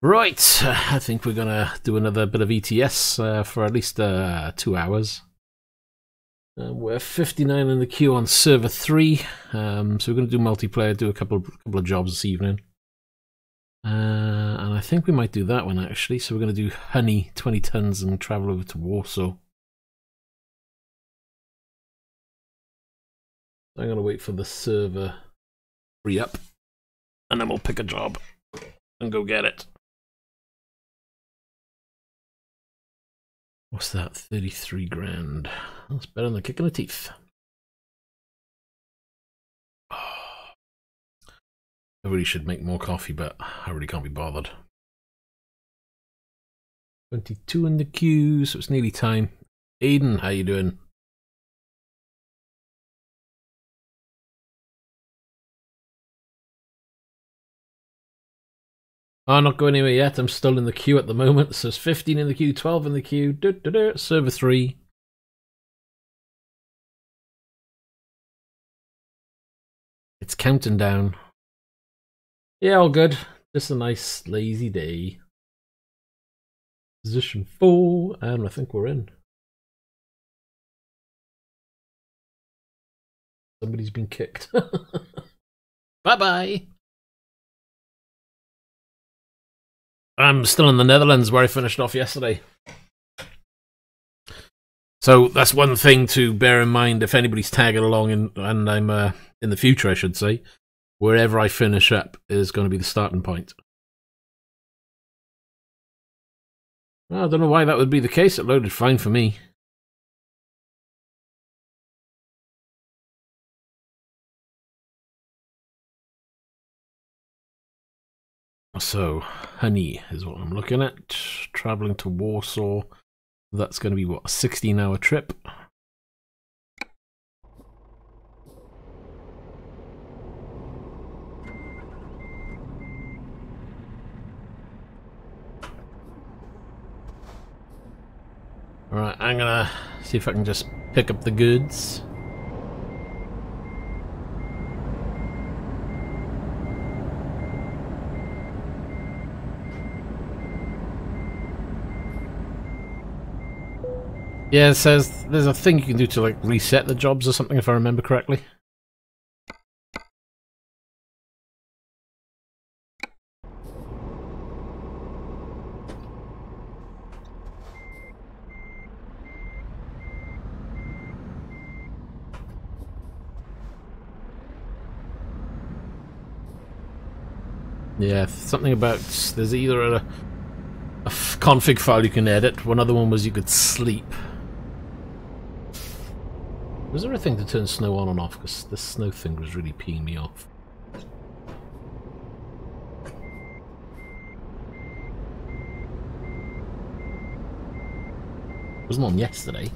Right, I think we're going to do another bit of ETS for at least 2 hours. We're 59 in the queue on server 3, so we're going to do multiplayer, do a couple of jobs this evening. And I think we might do that one actually, so we're going to do Honey 20 tons and travel over to Warsaw. I'm going to wait for the server free up, and then we'll pick a job and go get it. What's that? 33 grand. That's better than a kick in the teeth. I really should make more coffee, but I really can't be bothered. 22 in the queue, so it's nearly time. Aiden, how you doing? I'm not going anywhere yet. I'm still in the queue at the moment. So it's 15 in the queue, 12 in the queue. Server 3. It's counting down. Yeah, all good. Just a nice lazy day. Position 4, and I think we're in. Somebody's been kicked. Bye-bye. I'm still in the Netherlands where I finished off yesterday. So that's one thing to bear in mind if anybody's tagging along, and I'm in the future, I should say. Wherever I finish up is going to be the starting point. Well, I don't know why that would be the case. It loaded fine for me. So, Honey is what I'm looking at. Traveling to Warsaw. That's going to be, what, a 16-hour trip? Alright, I'm going to see if I can just pick up the goods. Yeah, it says there's a thing you can do to like reset the jobs or something, if I remember correctly. Yeah, something about there's either a config file you can edit. One other one was you could sleep. Was there a thing to turn snow on and off? Because this snow thing was really peeing me off. It wasn't on yesterday.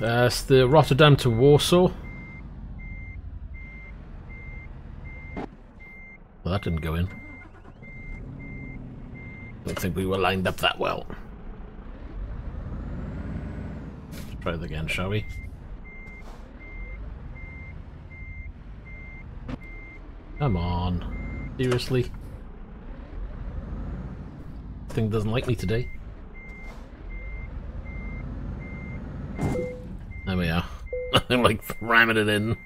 It's the Rotterdam to Warsaw. Well, that didn't go in. Don't think we were lined up that well. Let's try it again, shall we? Come on. Seriously? This thing doesn't like me today. There we are. I'm like ramming it in.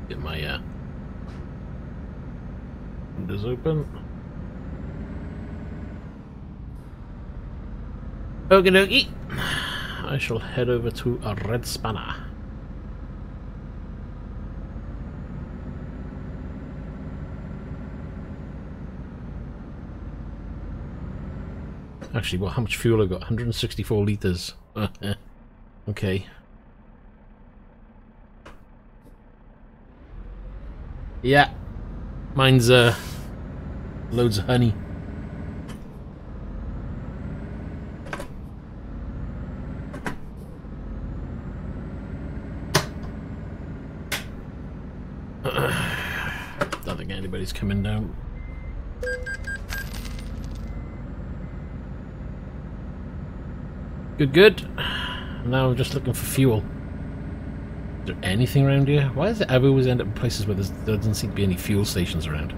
Get my windows open. Okie dokie. I shall head over to a red spanner. Actually, well, how much fuel I got? 164 litres. Okay. Yeah. Mine's loads of honey. think anybody's coming down. Good, good. Now I'm just looking for fuel. Is there anything around here? Why does it always end up in places where there doesn't seem to be any fuel stations around?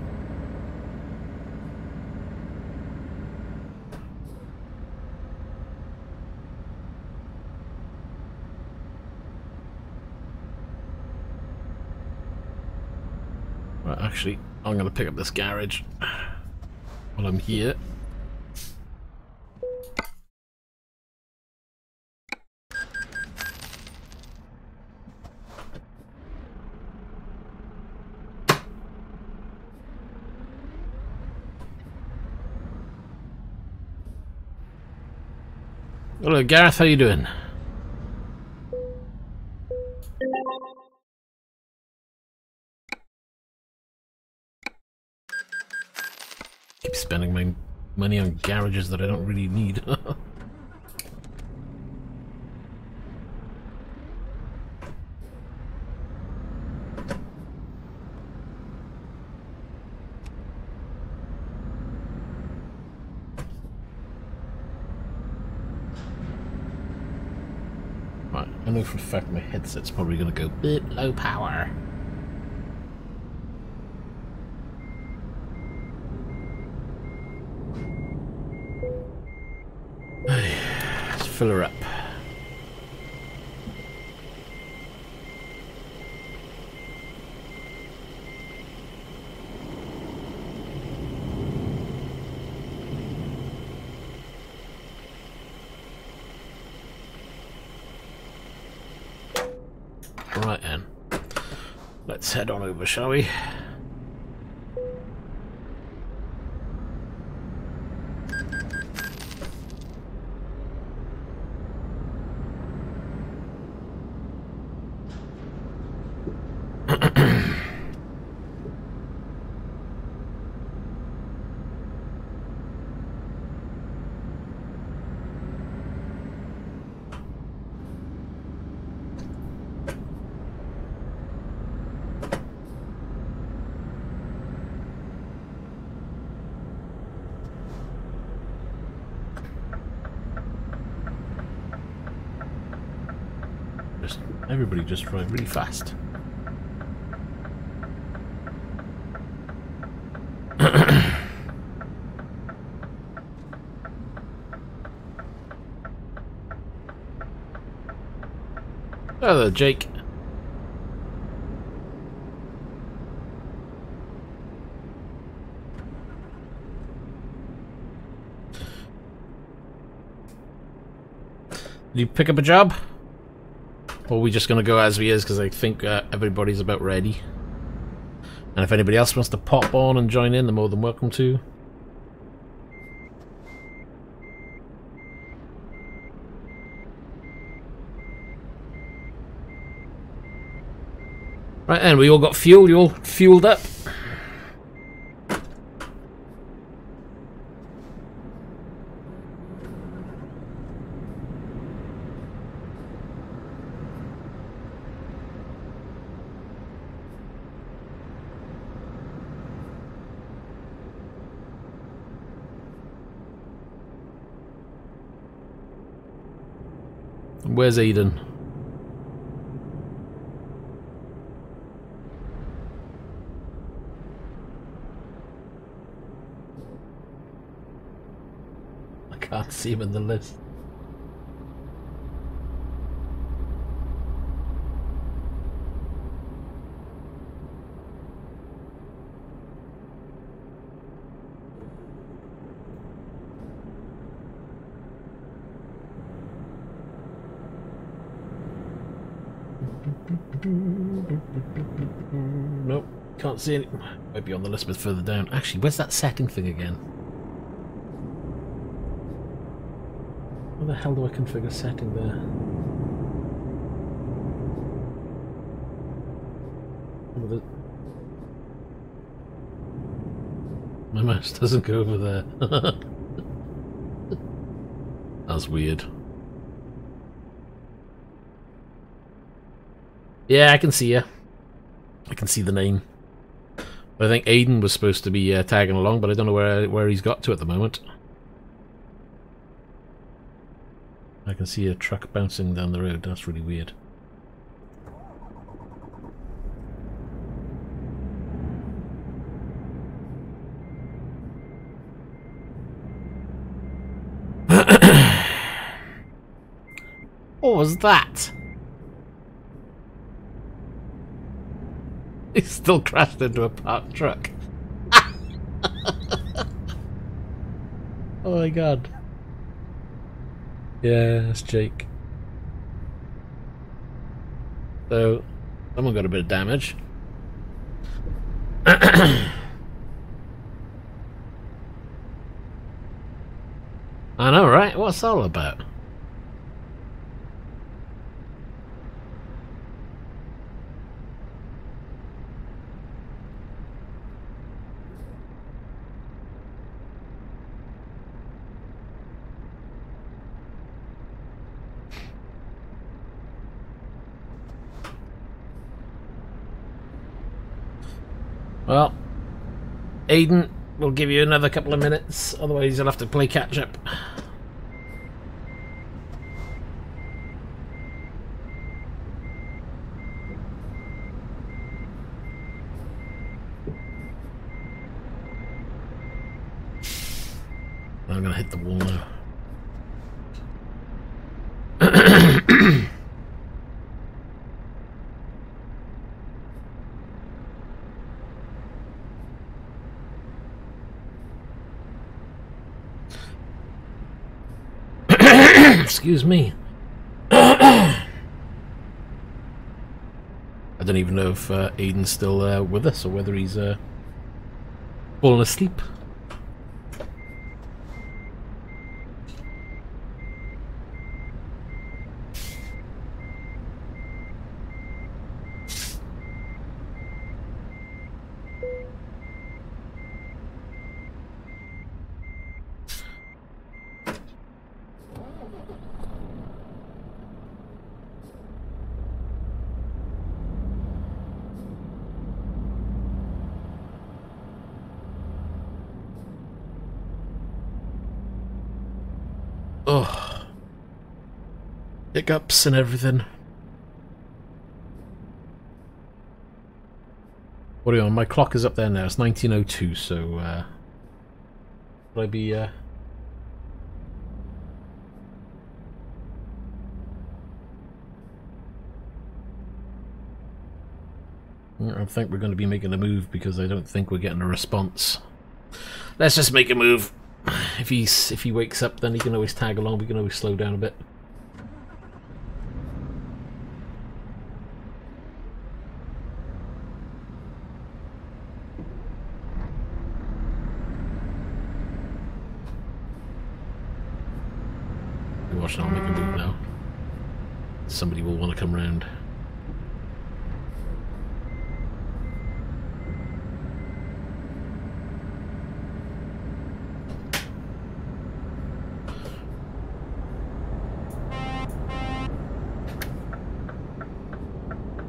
Right, actually, I'm going to pick up this garage while I'm here. Hello, Gareth. How you doing? Keep spending my money on garages that I don't really need. Right, I know for a fact my headset's probably going to go a bit low power. Let's fill her up. Right then, let's head on over, shall we? Everybody just drive really fast. Hello, Jake. Did you pick up a job? Or are we just going to go as we is, because I think everybody's about ready. And if anybody else wants to pop on and join in, they're more than welcome to. Right then, we all got fuel, you all fueled up. Where's Aiden? I can't see him in the list. Nope, can't see any. Might be on the list, but further down. Actually, where's that setting thing again? Where the hell do I configure setting there? My mouse doesn't go over there. That's weird. Yeah, I can see you. I can see the name. I think Aiden was supposed to be tagging along, but I don't know where he's got to at the moment. I can see a truck bouncing down the road. That's really weird. What was that? He still crashed into a parked truck. Oh my god. Yeah, that's Jake. So, someone got a bit of damage. I know, right? What's that all about? Well, Aiden, we'll give you another couple of minutes, otherwise you'll have to play catch up. I'm gonna hit the wall now. Excuse me. I don't even know if Aiden's still with us or whether he's fallen asleep. Oh, hiccups and everything. What are you on? My clock is up there now. It's 19:02. So, will I be? I think we're going to be making a move because I don't think we're getting a response. Let's just make a move. If he wakes up, then he can always tag along. We can always slow down a bit. Watch, I'll make a move now. Somebody will want to come round.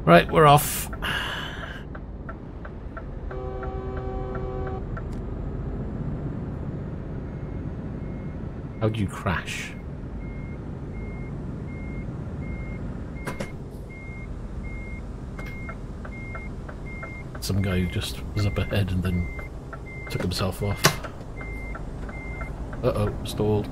Right, we're off. How'd you crash? Some guy who just was up ahead and then took himself off. Uh-oh, stalled.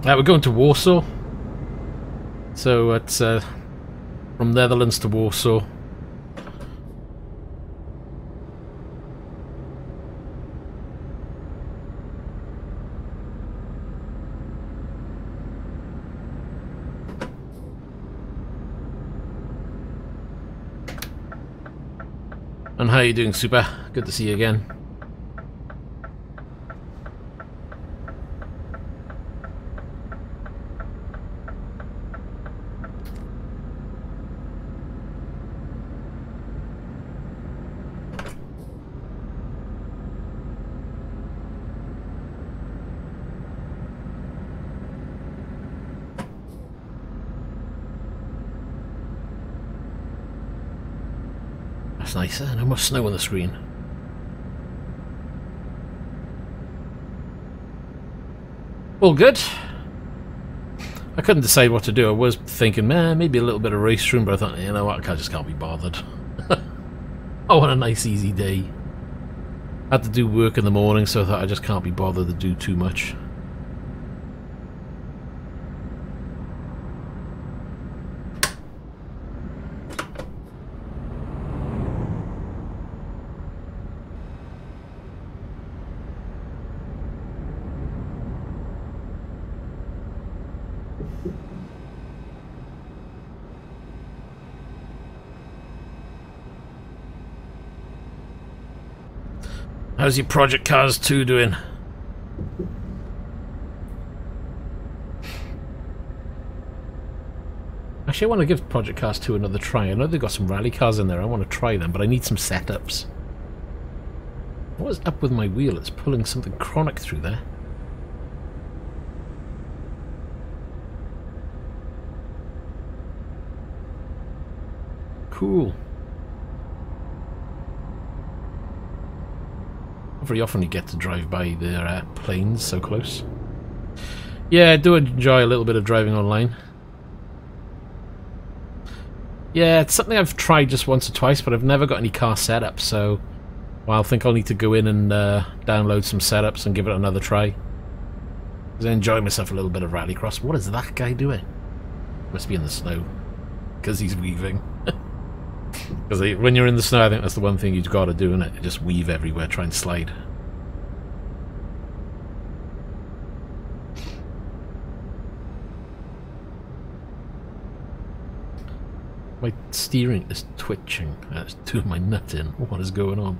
We're going to Warsaw. So it's from Netherlands to Warsaw. And how are you doing, Super? Good to see you again. That's nice, no more snow on the screen. All good. I couldn't decide what to do. I was thinking, man, maybe a little bit of race room, but I thought, you know what, I just can't be bothered. I want a nice easy day. I had to do work in the morning, so I thought I just can't be bothered to do too much. How's your Project Cars 2 doing? Actually, I want to give Project Cars 2 another try. I know they've got some rally cars in there. I want to try them, but I need some setups. What is up with my wheel? It's pulling something chronic through there. Cool. Very often you get to drive by their planes so close. Yeah, I do enjoy a little bit of driving online. Yeah, it's something I've tried just once or twice, but I've never got any car setup, so well, I think I'll need to go in and download some setups and give it another try. Because I enjoy myself a little bit of rallycross. What is that guy doing? Must be in the snow. Because he's weaving. Because when you're in the snow, I think that's the one thing you've got to do, isn't it? Just weave everywhere, try and slide. My steering is twitching. That's doing my nut in. What is going on?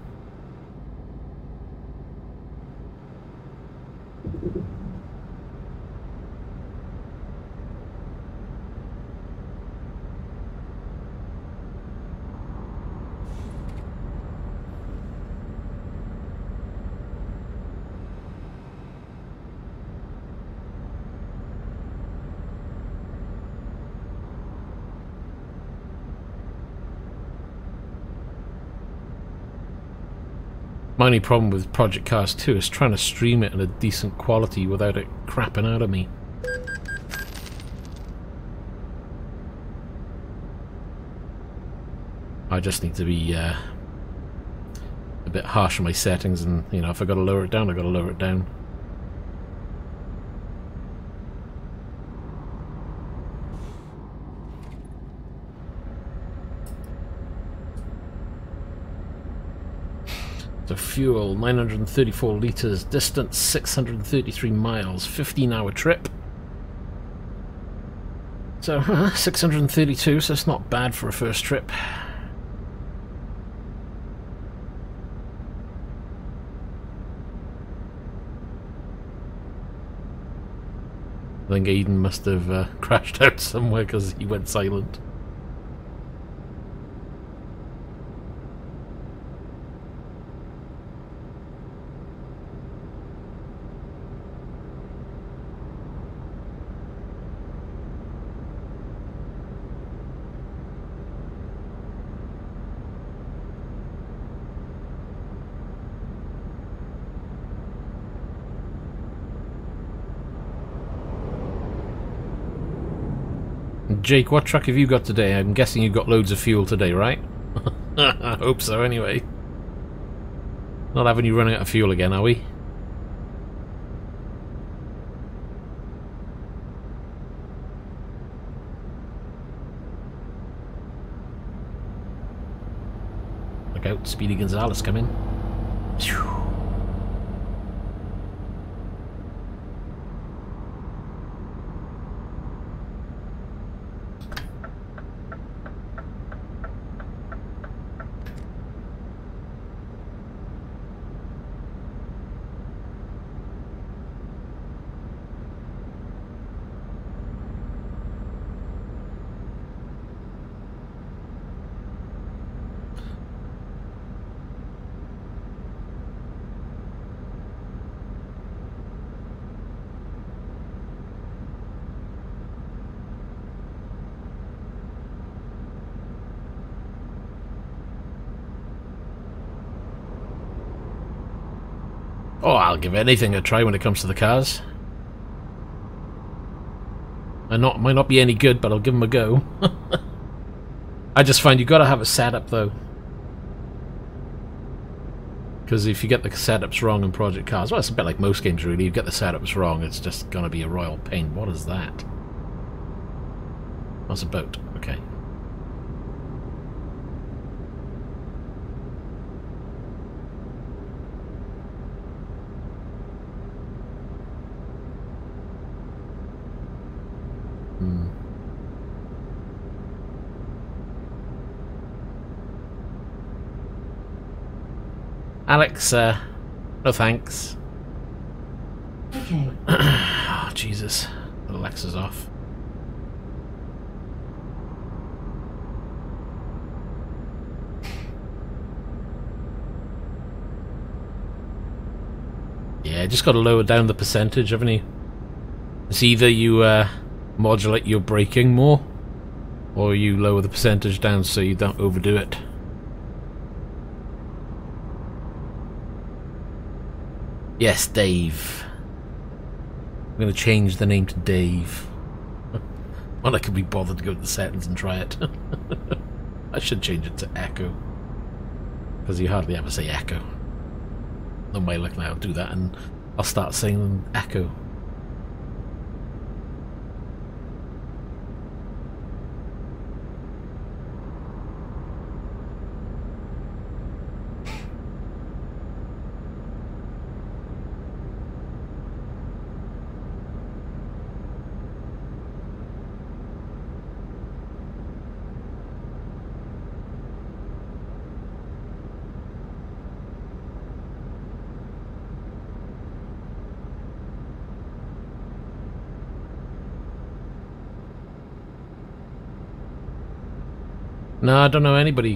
My only problem with Project Cars 2 is trying to stream it in a decent quality without it crapping out of me. I just need to be a bit harsh on my settings, and you know, if I got to lower it down, I got to lower it down. So fuel, 934 litres, distance 633 miles, 15-hour trip. So, 632, so it's not bad for a first trip. I think Aiden must have crashed out somewhere because he went silent. Jake, what truck have you got today? I'm guessing you got loads of fuel today, right? I hope so, anyway. Not having you running out of fuel again, are we? Look out, Speedy Gonzales coming. Phew. Oh, I'll give anything a try when it comes to the cars. Might not be any good, but I'll give them a go. I just find you got to have a setup though, because if you get the setups wrong in project cars, well, it's a bit like most games really. You get the setups wrong, it's just gonna be a royal pain. What is that? That's a boat. Okay. Alex, no thanks. Okay. Oh, Jesus. Alexa's off. Yeah, just got to lower down the percentage, haven't you? It's either you modulate your braking more, or you lower the percentage down so you don't overdo it. Yes, Dave. I'm going to change the name to Dave. Well, I could be bothered to go to the settings and try it. I should change it to Echo, because you hardly ever say Echo. No way, look now, I'll do that and I'll start saying Echo. No, I don't know anybody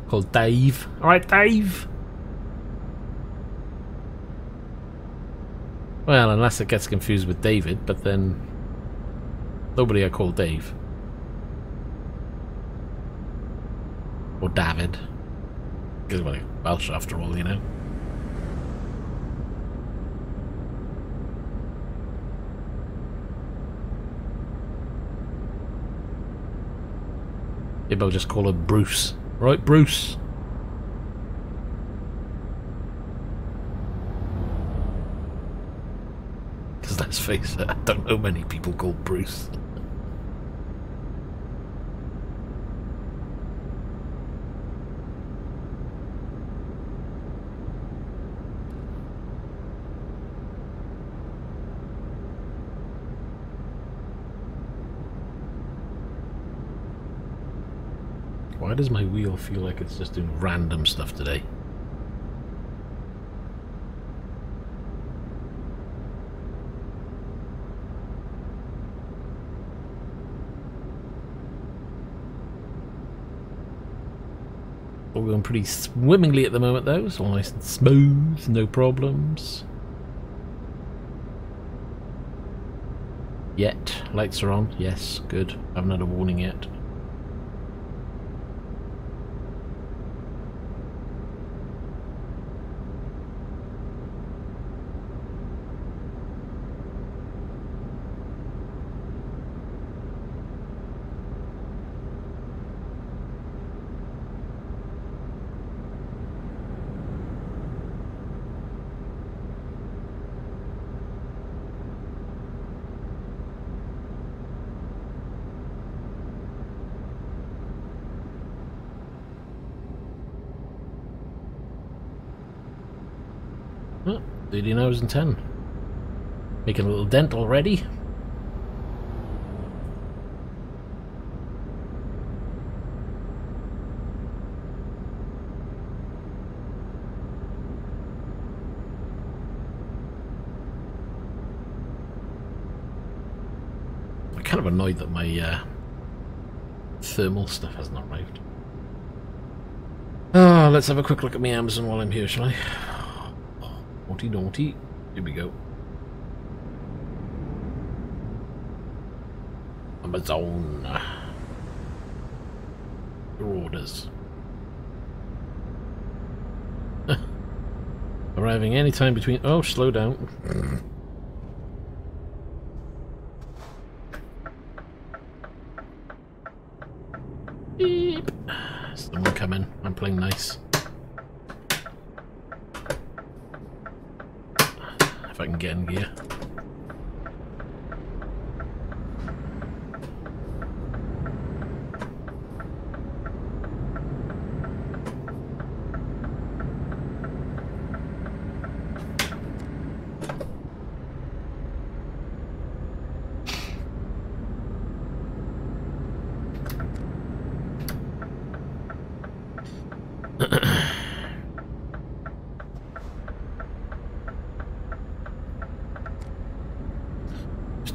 called Dave. Alright, Dave! Well, unless it gets confused with David, but then nobody I call Dave. Or David. Because we're Welsh after all, you know. Maybe I'll just call her Bruce. Right, Bruce? Because let's face it, I don't know many people called Bruce. Why does my wheel feel like it's just doing random stuff today? All going pretty swimmingly at the moment though, it's all nice and smooth, no problems. Yet, lights are on, yes, good. Haven't had a warning yet. Oh, 13 hours and 10. Making a little dent already. I'm kind of annoyed that my thermal stuff hasn't arrived. Oh, let's have a quick look at my Amazon while I'm here, shall I? Naughty, naughty. Here we go. Amazon. Your orders. Alright, arriving anytime between... Oh, slow down. Beep. Someone coming. I'm playing nice. If I can get in gear.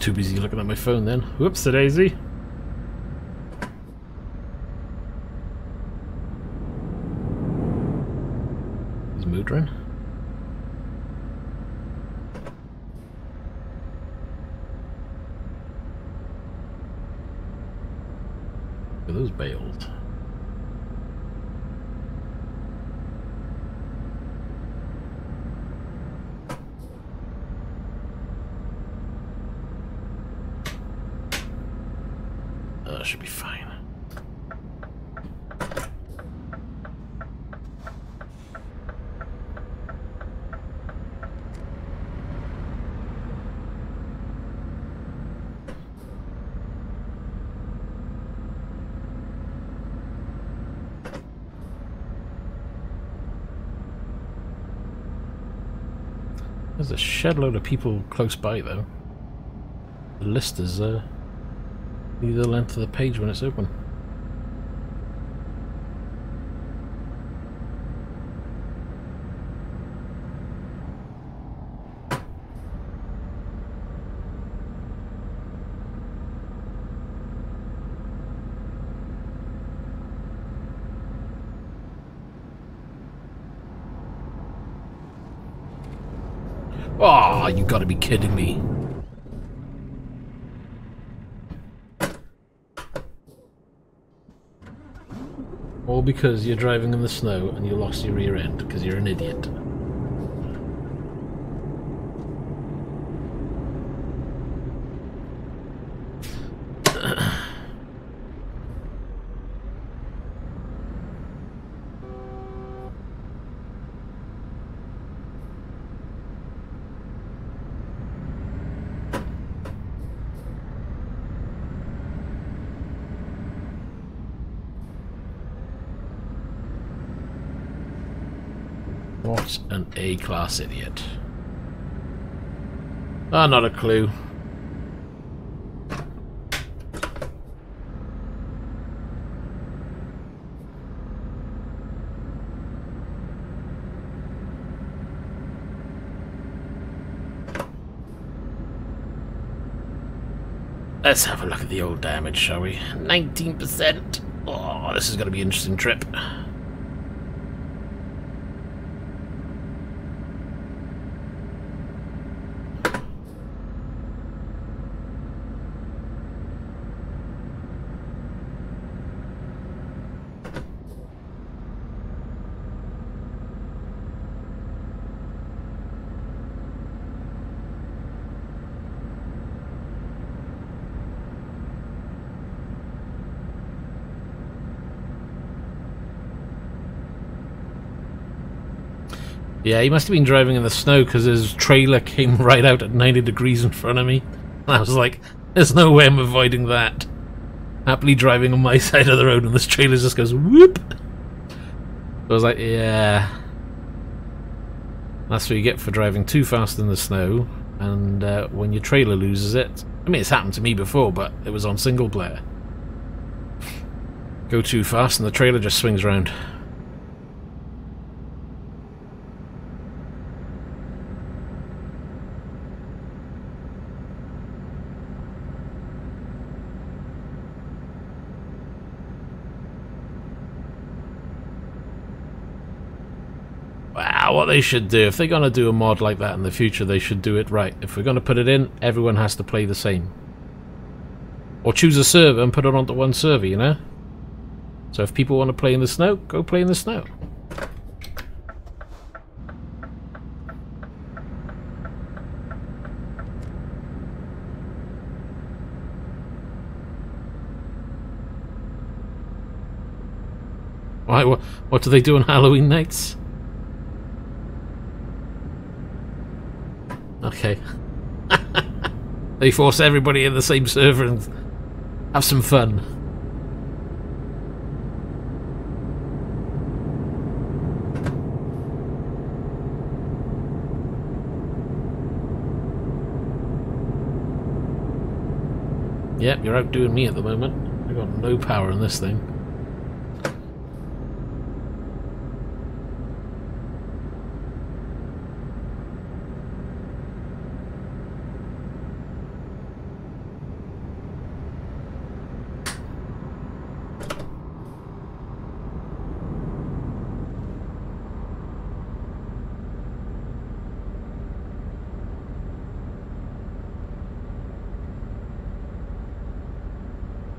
Too busy looking at my phone then. Whoops, a daisy. He's motoring. Look at those bales. Should be fine. There's a shed load of people close by though. The list is near the length of the page when it's open. Oh, you gotta be kidding me. All because you're driving in the snow and you lost your rear end because you're an idiot. What an A-class idiot. Ah, not a clue. Let's have a look at the old damage, shall we? 19%. Oh, this is going to be an interesting trip. Yeah, he must have been driving in the snow because his trailer came right out at 90 degrees in front of me. And I was like, there's no way I'm avoiding that. Happily driving on my side of the road and this trailer just goes whoop. I was like, yeah. That's what you get for driving too fast in the snow. And when your trailer loses it. I mean, it's happened to me before, but it was on single player. Go too fast and the trailer just swings around. What they should do, if they're going to do a mod like that in the future, they should do it right. If we're going to put it in, everyone has to play the same. Or choose a server and put it onto one server, you know? So if people want to play in the snow, go play in the snow. Why? What do they do on Halloween nights? Okay. They force everybody in the same server and have some fun. Yep, you're outdoing me at the moment. I've got no power in this thing.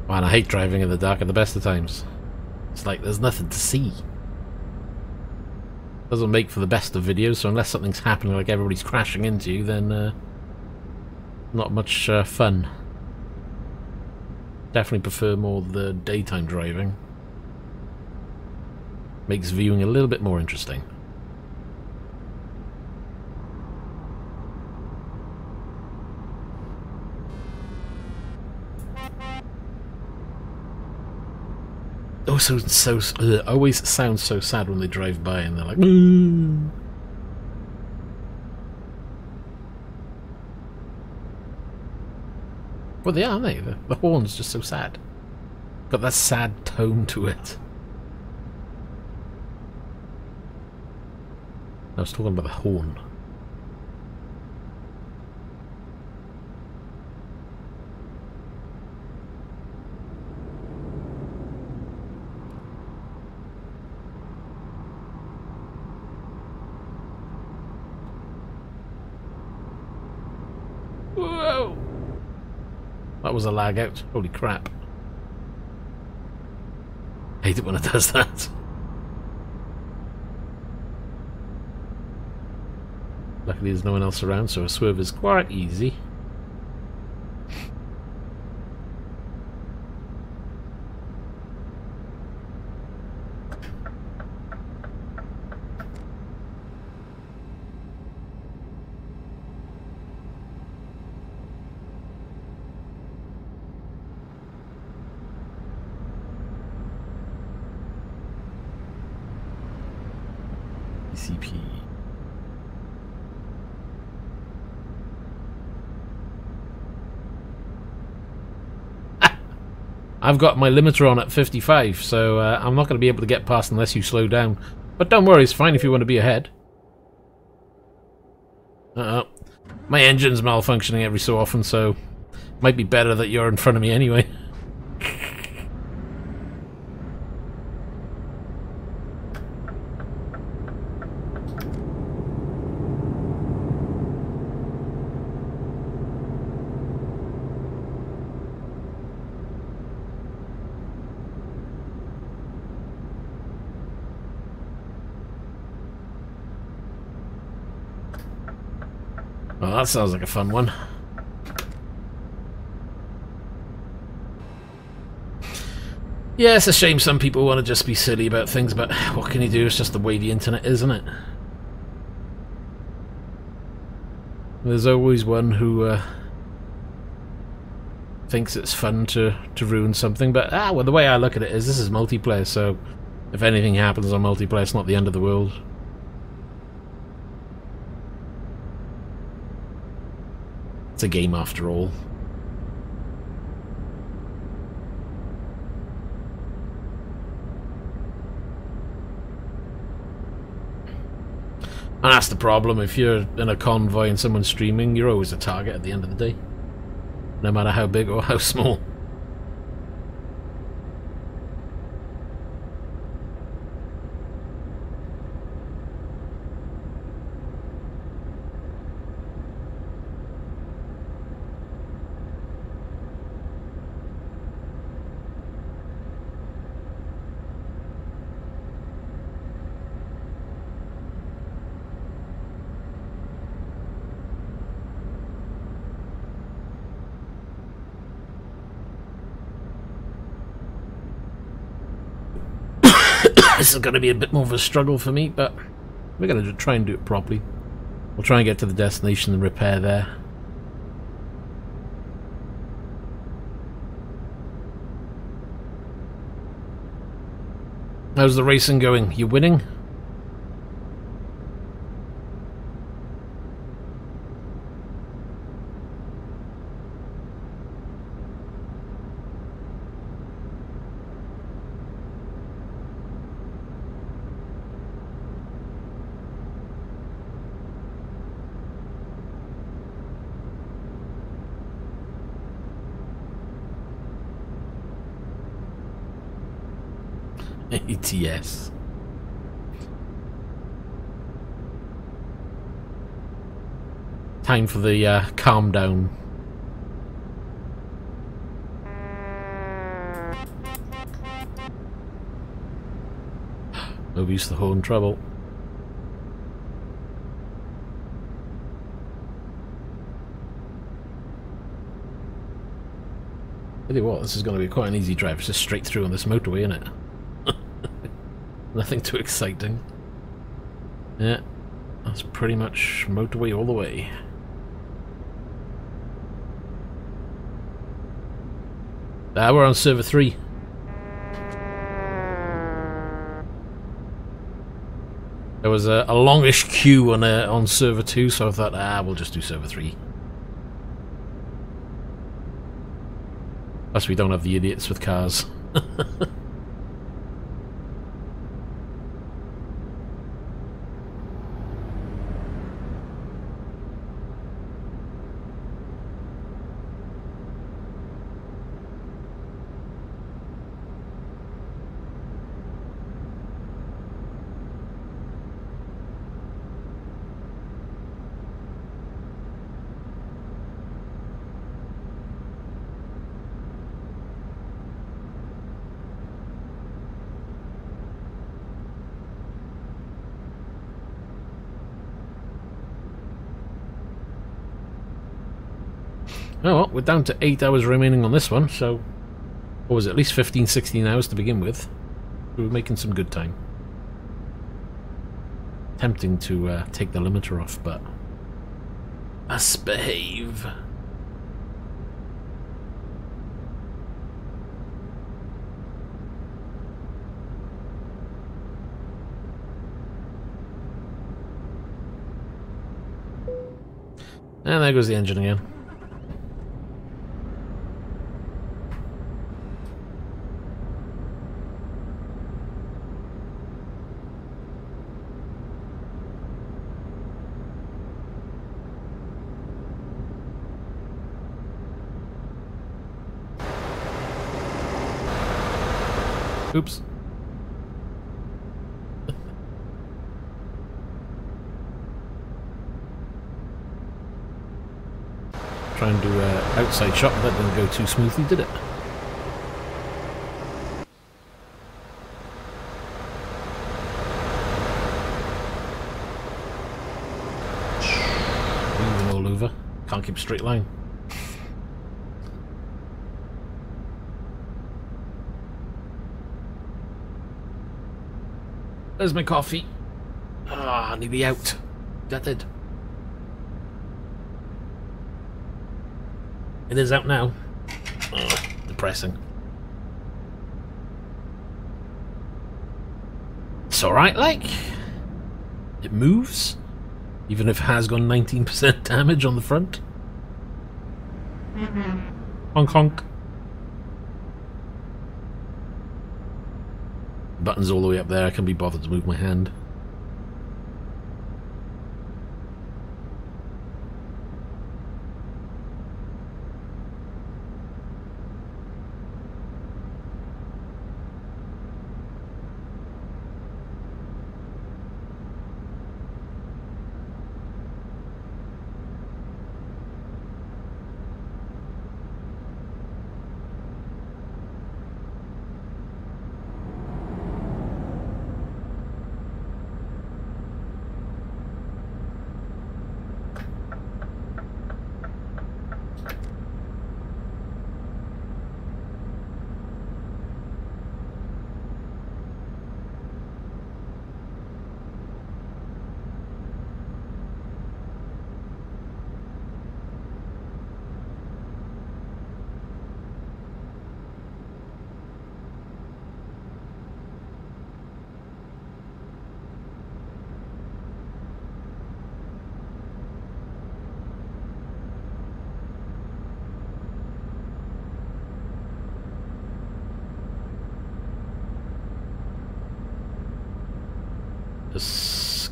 Man, I hate driving in the dark at the best of times. It's like there's nothing to see. Doesn't make for the best of videos, so unless something's happening like everybody's crashing into you, then not much fun. Definitely prefer more the daytime driving. Makes viewing a little bit more interesting. Oh, always sounds so sad when they drive by and they're like, "Mm." Well, they are, aren't they? The horn's just so sad. Got that sad tone to it. I was talking about the horn. Whoa! That was a lag out. Holy crap. Hate it when it does that. Luckily there's no one else around, so a swerve is quite easy. CP. I've got my limiter on at 55, so I'm not going to be able to get past unless you slow down. But don't worry, it's fine if you want to be ahead. Uh-oh. My engine's malfunctioning every so often, so it might be better that you're in front of me anyway. Well, that sounds like a fun one. Yeah, it's a shame some people want to just be silly about things, but what can you do? It's just the way the internet is, isn't it? There's always one who thinks it's fun to ruin something, but well, the way I look at it is this is multiplayer, so if anything happens on multiplayer, it's not the end of the world. It's a game after all. And that's the problem. If you're in a convoy and someone's streaming, you're always a target at the end of the day. No matter how big or how small. This is going to be a bit more of a struggle for me, but we're going to try and do it properly. We'll try and get to the destination and repair there. How's the racing going? You winning? ETS. Time for the calm down. No use the horn trouble. Tell you what, this is going to be quite an easy drive. It's just straight through on this motorway, isn't it? Nothing too exciting. Yeah, that's pretty much motorway all the way. We're on server 3. There was a longish queue on server 2, so I thought, we'll just do server 3. Plus we don't have the idiots with cars. Oh well, we're down to 8 hours remaining on this one, so what was it, at least 15, 16 hours to begin with. We were making some good time. Tempting to take the limiter off, but us behave. And there goes the engine again. Oops. Try and do an outside shot, but that didn't go too smoothly, did it? Moving all over. Can't keep a straight line. There's my coffee. Nearly out. Gutted. It is out now. Depressing. It's alright, like. It moves. Even if it has gone 19% damage on the front. Honk honk. Button's all the way up there, I can't be bothered to move my hand.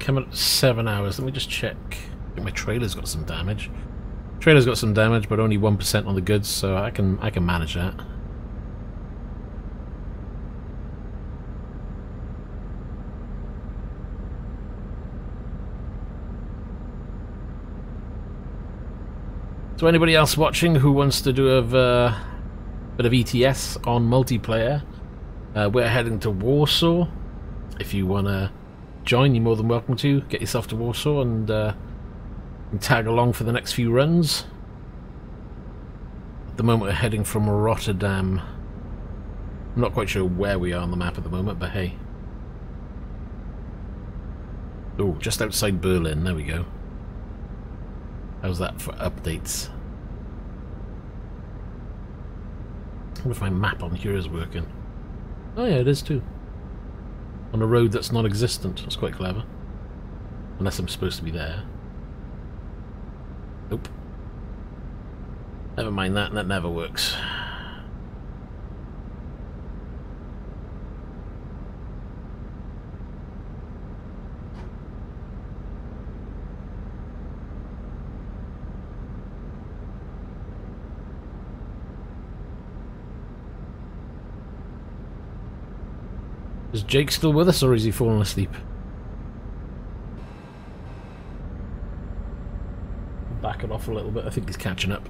coming at 7 hours. Let me just check. I think my trailer's got some damage. Trailer's got some damage, but only 1% on the goods, so I can manage that. So anybody else watching who wants to do a bit of ETS on multiplayer, we're heading to Warsaw. If you want to join, you're more than welcome to. Get yourself to Warsaw and tag along for the next few runs. At the moment we're heading from Rotterdam. I'm not quite sure where we are on the map at the moment, but hey. Oh, just outside Berlin, there we go. How's that for updates? I wonder if my map on here is working. Oh yeah, it is too. On a road that's non-existent. That's quite clever. Unless I'm supposed to be there. Nope. Never mind that, that never works. Is Jake still with us, or is he fallen asleep? Back it off a little bit. I think he's catching up.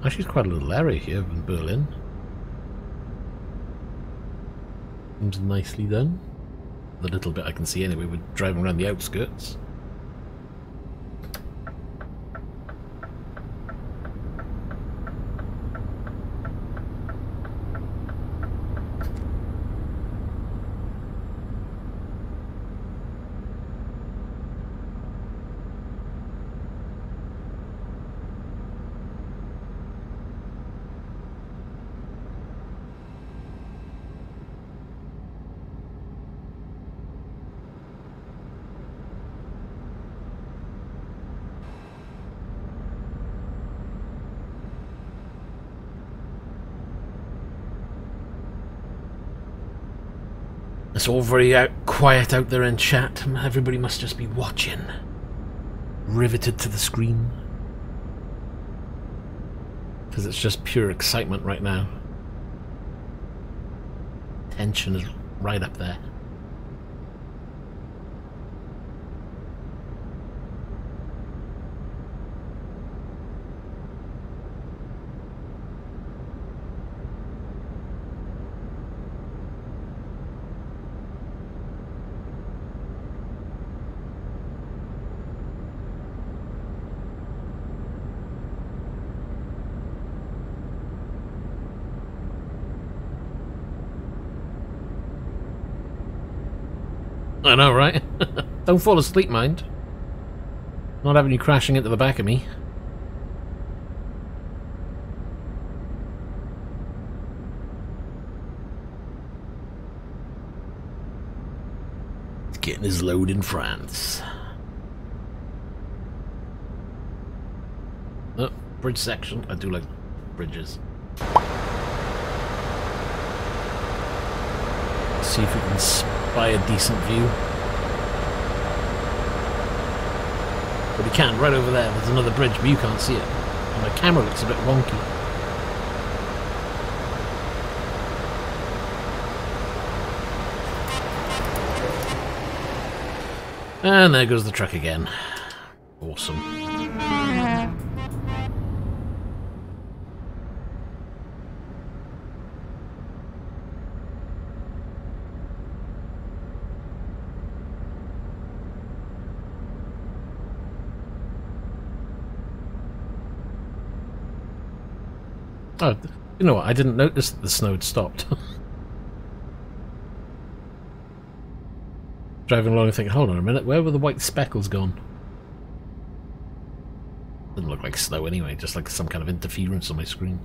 Actually, it's quite a little area here in Berlin. Seems nicely done. The little bit I can see anyway, we're driving around the outskirts. It's all very quiet out there in chat. Everybody must just be watching. Riveted to the screen. Because it's just pure excitement right now. Tension is right up there. I know, right? Don't fall asleep, mind. Not having you crashing into the back of me. He's getting his load in France. Oh, bridge section. I do like bridges. Let's see if we can spy a decent view. But we can, right over there. There's another bridge, but you can't see it. And my camera looks a bit wonky. And there goes the truck again. Awesome. Oh, You know what? I didn't notice that the snow had stopped. Driving along and thinking, hold on a minute, where were the white speckles gone? Didn't look like snow anyway, just like some kind of interference on my screen.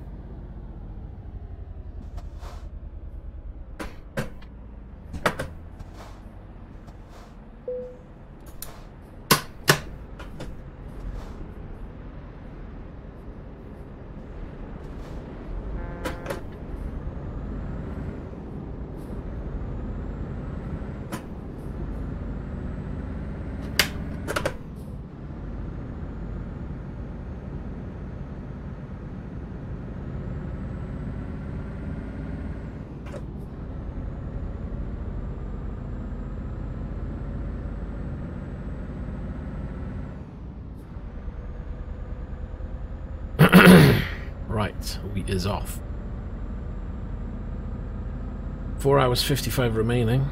Right, we is off. 4 hours 55 remaining.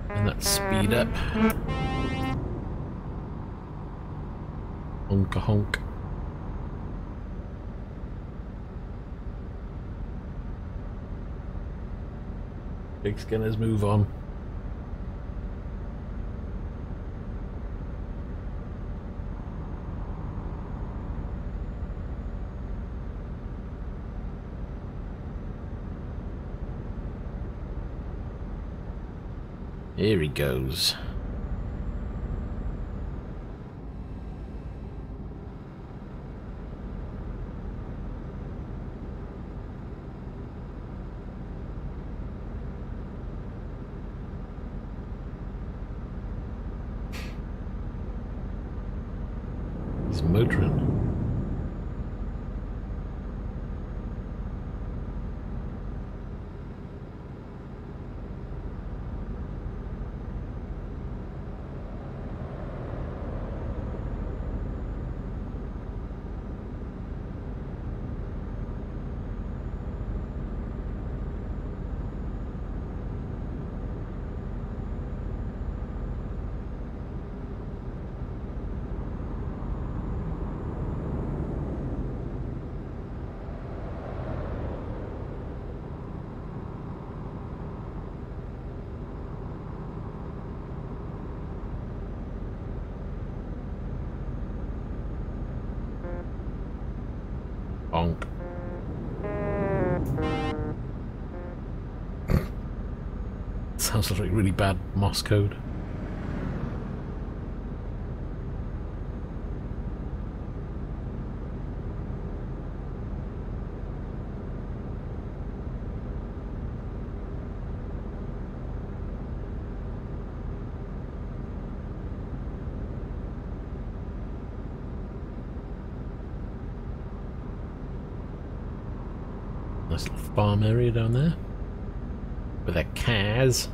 And that's speed up. Honka honk. Big Skinners, move on. Here he goes. He's motoring. Bonk. Sounds like really bad Morse code. Nice little farm area down there with their cars.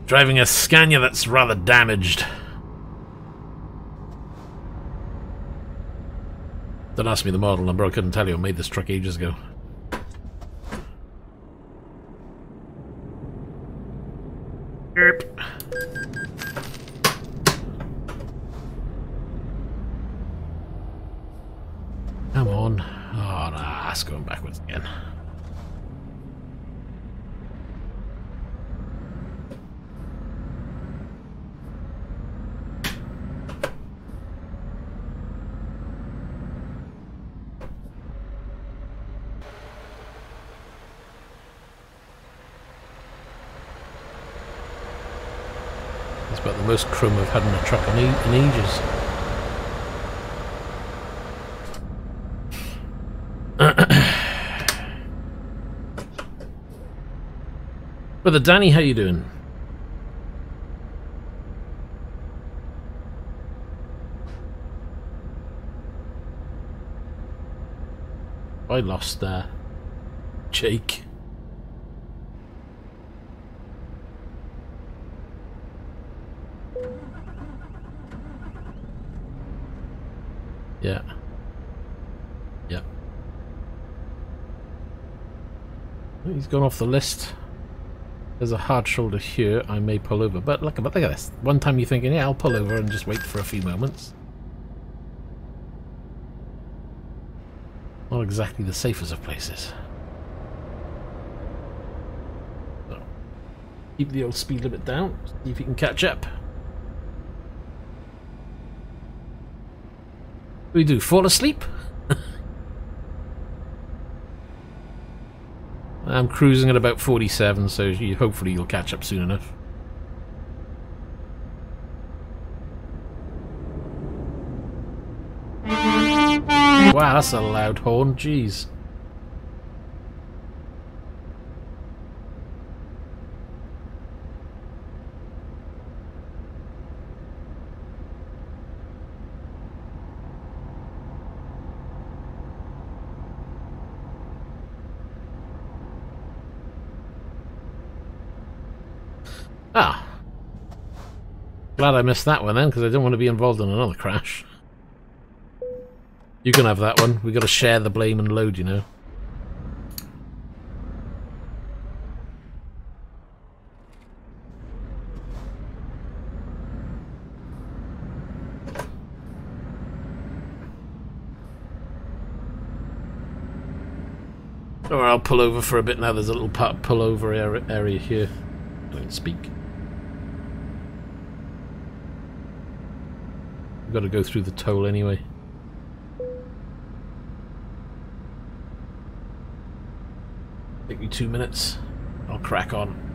Driving a Scania that's rather damaged. Don't ask me the model number, I couldn't tell you. I made this truck ages ago. Erp. Come on. Oh, nah, it's going backwards again. the most chrome I've had in a truck in ages. Brother Danny, how you doing? I lost Jake. Yeah. Yep. He's gone off the list. There's a hard shoulder here. I may pull over, but look at this. One time you're thinking, yeah, I'll pull over and just wait for a few moments. Not exactly the safest of places. So, keep the old speed limit down. See if you can catch up. What do we do? Fall asleep? I'm cruising at about 47, so hopefully you'll catch up soon enough. Wow, that's a loud horn, jeez. Ah. Glad I missed that one then, because I didn't want to be involved in another crash. You can have that one. We've got to share the blame and load, you know. Or I'll pull over for a bit now. There's a little pull over area here. Don't speak. We've got to go through the toll anyway. Take me 2 minutes. I'll crack on.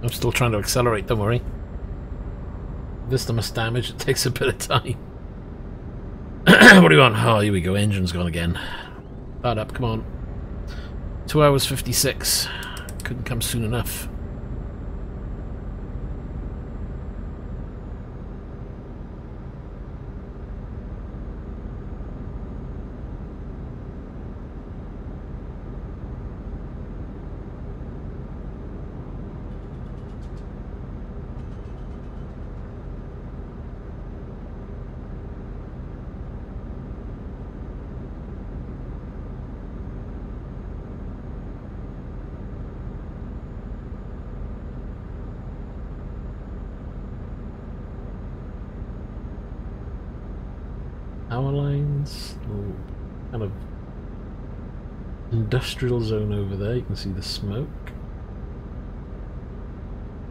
I'm still trying to accelerate, don't worry. This time of damage, it takes a bit of time. What do you want? Oh, here we go, engine's gone again. Start up, come on. 2 hours 56. Couldn't come soon enough. Power lines, little kind of industrial zone over there. You can see the smoke.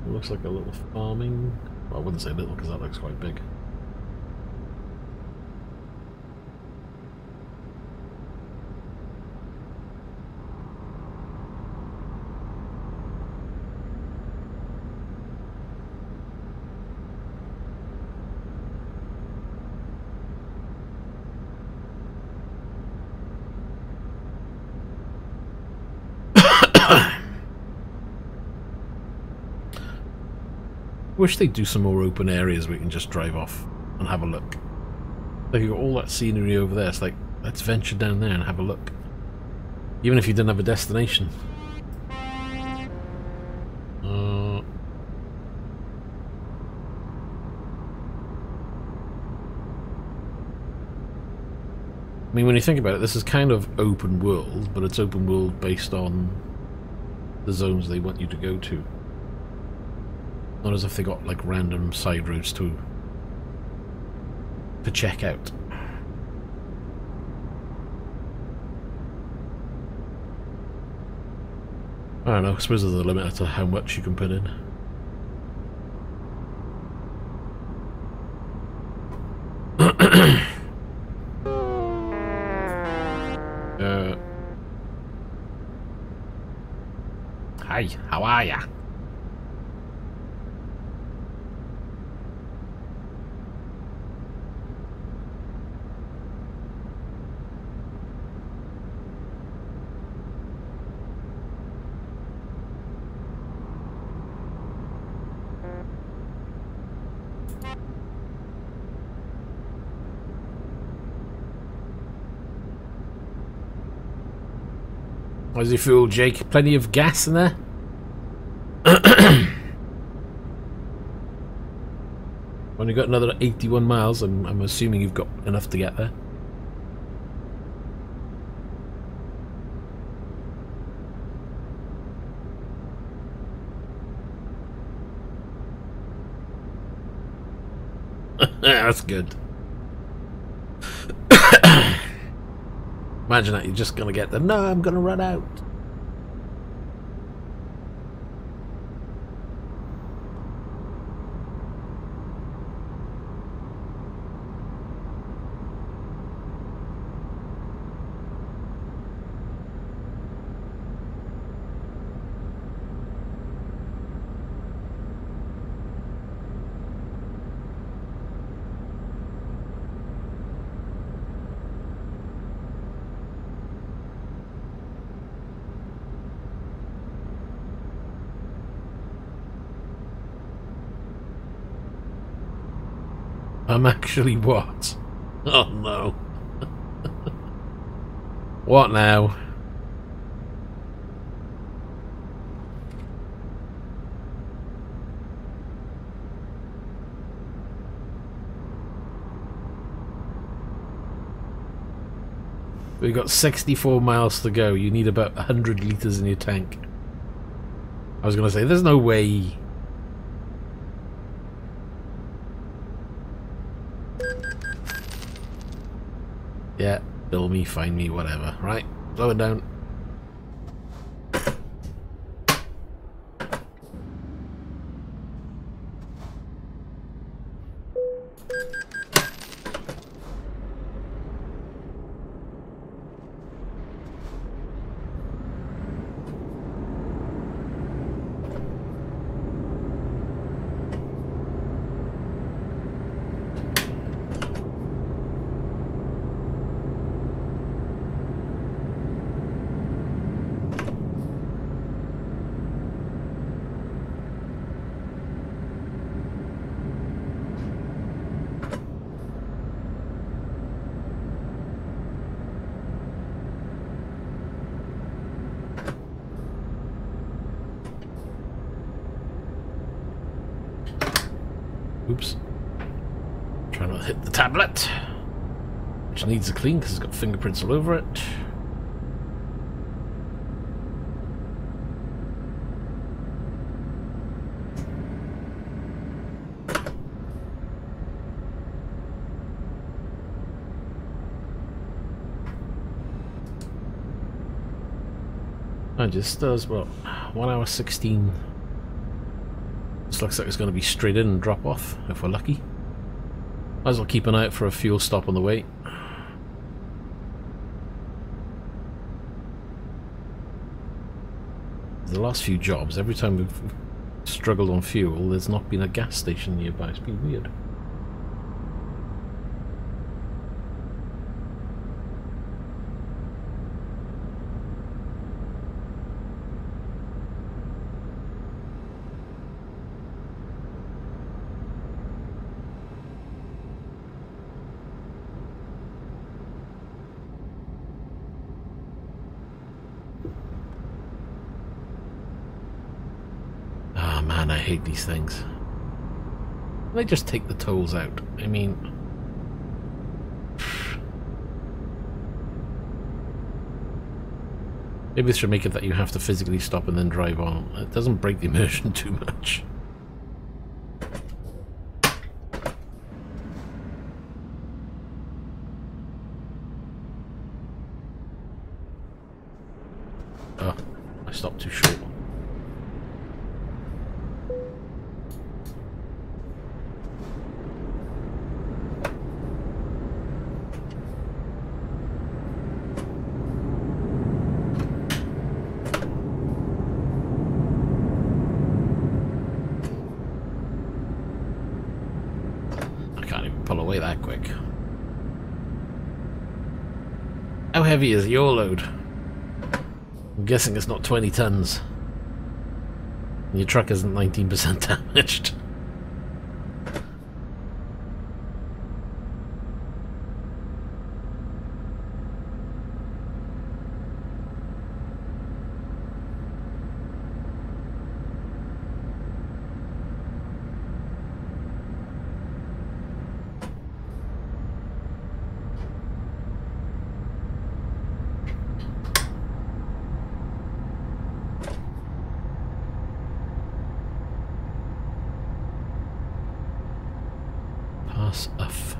It looks like a little farming. Well, I wouldn't say little because that looks quite big. Wish they'd do some more open areas where we can just drive off and have a look. Like, you've got all that scenery over there. It's like, let's venture down there and have a look. Even if you didn't have a destination. I mean, when you think about it, this is kind of open world, but it's open world based on the zones they want you to go to. Not as if they got like random side roads to check out. I don't know, I suppose there's a limit to how much you can put in. Hi, how are ya? How's your fuel, Jake? Plenty of gas in there? Only got another 81 miles. I'm assuming you've got enough to get there. That's good. Imagine that, you're just gonna get there. No, I'm gonna run out. I'm actually what? Oh no. What now? We've got 64 miles to go. You need about 100 litres in your tank. I was going to say, there's no way. Yeah, bill me, find me, whatever. Right, slow it down. Oops. Try not to hit the tablet, which needs a clean because it's got fingerprints all over it. It just does, well, 1 hour 16. This looks like it's going to be straight in and drop off, if we're lucky. Might as well keep an eye out for a fuel stop on the way. The last few jobs, every time we've struggled on fuel, there's not been a gas station nearby. It's been weird. Man, I hate these things. They just take the tolls out. I mean, Maybe this should make it that you have to physically stop and then drive on. It doesn't break the immersion too much. Oh, I stopped too short. Pull away that quick. How heavy is your load? I'm guessing it's not 20 tons. And your truck isn't 19% damaged. Off.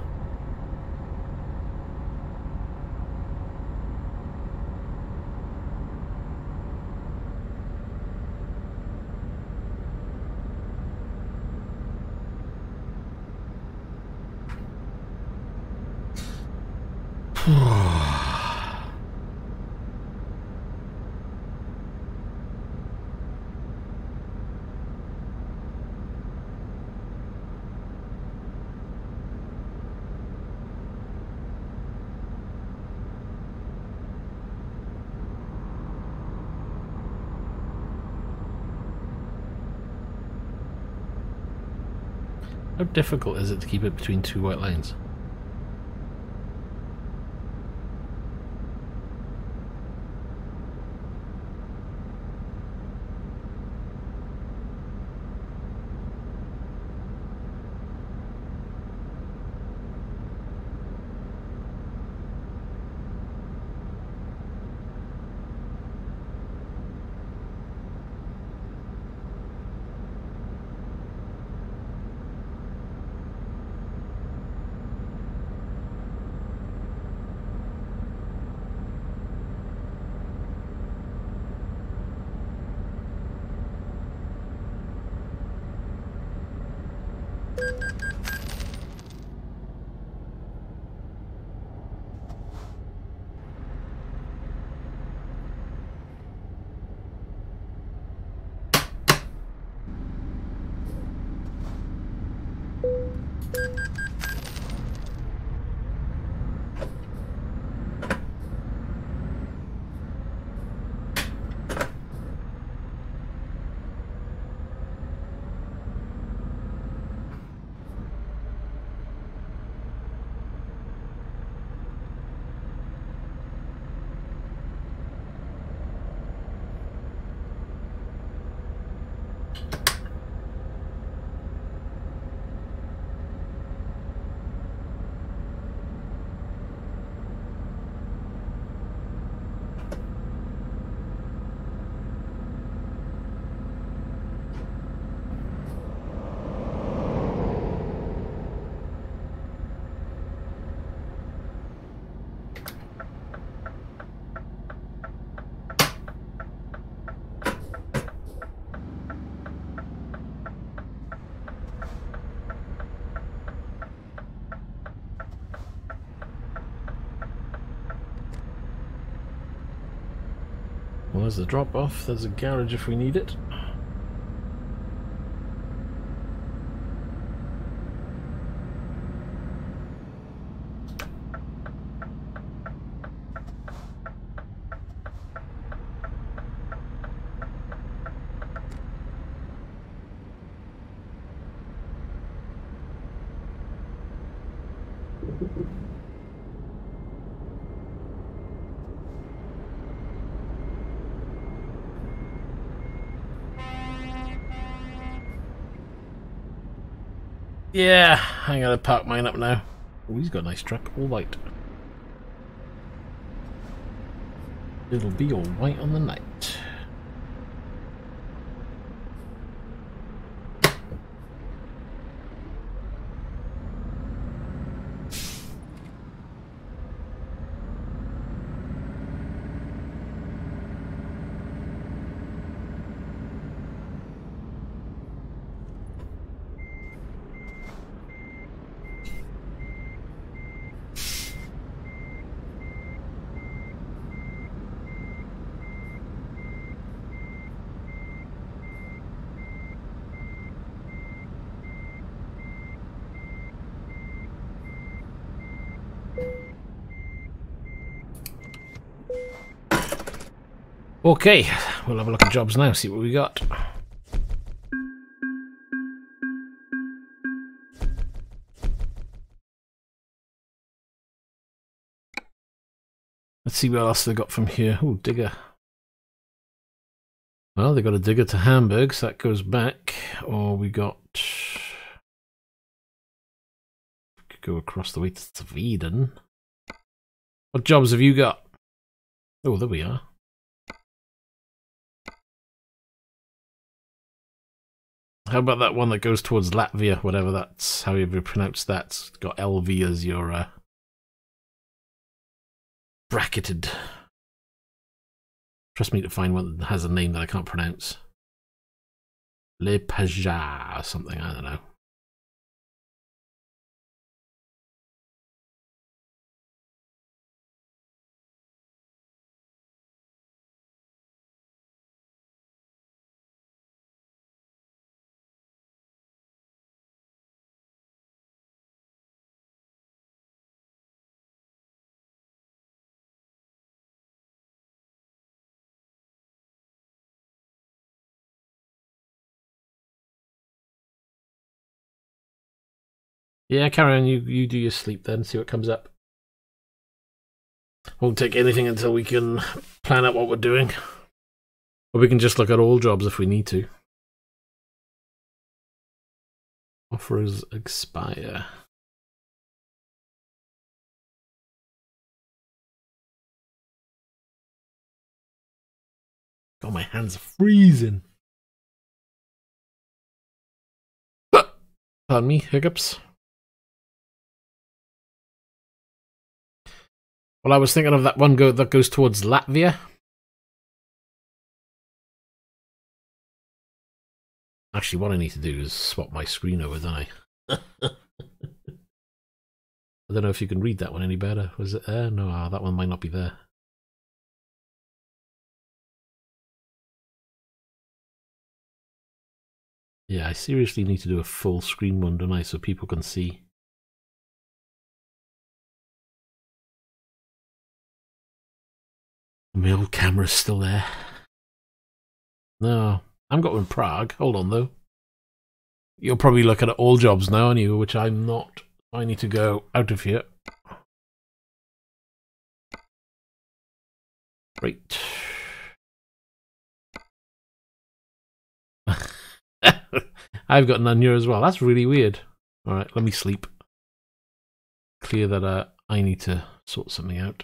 How difficult is it to keep it between two white lines? Well, there's the drop off. There's a garage if we need it. Yeah, I'm gonna park mine up now. Oh, he's got a nice truck, all white. It'll be all white on the night. Okay, we'll have a look at jobs now, see what we got. Let's see what else they got from here. Oh, digger. Well, they got a digger to Hamburg, so that goes back. Or we got... Could go across the way to Sweden. What jobs have you got? Oh, there we are. How about that one that goes towards Latvia, whatever that's, however you pronounce that. It's got LV as your bracketed. Trust me to find one that has a name that I can't pronounce. Le Paja or something, I don't know. Yeah, carry on, you do your sleep then, see what comes up. Won't take anything until we can plan out what we're doing. Or we can just look at all jobs if we need to. Offers expire. God, my hands are freezing. Pardon me, hiccups. Well, I was thinking of that one that goes towards Latvia. Actually, what I need to do is swap my screen over, don't I? I don't know if you can read that one any better. Was it there? No, that one might not be there. Yeah, I seriously need to do a full screen one, don't I, so people can see. My old camera's still there. No, I haven't got one in Prague. Hold on, though. You're probably looking at all jobs now, aren't you? Which I'm not. I need to go out of here. Right. I've got none here as well. That's really weird. Alright, let me sleep. Clear that I need to sort something out.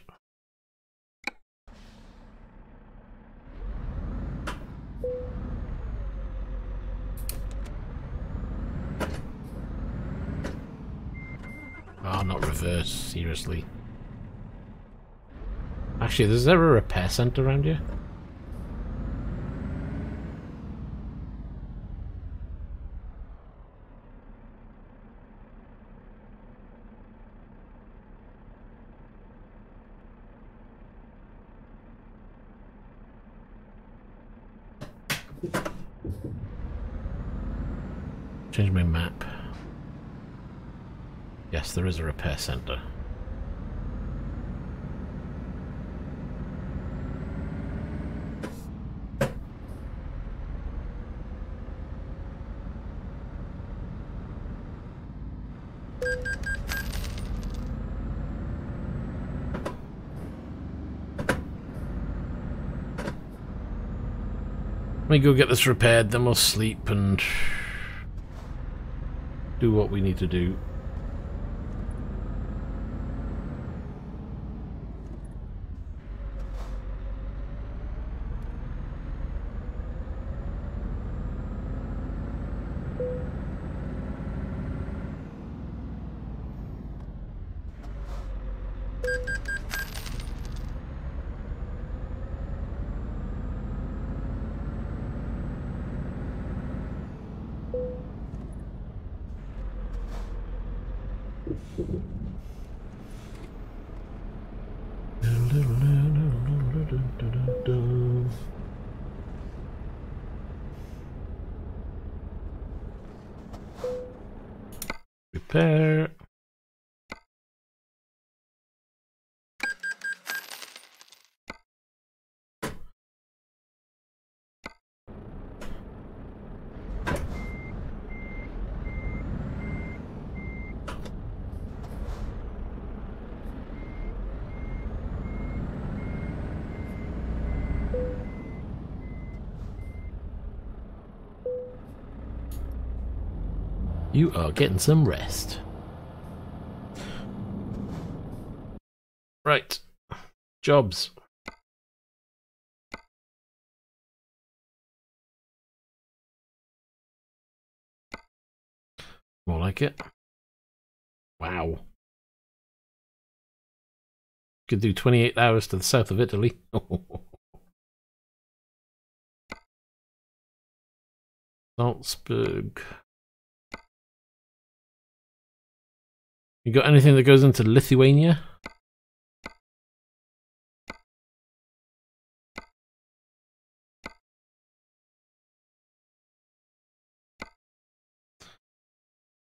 Oh, not reverse, seriously. Actually, is there a repair centre around here? Change my map. Yes, there is a repair centre. Let me go get this repaired, then we'll sleep and do what we need to do. Repair. You are getting some rest. Right. Jobs. More like it. Wow. Could do 28 hours to the south of Italy. Salzburg. You got anything that goes into Lithuania?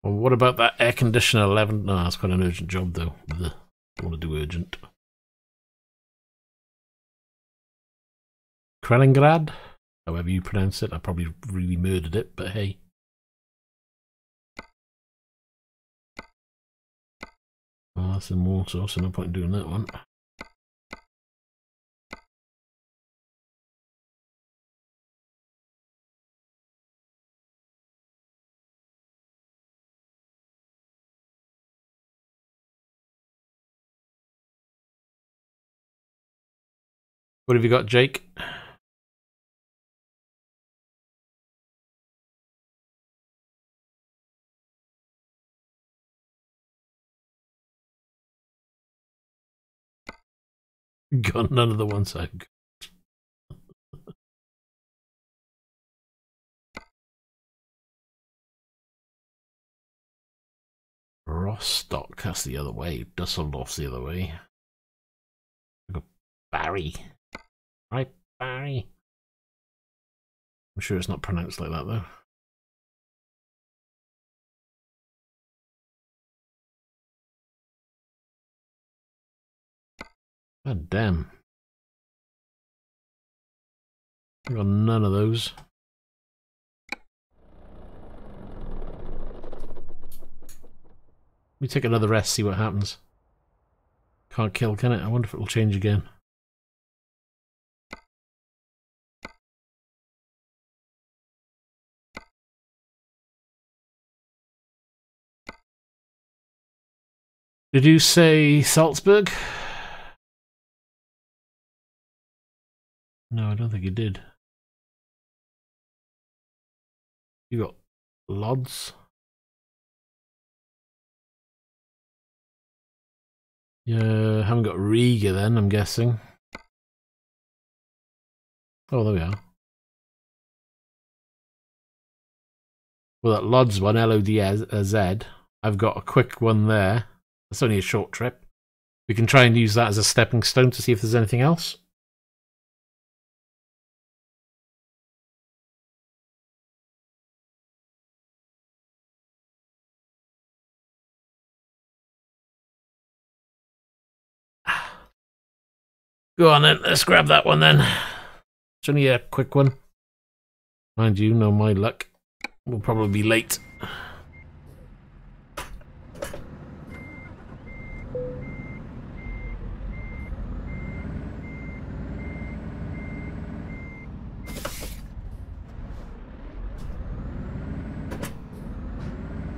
Well, what about that air conditioner 11? No, that's quite an urgent job though. Don't want to do urgent. Kaliningrad? However you pronounce it. I probably really murdered it, but hey. Oh, that's in Warsaw, so no point in doing that one. What have you got, Jake? Got none of the ones I got. Rostock, that's the other way. Dusseldorf's the other way. I got Barry. Right, Barry. I'm sure it's not pronounced like that though. God damn. I got none of those. Let me take another rest, see what happens. Can't kill, can it? I wonder if it will change again. Did you say Salzburg? No, I don't think you did. You got Lodz? Yeah, haven't got Riga then, I'm guessing. Oh, there we are. Well, that Lodz one, L-O-D-Z, I've got a quick one there. It's only a short trip. We can try and use that as a stepping stone to see if there's anything else. Go on then, let's grab that one then. It's only a quick one. Mind you, no my luck. We'll probably be late.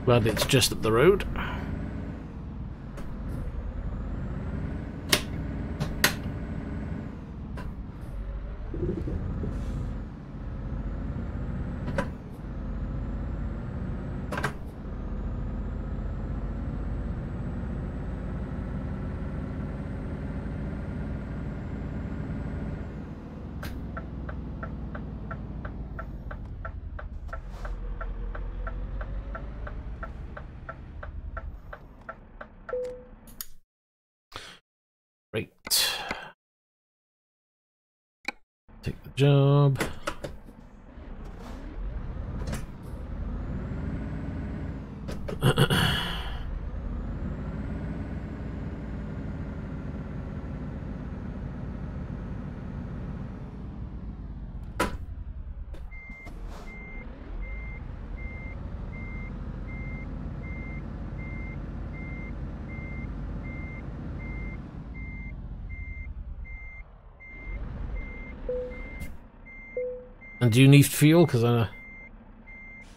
Glad it's just up the road. Right. Take the job. And do you need fuel? Because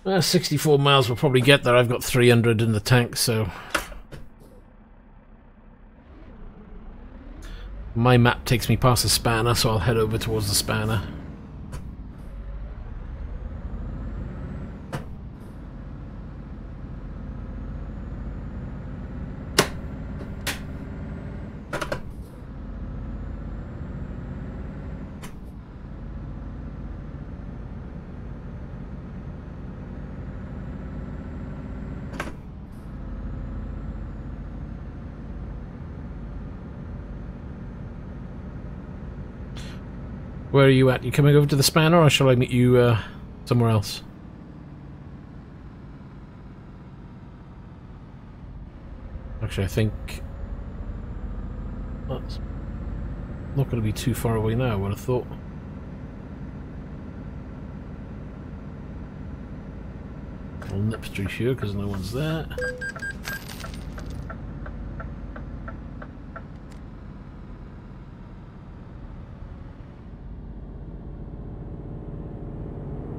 64 miles will probably get there. I've got 300 in the tank, so... My map takes me past the spanner, so I'll head over towards the spanner. Where are you at? You coming over to the spanner, or shall I meet you somewhere else? Actually, I think that's not going to be too far away now, I would have thought. I'll nip through here because no one's there.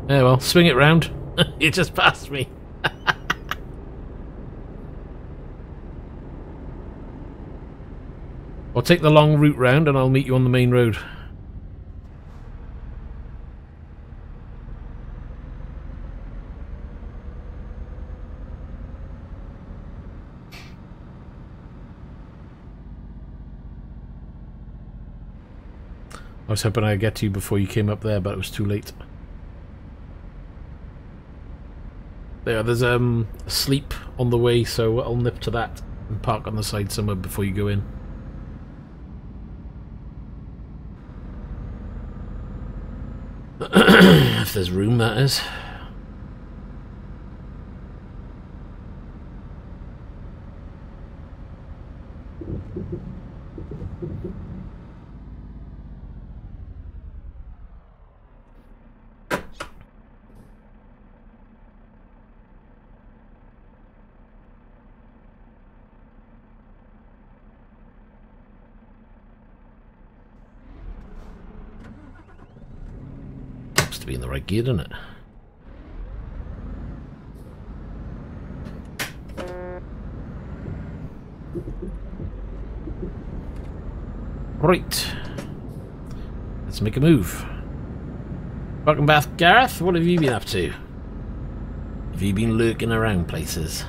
Yeah, well, swing it round. You just passed me. I'll take the long route round and I'll meet you on the main road. I was hoping I'd get to you before you came up there, but it was too late. There's a sleep on the way, so I'll nip to that and park on the side somewhere before you go in. If there's room, that is. To be in the right gear, doesn't it? Right. Let's make a move. Welcome back, Gareth. What have you been up to? Have you been lurking around places?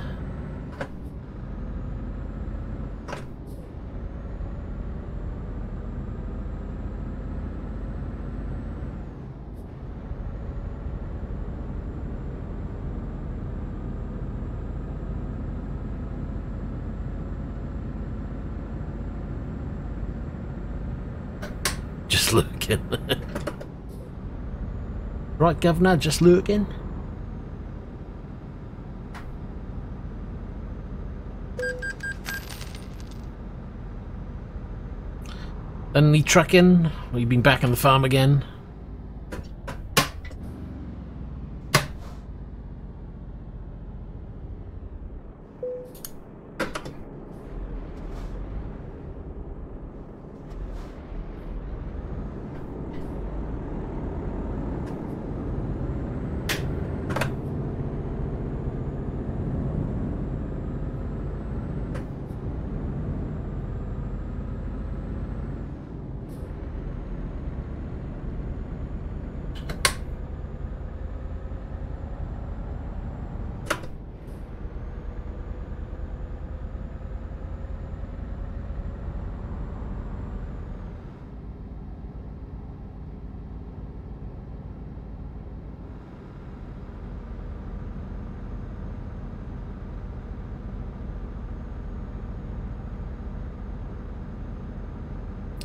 Just looking. Right, Governor, just looking. Any trucking? Or you been back on the farm again?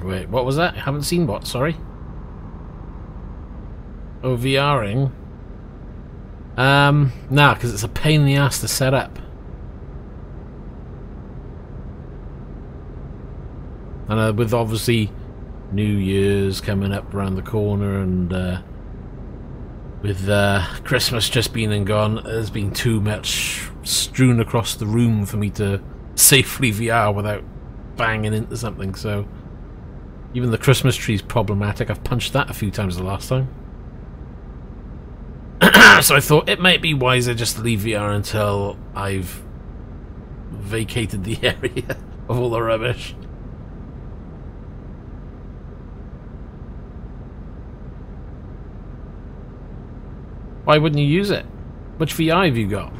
Wait, what was that? I haven't seen what, sorry? Oh, VRing? Nah, because it's a pain in the ass to set up. And with obviously New Year's coming up around the corner, and with Christmas just been and gone, there's been too much strewn across the room for me to safely VR without banging into something, so even the Christmas tree's problematic. I've punched that a few times the last time. So I thought it might be wiser just to leave VR until I've vacated the area of all the rubbish. Why wouldn't you use it? Which VR have you got?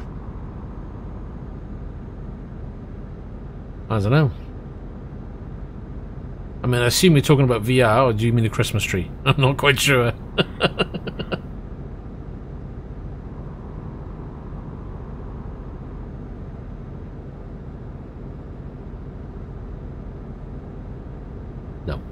I don't know. I mean, I assume you're talking about VR, or do you mean a Christmas tree? I'm not quite sure. No.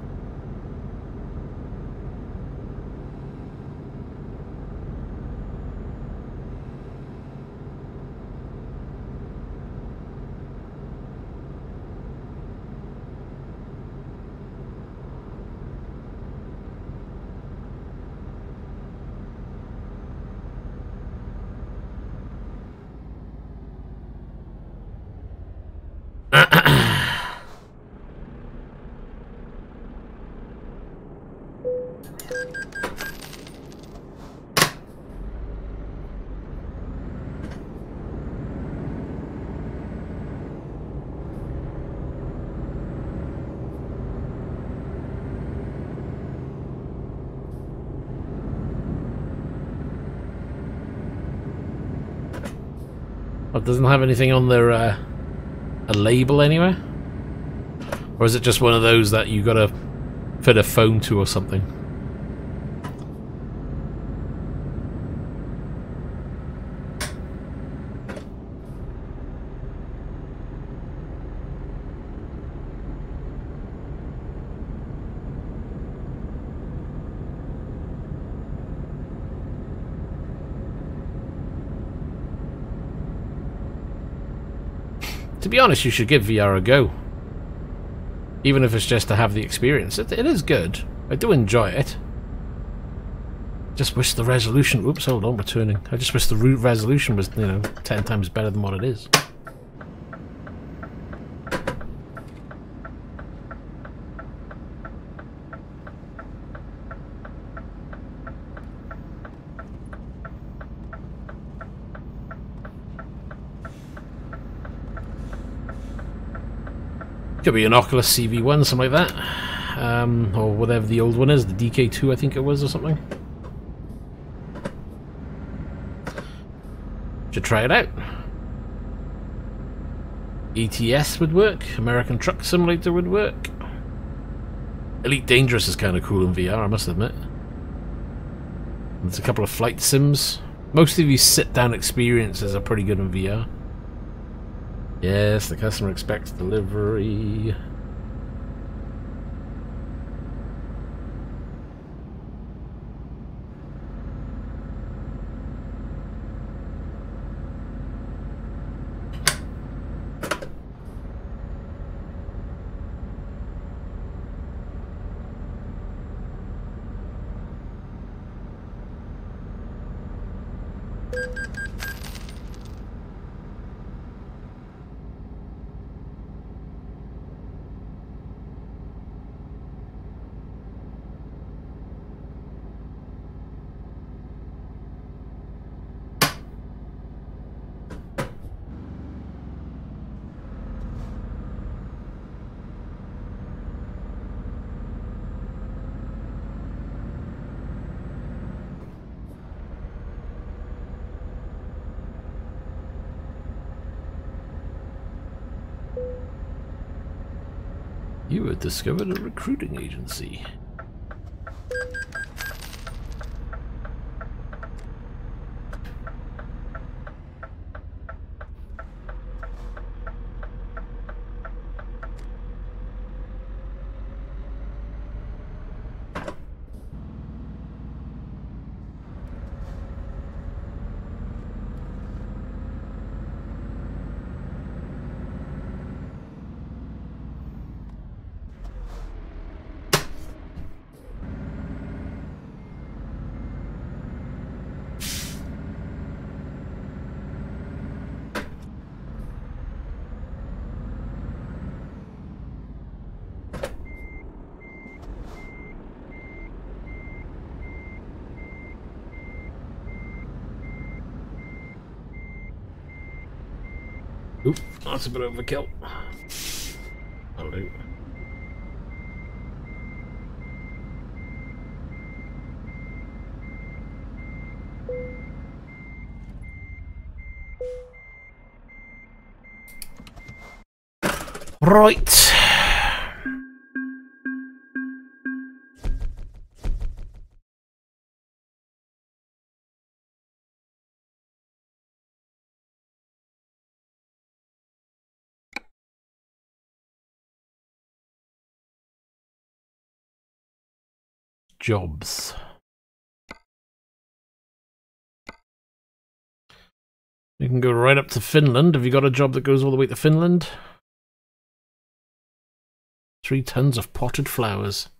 It doesn't have anything on their a label anywhere? Or is it just one of those that you gotta fit a phone to or something? To be honest, you should give VR a go. Even if it's just to have the experience. It is good. I do enjoy it. Just wish the resolution... Oops, hold on, we're turning. I just wish the resolution was, 10 times better than what it is. Could be an Oculus CV1, something like that. Or whatever the old one is, the DK2 I think it was, or something. Should try it out. ETS would work, American Truck Simulator would work. Elite Dangerous is kind of cool in VR, I must admit. There's a couple of flight sims. Most of these sit-down experiences are pretty good in VR. Yes, the customer expects delivery. You have discovered a recruiting agency. Oop, that's a bit overkill. That'll do. Right. Jobs. You can go right up to Finland. Have you got a job that goes all the way to Finland? 3 tons of potted flowers.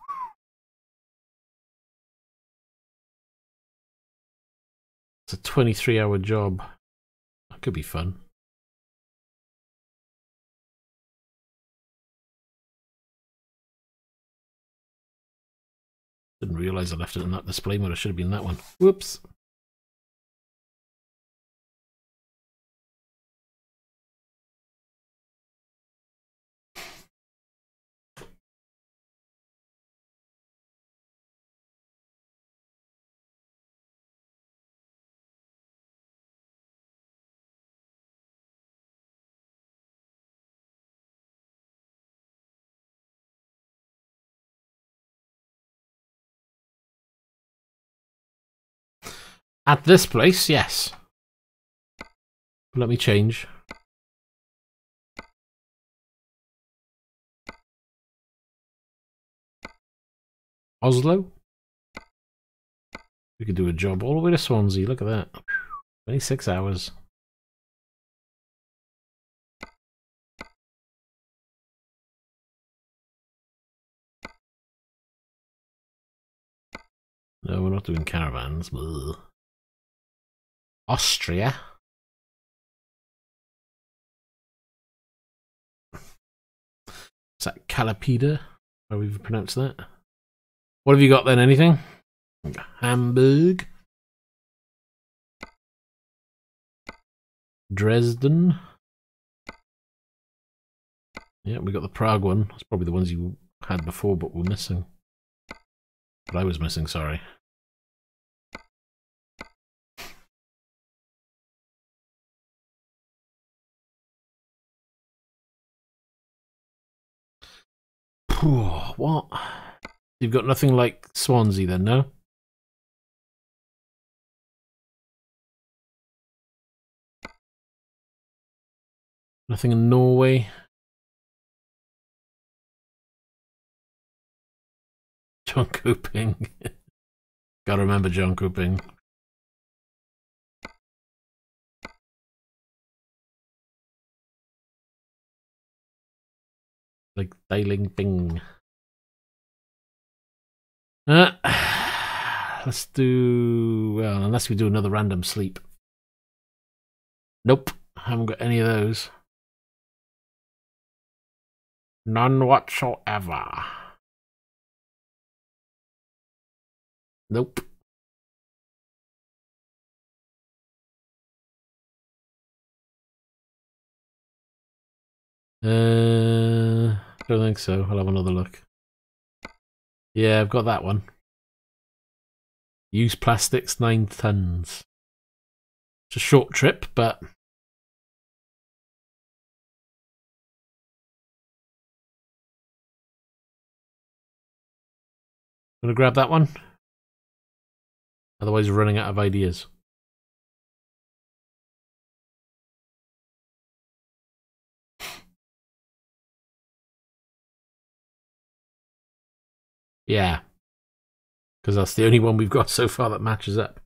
It's a 23-hour job. That could be fun. Didn't realise I left it in that display mode. It should have been that one. Whoops. At this place, yes. Let me change. Oslo? We could do a job all the way to Swansea. Look at that. 26 hours. No, we're not doing caravans. Ugh. Austria. Is that Calapida? How we pronounce that? What have you got then? Anything? Hamburg. Dresden. Yeah, we got the Prague one. That's probably the ones you had before, but we're missing. But I was missing, sorry. What? You've got nothing like Swansea then, no? Nothing in Norway? John Cooping. Gotta remember John Cooping. Like dialing ping. Let's do... well, unless we do another random sleep. Nope. Haven't got any of those. None whatsoever. Nope. Don't think so. I'll have another look. Yeah, I've got that one. Use plastics 9 tons. It's a short trip, but gonna grab that one. Otherwise, we're running out of ideas. Yeah. Because that's the only one we've got so far that matches up.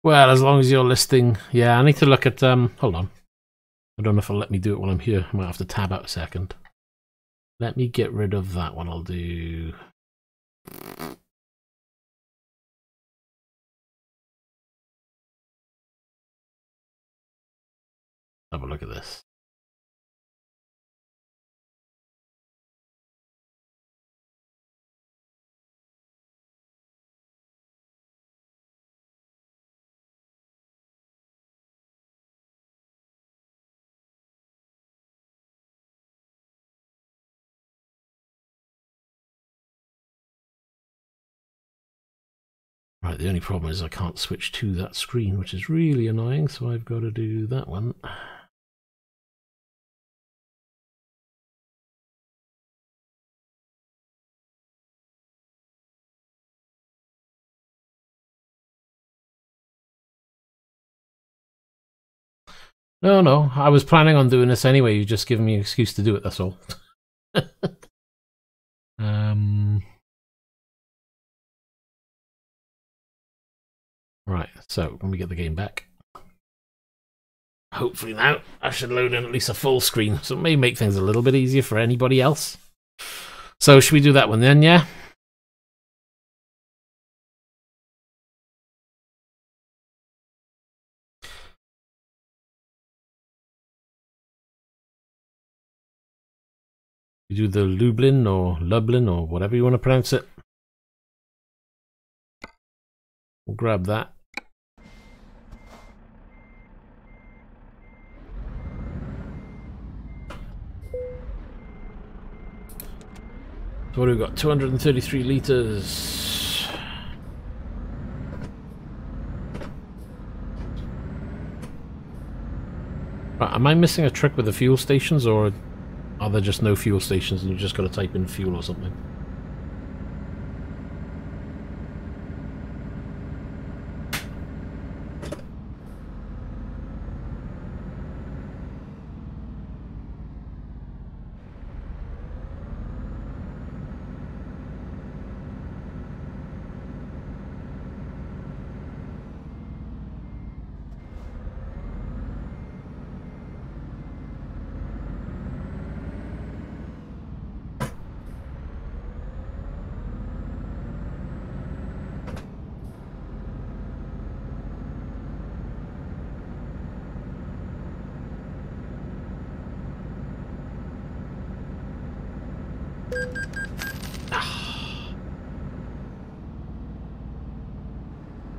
Well, as long as you're listing... yeah, I need to look at... hold on. I don't know if it'll let me do it while I'm here. I might have to tab out a second. Let me get rid of that one. I'll do... Have a look at this. Right, the only problem is I can't switch to that screen, which is really annoying, so I've got to do that one. No, no, I was planning on doing this anyway. You've just given me an excuse to do it, that's all. Right, so when we get the game back, hopefully now I should load in at least a full screen, so it may make things a little bit easier for anybody else. So should we do that one then, yeah? We do the Lublin or whatever you want to pronounce it. We'll grab that. So what have we got? 233 litres. Right, am I missing a trick with the fuel stations, or are there just no fuel stations and you just got to type in fuel or something?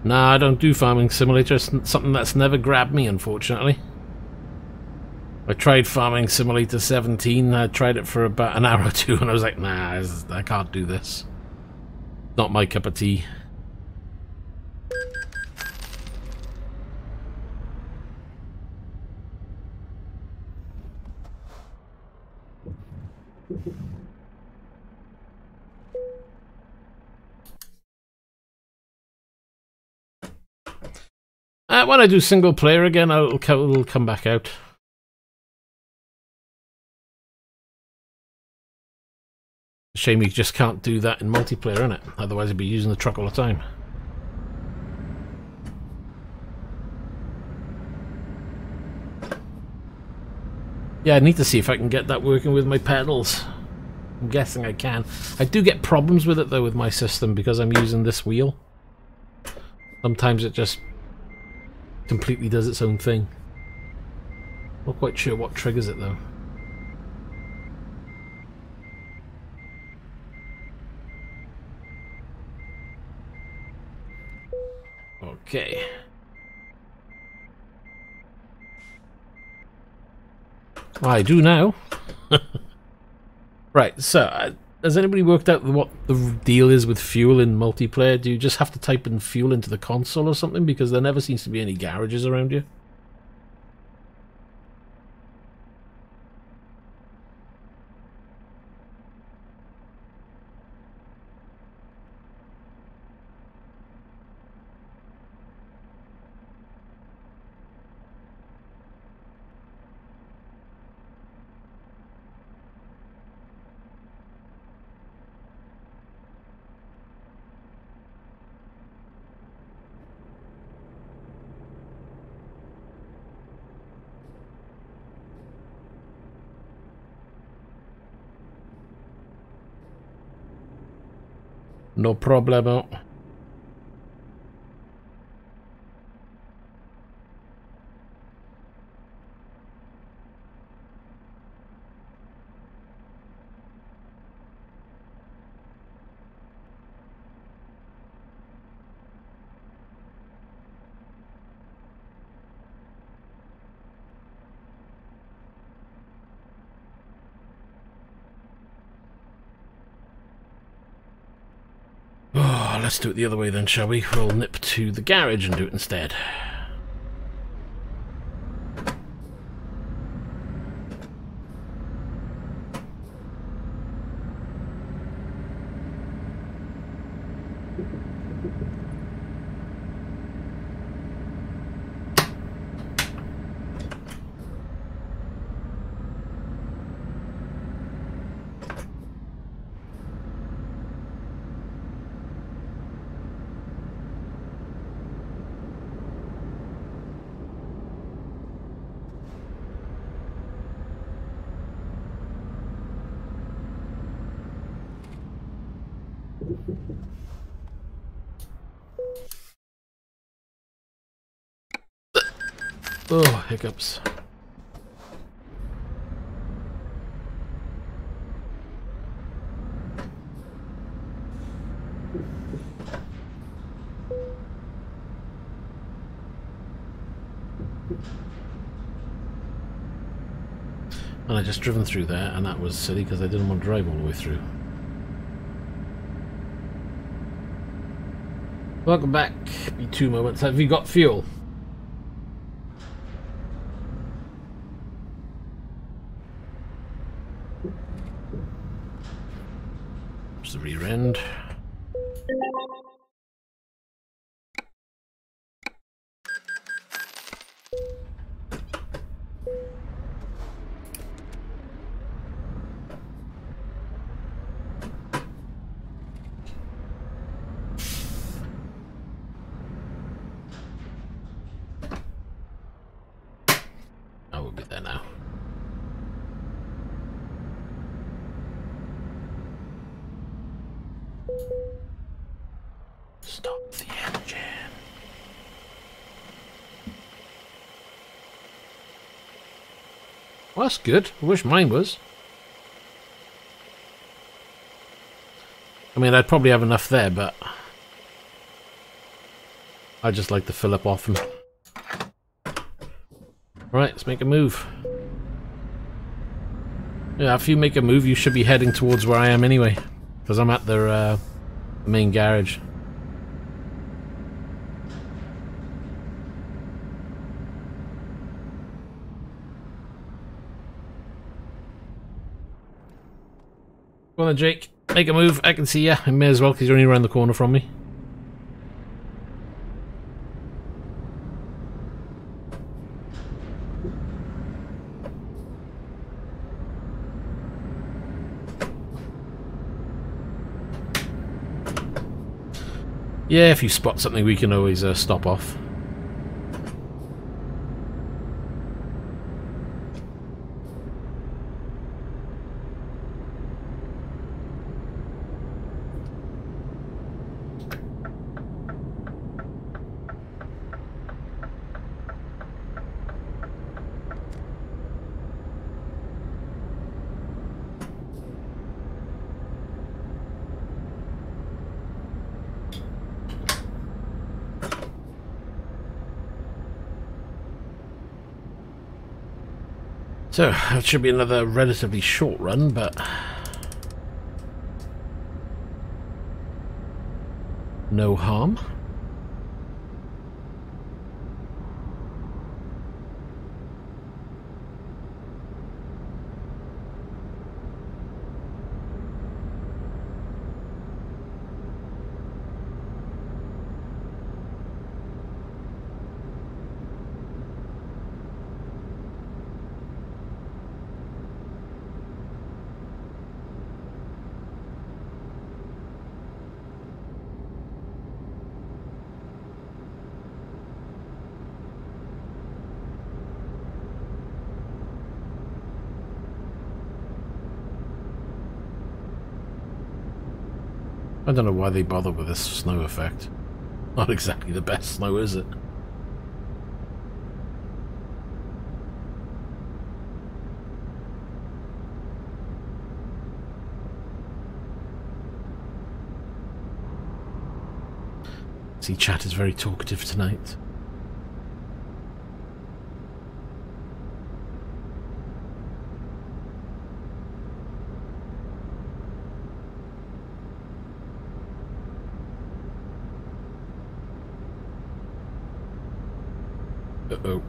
Nah, I don't do Farming Simulator. It's something that's never grabbed me, unfortunately. I tried Farming Simulator 17. I tried it for about an hour or two, and I was like, nah, I can't do this. Not my cup of tea. When I do single player again, it'll come back out. Shame you just can't do that in multiplayer, innit? Otherwise I'd be using the truck all the time. Yeah, I need to see if I can get that working with my pedals. I'm guessing I can. I do get problems with it though with my system because I'm using this wheel. Sometimes it just completely does its own thing. Not quite sure what triggers it though. Okay. Well, I do now. Right, so has anybody worked out what the deal is with fuel in multiplayer? Do you just have to type in fuel into the console or something? Because there never seems to be any garages around you. No problemo. Oh, let's do it the other way then, shall we? We'll nip to the garage and do it instead. Oh, hiccups. And I just driven through there, and that was silly because I didn't want to drive all the way through. Welcome back. Be 2 moments. Have you got fuel? There's the rear end. I will be there now. Stop the engine. Well, that's good. I wish mine was. I mean, I'd probably have enough there, but I just like to fill up often. Right, let's make a move. Yeah, if you make a move, you should be heading towards where I am anyway, because I'm at the main garage. Well then, Jake, make a move. I can see ya. I may as well, because you're only around the corner from me. Yeah, if you spot something, we can always stop off. So, that should be another relatively short run, but no harm. I don't know why they bother with this snow effect. Not exactly the best snow, is it? See, chat is very talkative tonight. Uh-oh.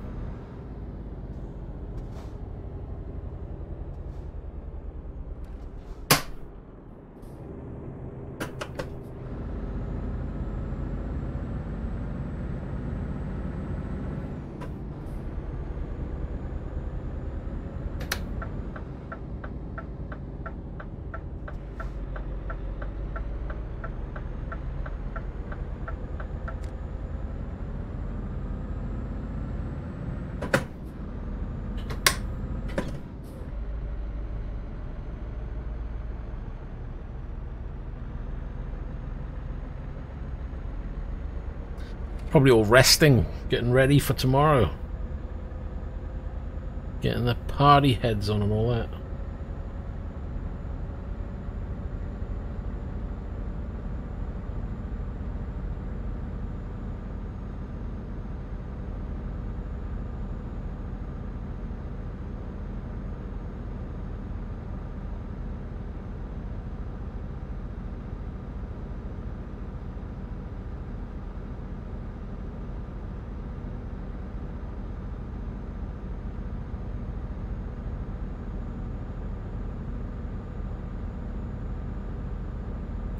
Probably all resting, getting ready for tomorrow. Getting the party heads on and all that.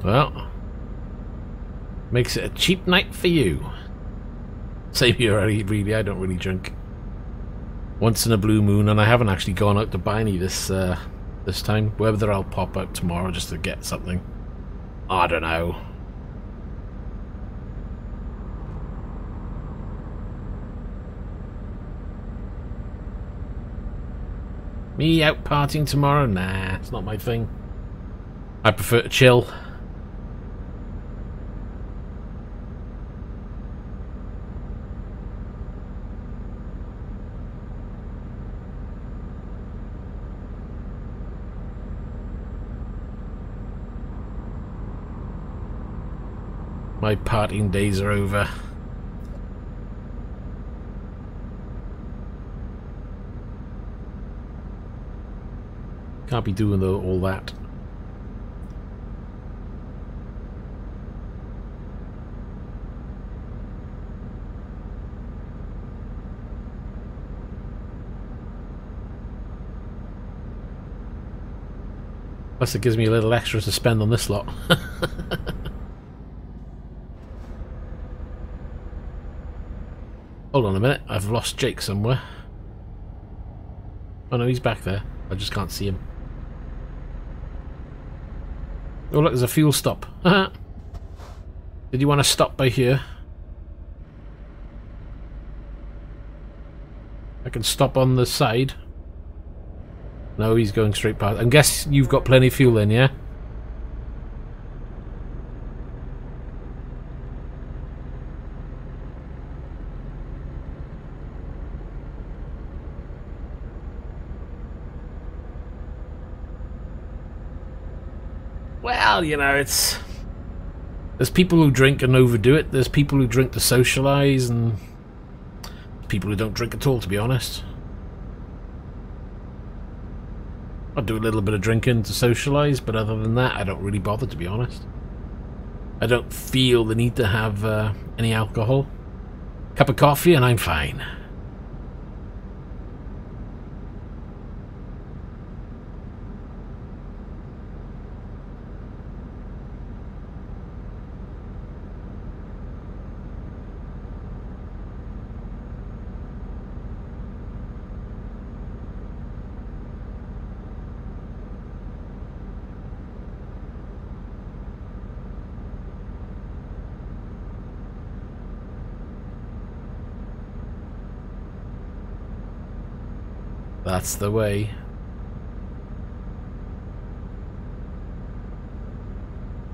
Well, makes it a cheap night for you. Same here, really. I don't really drink. Once in a blue moon, and I haven't actually gone out to buy any this time. Whether I'll pop out tomorrow just to get something, I don't know. Me out partying tomorrow? Nah, it's not my thing. I prefer to chill. My partying days are over. Can't be doing all that. Plus it gives me a little extra to spend on this lot. Hold on a minute, I've lost Jake somewhere. Oh no, he's back there. I just can't see him. Oh look, there's a fuel stop. Did you want to stop by here? I can stop on the side. No, he's going straight past. I guess you've got plenty of fuel in, yeah? Well, you know, there's people who drink and overdo it. There's people who drink to socialise, and people who don't drink at all, to be honest. I do a little bit of drinking to socialise, but other than that, I don't really bother, to be honest. I don't feel the need to have any alcohol. Cup of coffee and I'm fine. That's the way.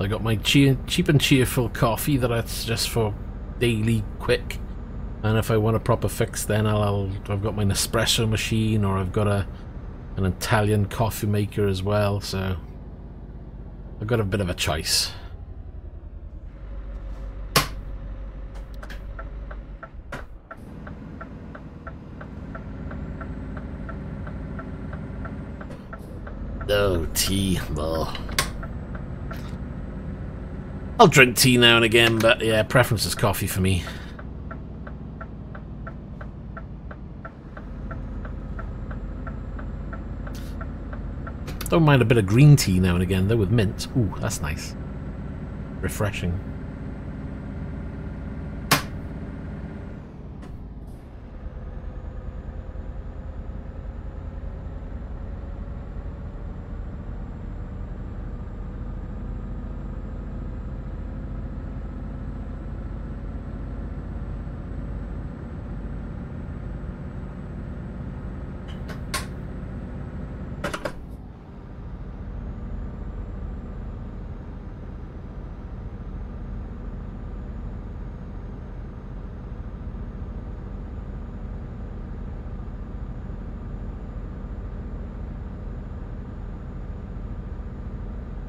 I got my cheap and cheerful coffee that's just for daily quick. And if I want a proper fix, then I've got my Nespresso machine, or I've got an Italian coffee maker as well. So I've got a bit of a choice. Oh, tea. Oh. I'll drink tea now and again, but yeah, preference is coffee for me. Don't mind a bit of green tea now and again, though, with mint. Ooh, that's nice. Refreshing.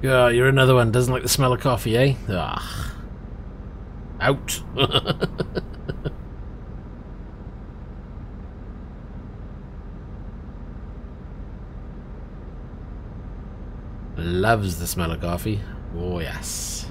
Yeah, you're another one. Doesn't like the smell of coffee, eh? Ah. Out. Loves the smell of coffee. Oh, yes.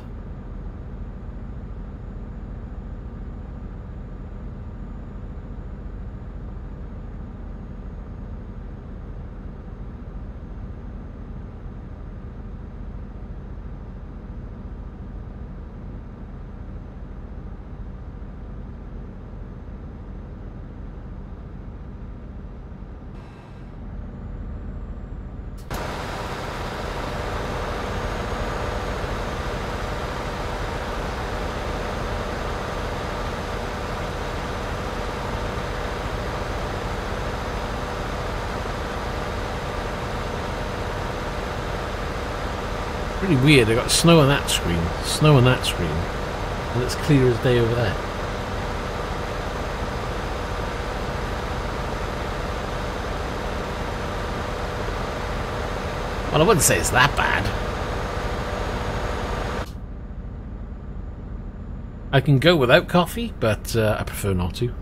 Pretty weird, I got snow on that screen, snow on that screen, and it's clear as day over there. Well, I wouldn't say it's that bad. I can go without coffee, but I prefer not to.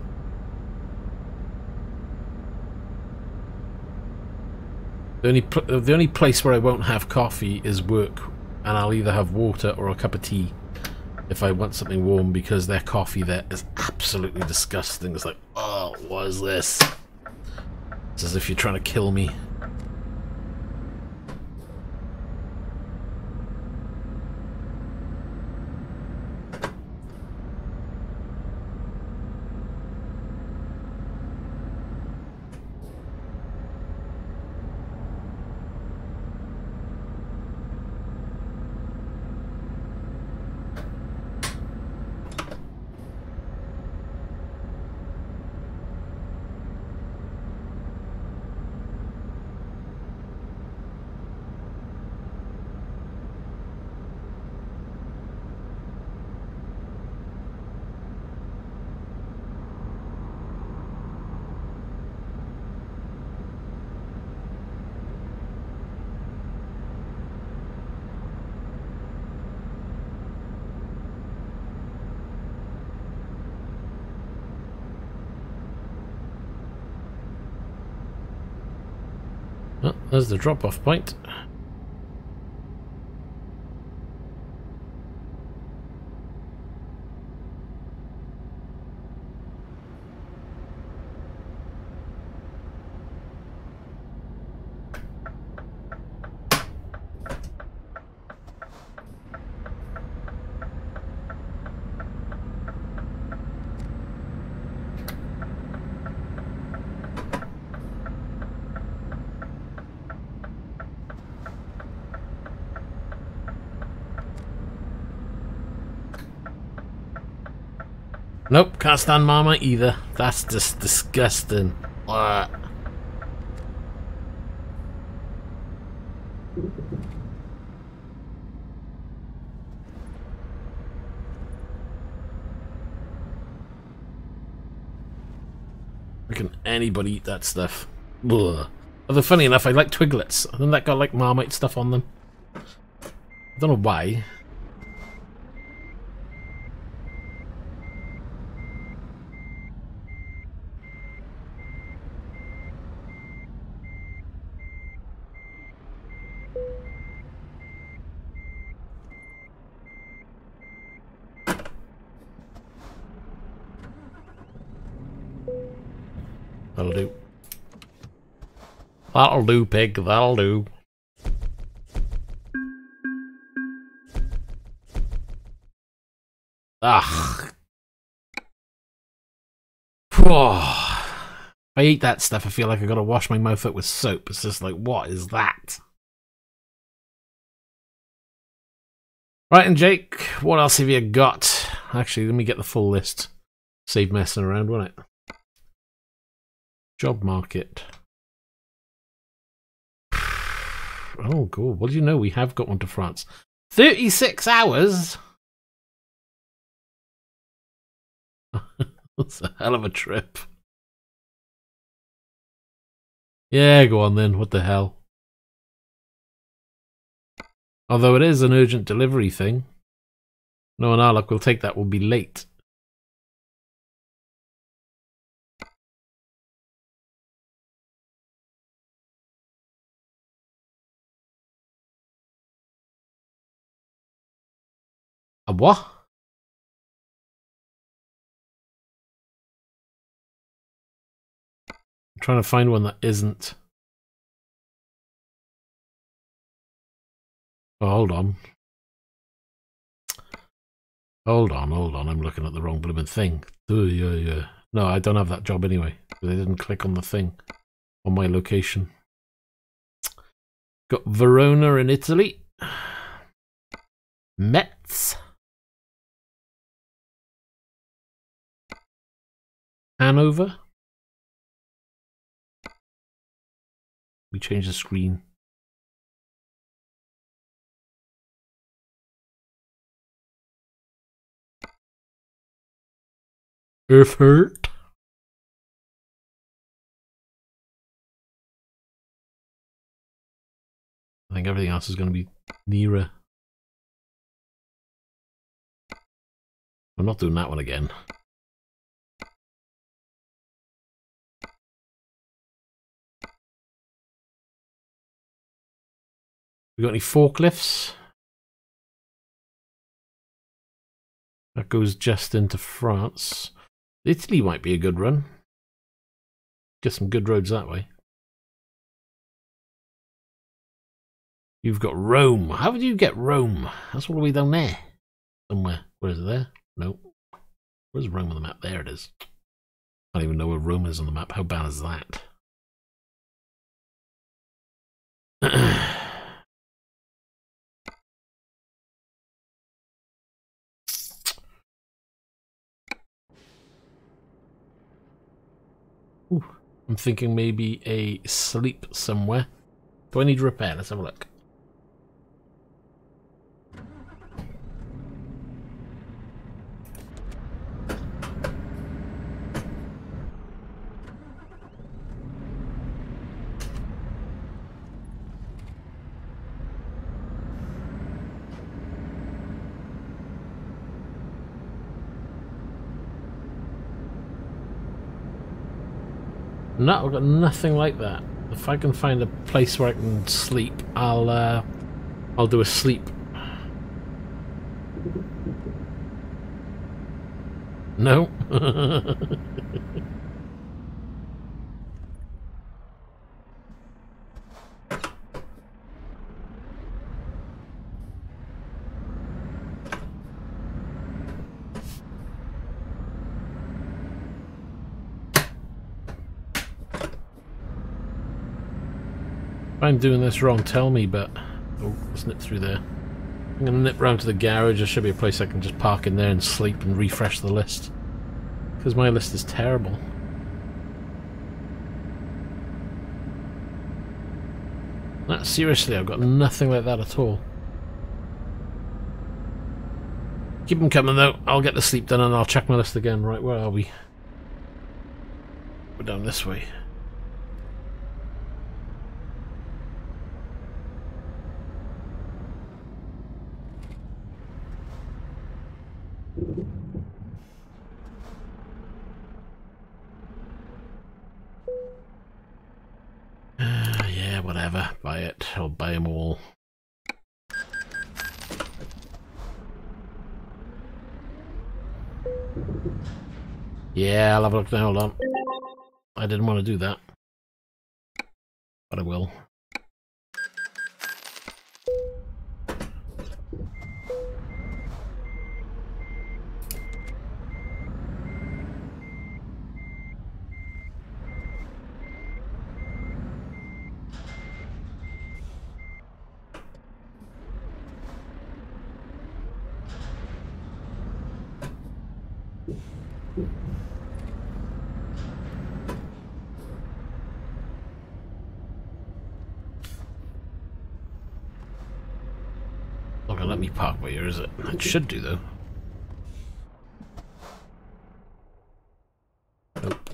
The only place where I won't have coffee is work, and I'll either have water or a cup of tea if I want something warm, because their coffee there is absolutely disgusting. It's like, oh, what is this? It's as if you're trying to kill me. Oh, there's the drop-off point. Nope, can't stand Marmite either. That's just disgusting. Blah. Why can anybody eat that stuff? Ugh. Although funny enough, I like Twiglets. And then that got like Marmite stuff on them. I don't know why. That'll do. That'll do, pig. That'll do. Ah. If I eat that stuff, I feel like I gotta wash my mouth out with soap. It's just like, what is that? Right, and Jake, what else have you got? Actually, let me get the full list. Save messing around, won't it? Job market. Oh, cool. What do you know? We have got one to France. 36 hours? That's a hell of a trip. Yeah, go on then. What the hell? Although it is an urgent delivery thing. No, in our luck, we'll take that. We'll be late. A what? I'm trying to find one that isn't. Oh, hold on. Hold on. I'm looking at the wrong blooming thing. Yeah. No, I don't have that job anyway. They didn't click on the thing on my location. Got Verona in Italy. Metz. Hanover. We change the screen. Erfurt. I think everything else is going to be nearer. I'm not doing that one again. We got any forklifts? That goes just into France. Italy might be a good run. Get some good roads that way. You've got Rome. How would you get Rome? That's all the way down there. Somewhere. Where is it there? Nope. Where's Rome on the map? There it is. I don't even know where Rome is on the map. How bad is that? Ooh, I'm thinking maybe a sleep somewhere. Do I need repair? Let's have a look. No, I've got nothing like that. If I can find a place where I can sleep, I'll do a sleep. No. If I'm doing this wrong, tell me, but... Oh, let's nip through there. I'm going to nip round to the garage. There should be a place I can just park in there and sleep and refresh the list. Because my list is terrible. No, seriously, I've got nothing like that at all. Keep them coming though. I'll get the sleep done and I'll check my list again. Right, where are we? we're down this way. Yeah, whatever. Buy it. I'll buy them all. Yeah, I'll have a look now. Hold on. I didn't want to do that, but I will. Not gonna let me park where is it? It should do though. Nope.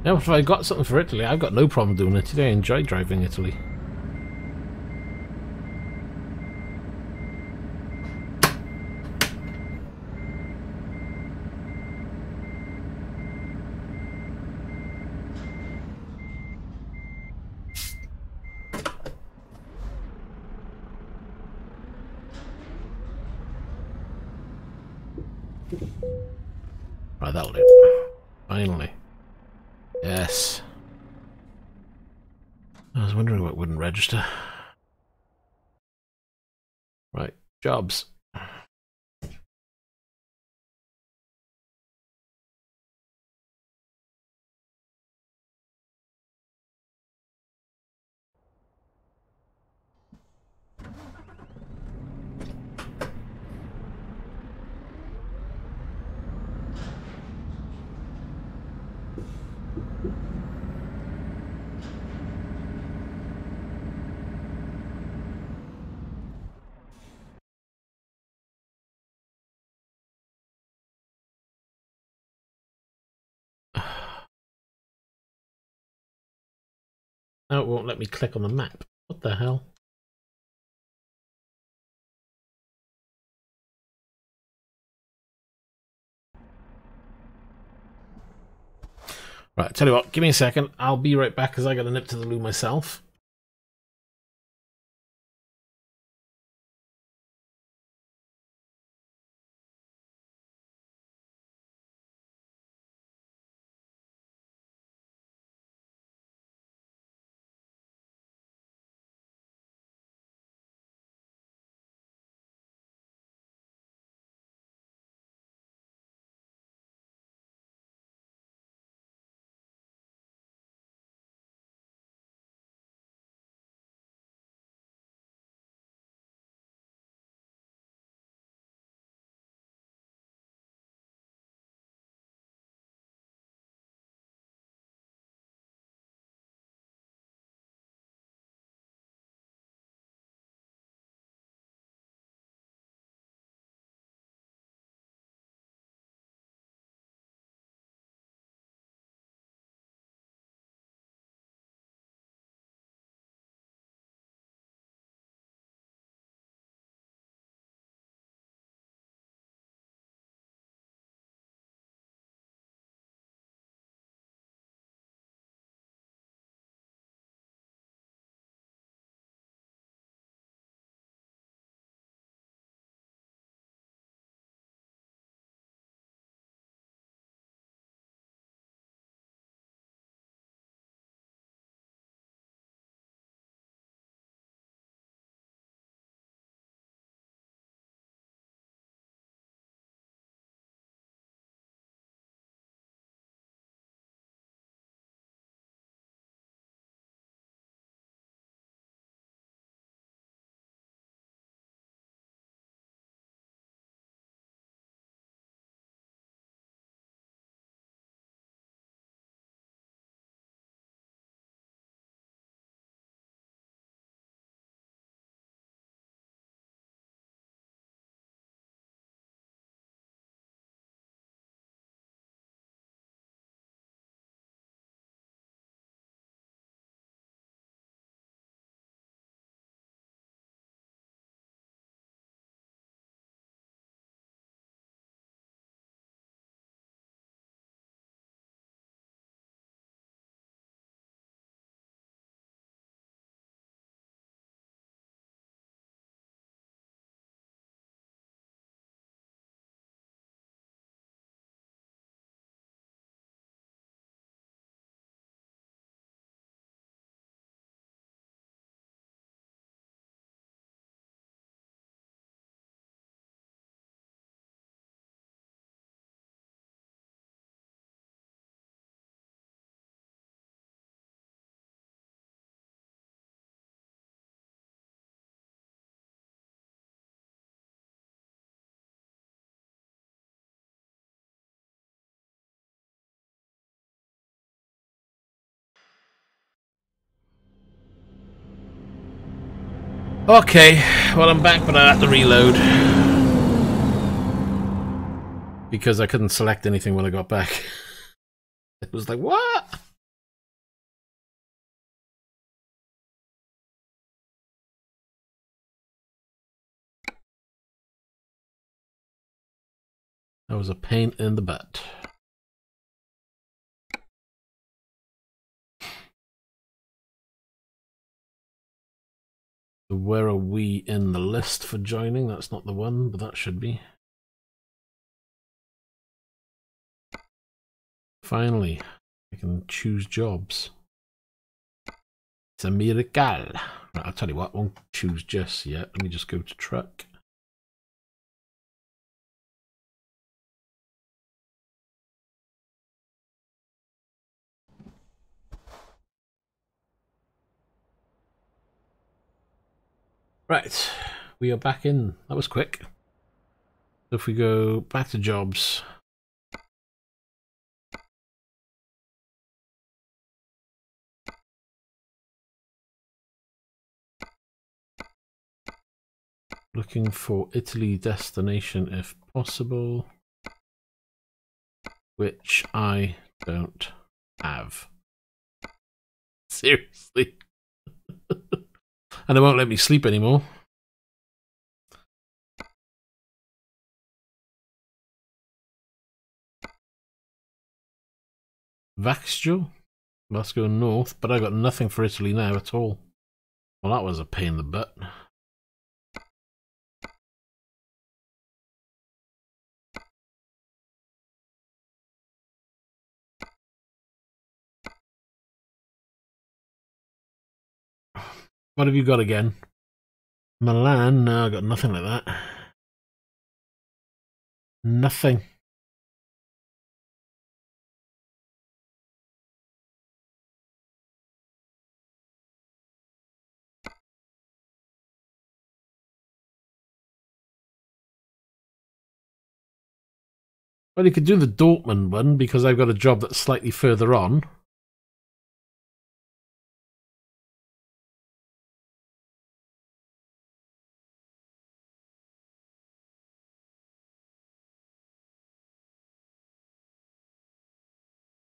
Now if I got something for Italy, I've got no problem doing it today. I enjoy driving Italy. Right, that'll do. Finally. Yes. I was wondering what wouldn't register. Right, jobs. Now it won't let me click on the map. What the hell? Right, tell you what, give me a second. I'll be right back because I got to nip to the loo myself. Okay, well I'm back, but I had to reload because I couldn't select anything when I got back. It was like, what? That was a pain in the butt. So where are we in the list for joining? That's not the one, but that should be. Finally, I can choose jobs. It's a miracle. Right, I'll tell you what, I won't choose just yet. Let me just go to truck. Right, we are back in. That was quick. So if we go back to jobs. Looking for Italy destination if possible, which I don't have. Seriously. And it won't let me sleep anymore. Vaxjo? Let's go north, but I got nothing for Italy now at all. Well, that was a pain in the butt. What have you got again? Milan? No, I got nothing like that. Nothing. Well, you could do the Dortmund one because I've got a job that's slightly further on.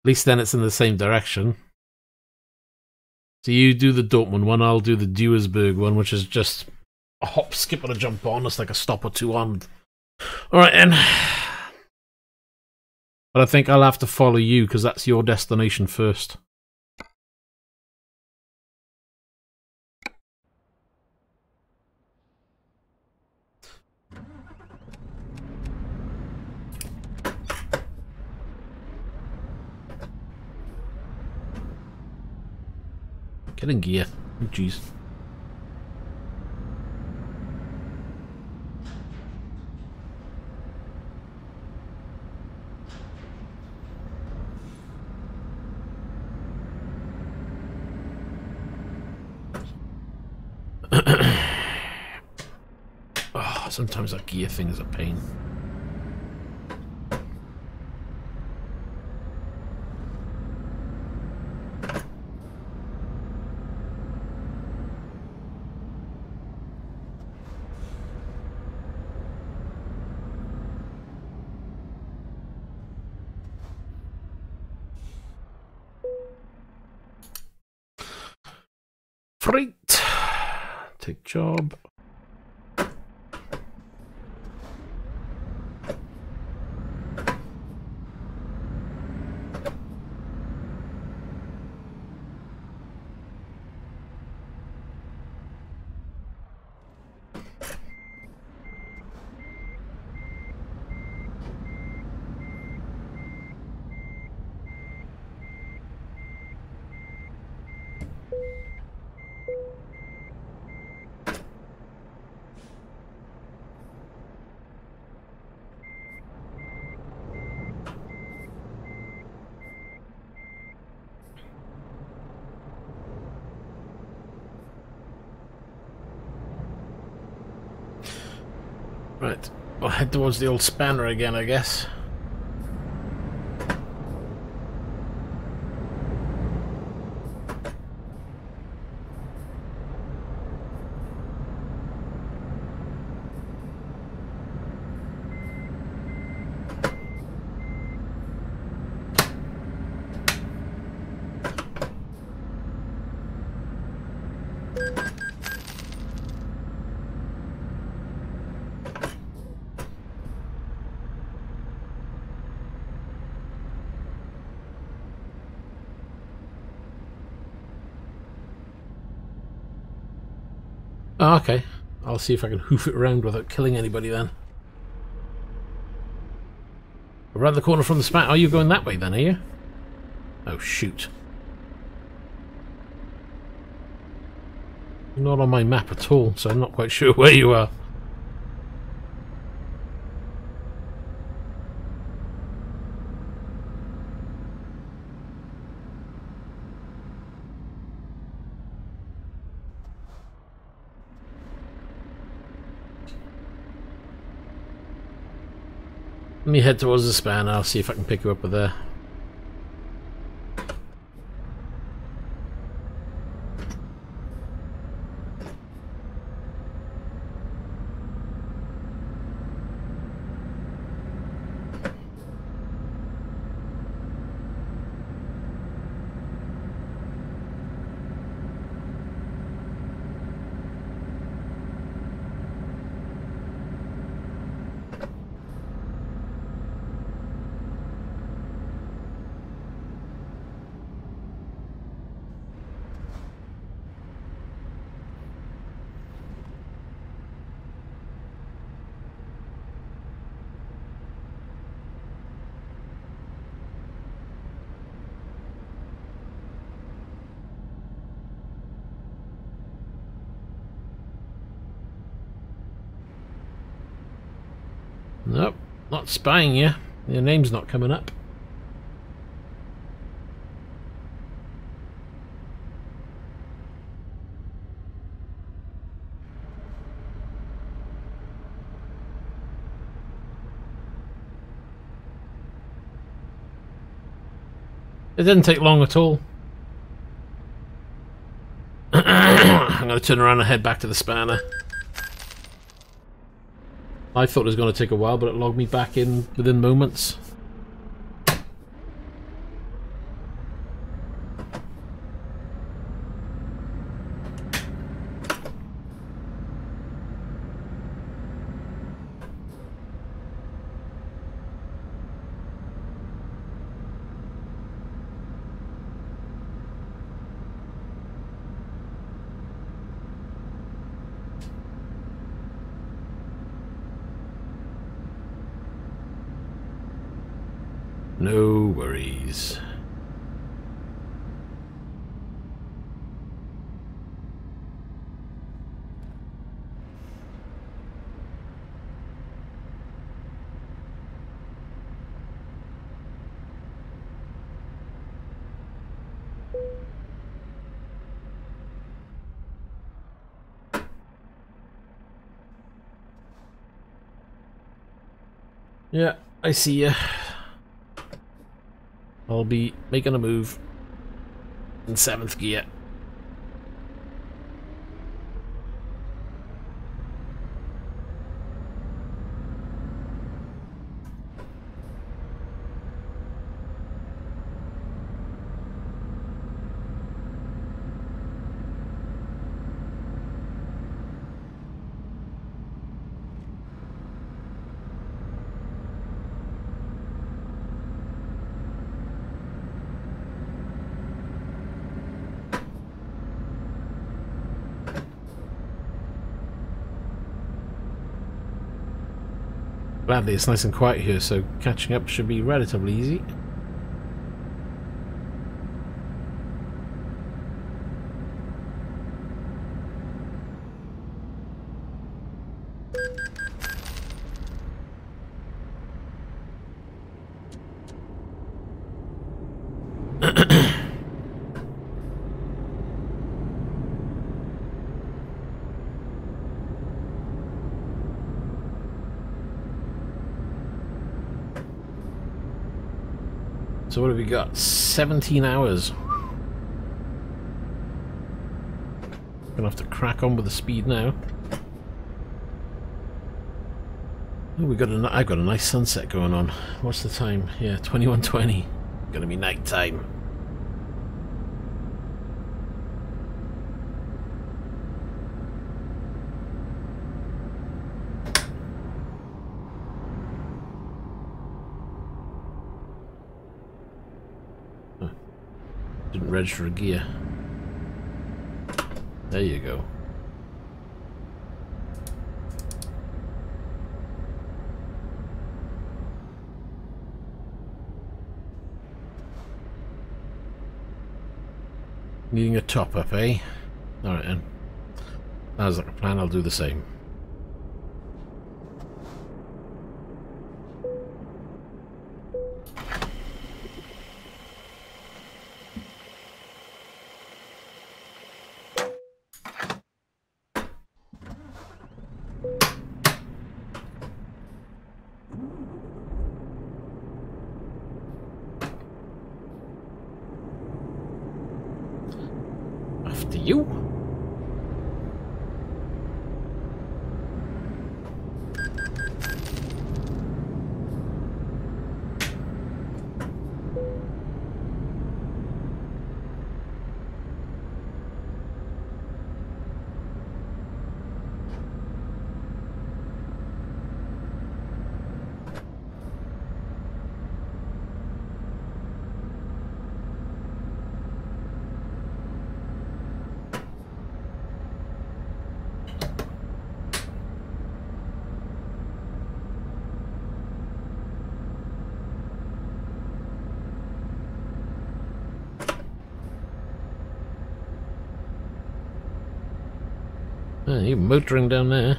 At least then it's in the same direction. So you do the Dortmund one, I'll do the Duisburg one, which is just a hop, skip, and a jump on. It's like a stop or two on. Alright then. But I think I'll have to follow you because that's your destination first. Get in gear. Oh, jeez. Oh, sometimes that gear thing is a pain. Freight. Take job. Right, we'll head towards the old spanner again, I guess. Oh, okay. I'll see if I can hoof it around without killing anybody then. Around the corner from the spat. Are you going that way then, are you? Oh, shoot. You're not on my map at all, so I'm not quite sure where you are. Let me head towards the span, I'll see if I can pick you up with there. Nope, not spying you. Your name's not coming up. It didn't take long at all. I'm going to turn around and head back to the spanner. I thought it was going to take a while, but it logged me back in within moments. No worries. Yeah, I see ya. I'll be making a move in 7th gear. Gladly it's nice and quiet here, so catching up should be relatively easy. So what have we got? 17 hours. Gonna have to crack on with the speed now. Oh, I've got a nice sunset going on. What's the time? Yeah, 21:20. Gonna be night time. Didn't register a gear. There you go. Needing a top-up, eh? Alright then. As like a plan, I'll do the same. After you. Oh, you're motoring down there.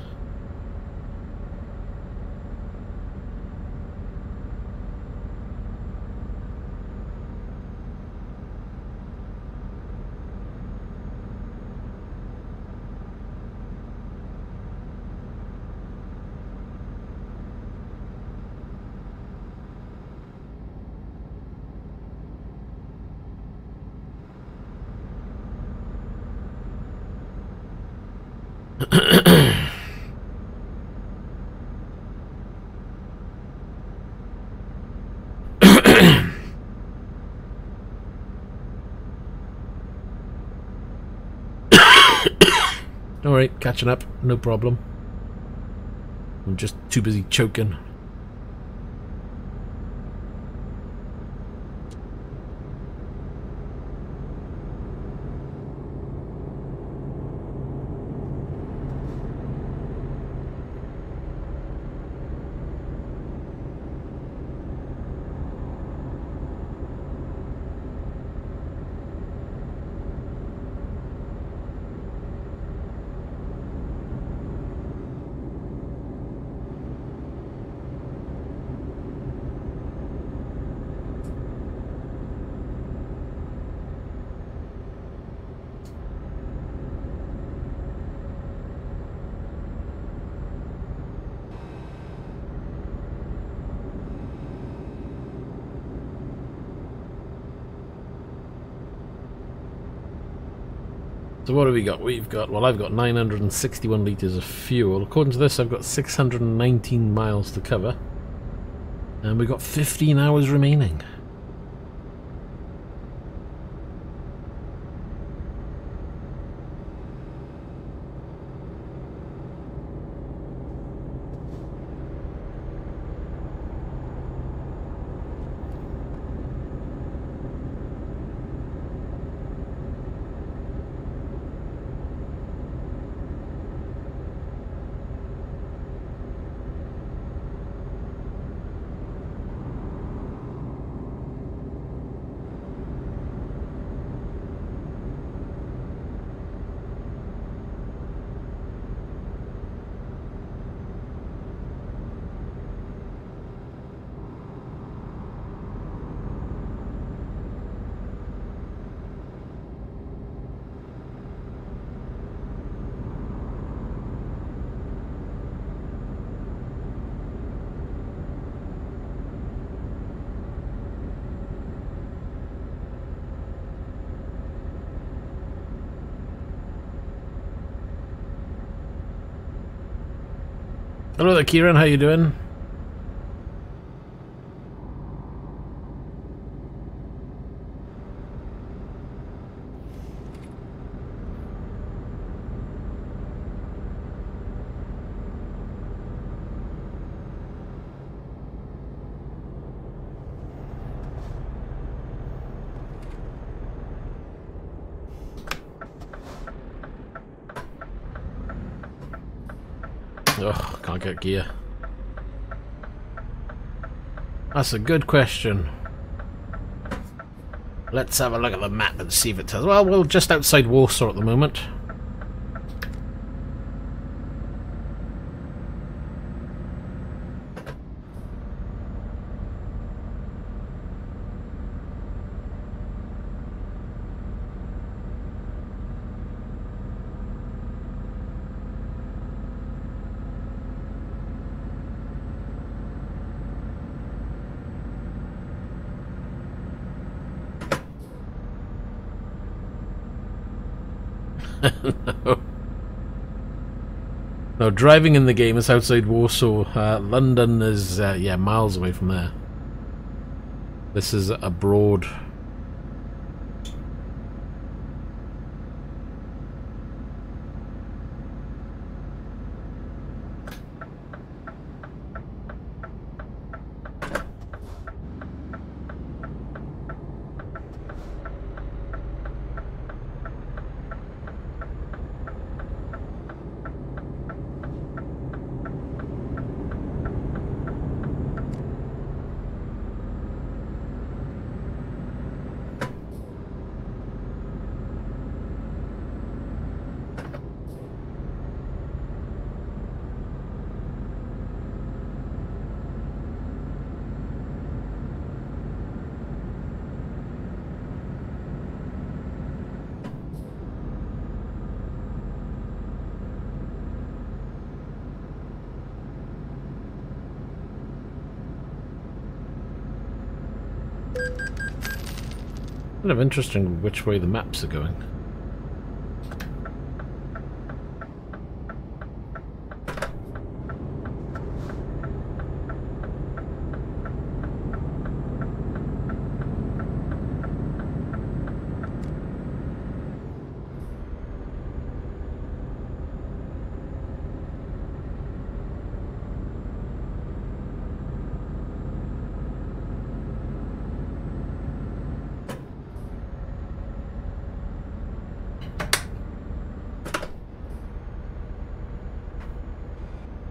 Alright, catching up, no problem. I'm just too busy choking. So what have we got? We've got, well, I've got 961 litres of fuel. According to this, I've got 619 miles to cover. And we've got 15 hours remaining. Hello there, Kieran. How you doing? Oh, can't get gear. That's a good question. Let's have a look at the map and see if it tells. Well, we're just outside Warsaw at the moment. No. No, driving in the game is outside Warsaw. London is, yeah, miles away from there. This is abroad. Kind of interesting which way the maps are going.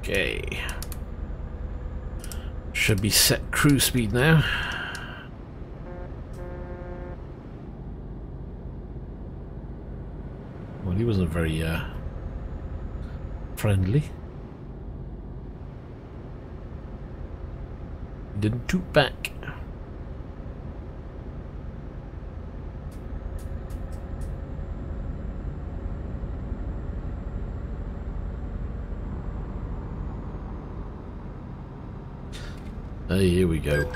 Okay. Should be set cruise speed now. Well, he wasn't very friendly. Didn't toot back. Hey, here we go.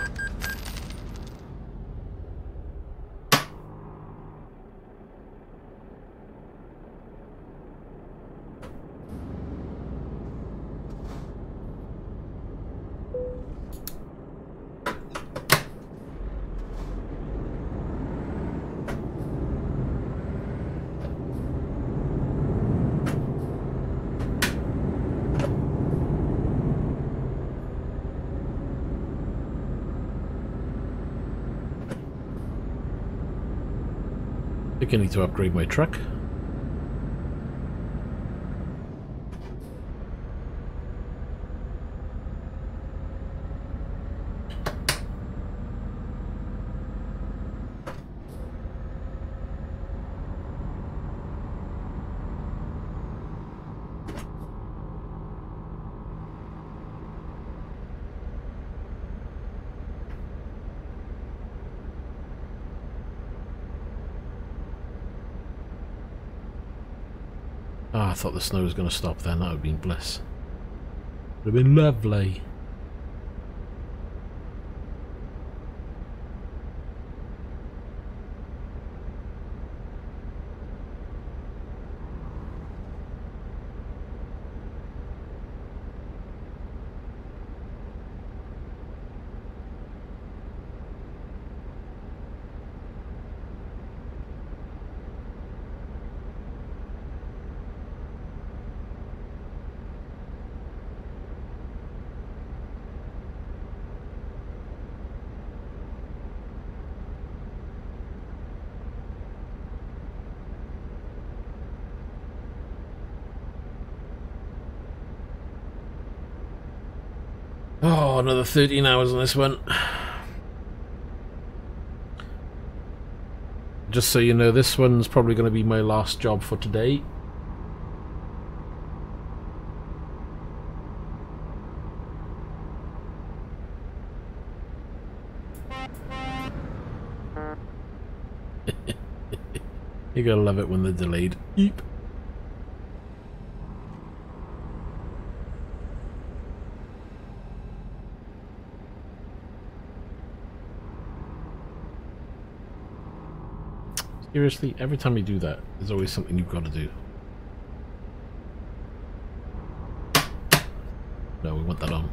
I think I need to upgrade my truck. Ah, I thought the snow was going to stop then. That would have been bliss. Would have been lovely. Oh, another 13 hours on this one. just so you know, this one's probably going to be my last job for today. You gotta love it when they're delayed. Eep. Seriously, every time you do that, there's always something you've got to do. No, we want that on.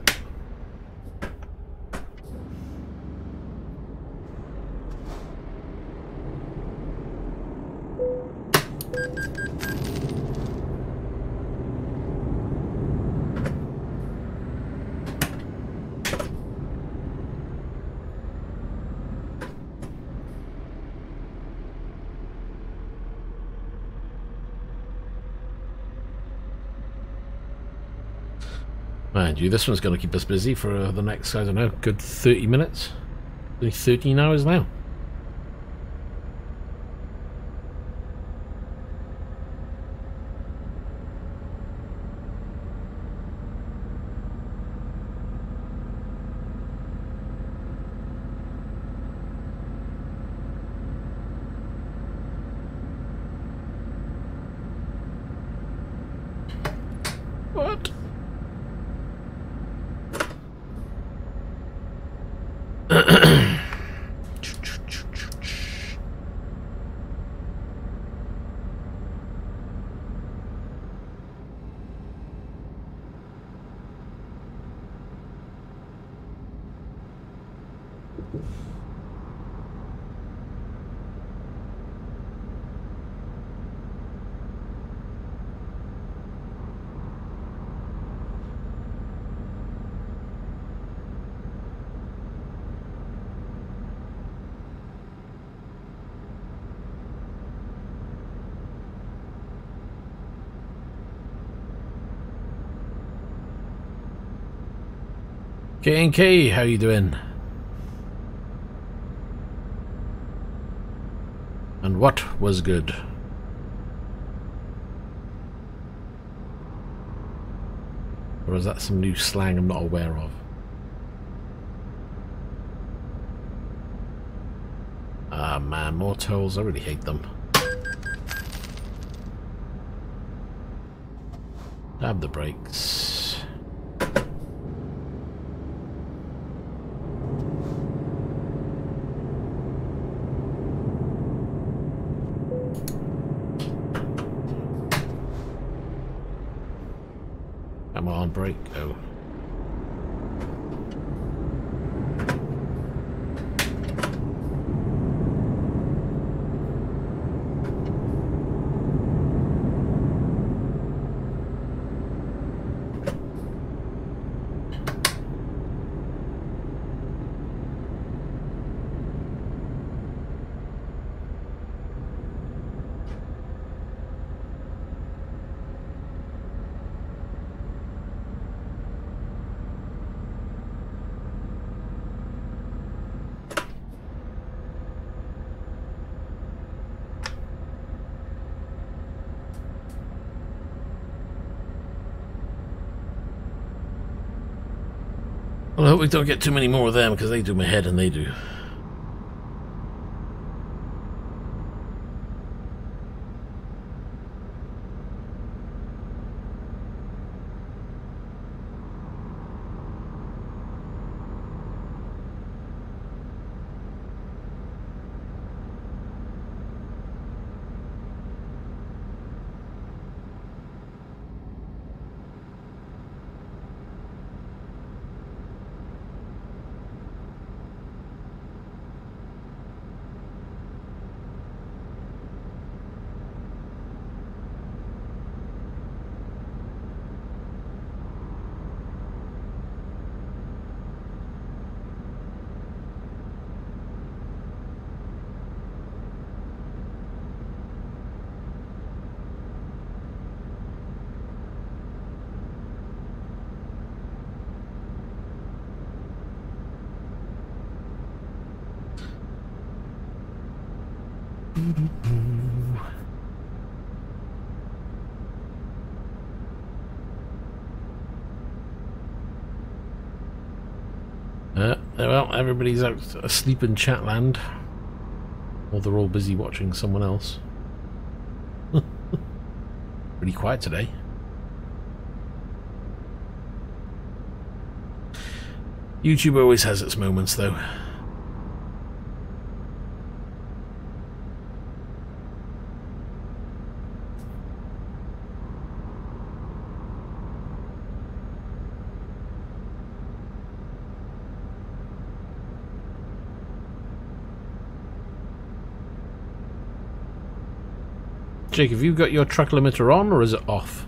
Mind you, this one's going to keep us busy for the next, I don't know, good 30 minutes. Only 13 hours now. What? K&K, how you doing? And what was good? Or is that some new slang I'm not aware of? Ah man, more tolls, I really hate them. Dab the brakes. Come on, brake, go. Well, I hope we don't get too many more of them, because they do my head, and they do. Well, everybody's out asleep in Chatland. Or they're all busy watching someone else. Pretty quiet today. YouTube always has its moments, though. Jake, have you got your truck limiter on, or is it off?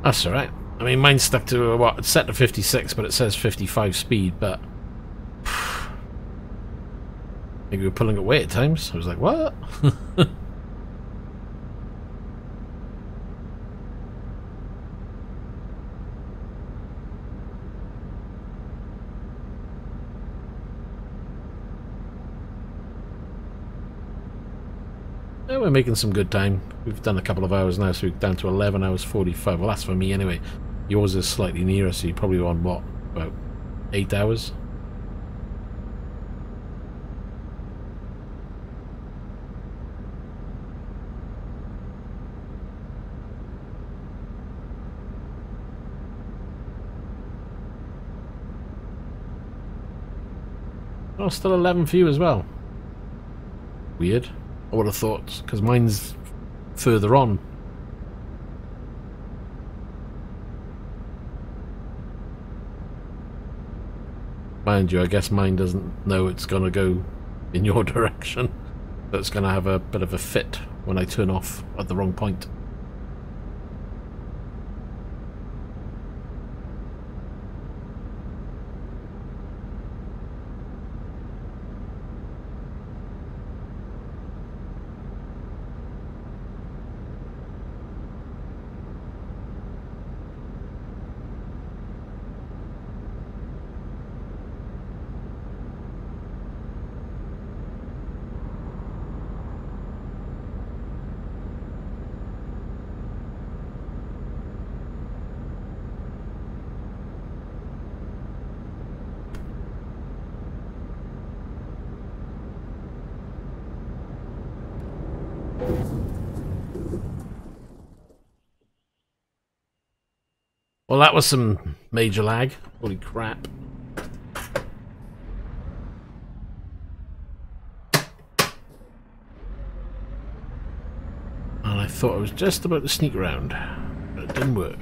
That's alright. I mean, mine's stuck to, what, it's set to 56, but it says 55 speed, but... maybe we're pulling away at times. I was like, what? We're making some good time. We've done a couple of hours now, so we're down to 11 hours 45. Well, that's for me anyway. Yours is slightly nearer, so you're probably on, what, about 8 hours? Oh, still 11 for you as well. Weird. I would have thought, because mine's further on. Mind you, I guess mine doesn't know it's going to go in your direction. So it's going to have a bit of a fit when I turn off at the wrong point. Well, that was some major lag. Holy crap. And I thought I was just about to sneak around, but it didn't work.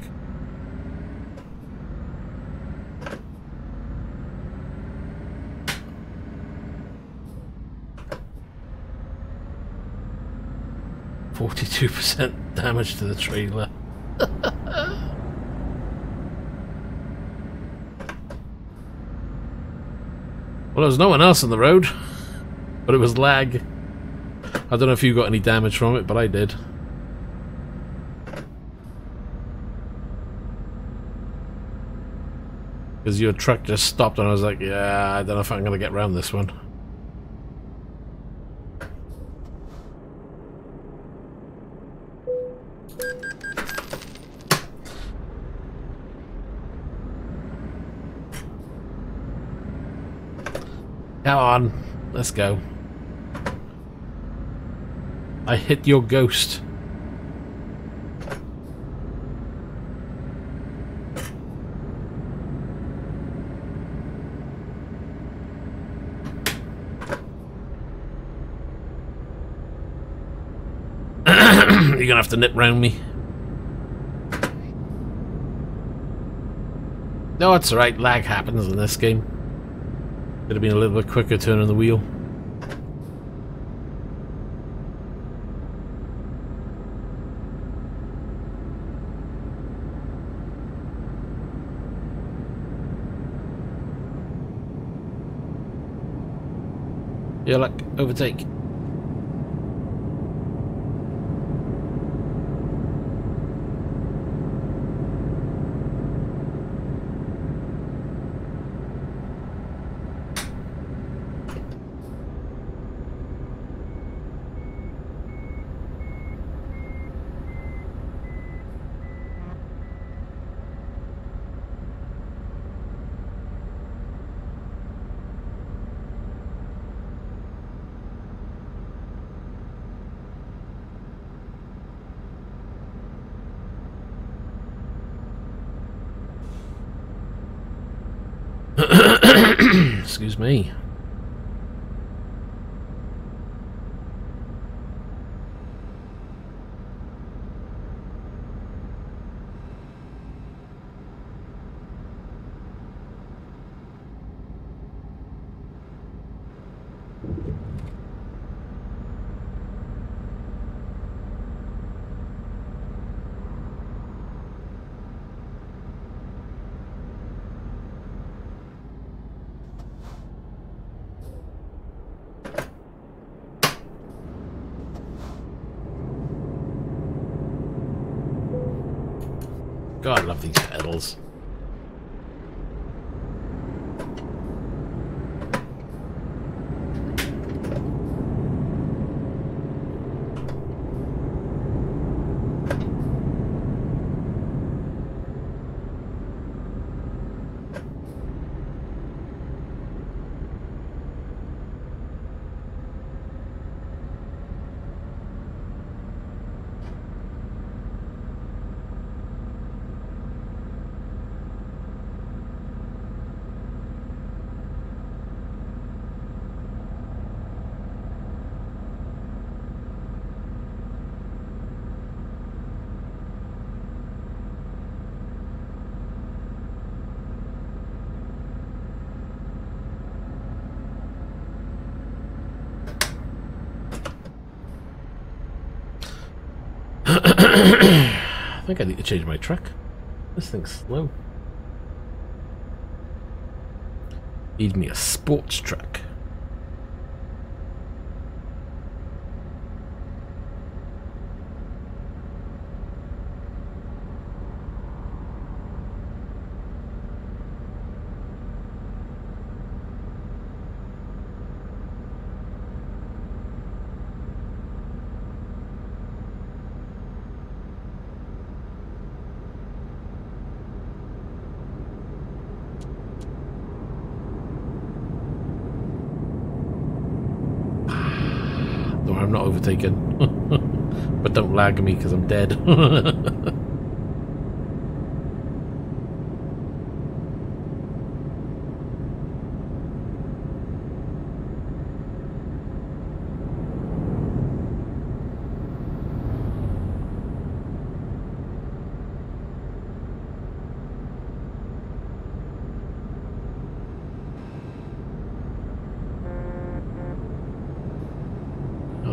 %42 damage to the trailer. Well, there was no one else on the road, but it was lag. I don't know if you got any damage from it, but I did. Because your truck just stopped and I was like, yeah, I don't know if I'm going to get around this one. Come on, let's go. I hit your ghost. You're gonna have to nip round me. No, it's alright. Lag happens in this game. Could have been a little bit quicker turning the wheel. Yeah, look, overtake. Excuse me. God, I love these pedals. I think I need to change my truck. This thing's slow. Need me a sports truck. I'm not overtaken. But don't lag me because I'm dead.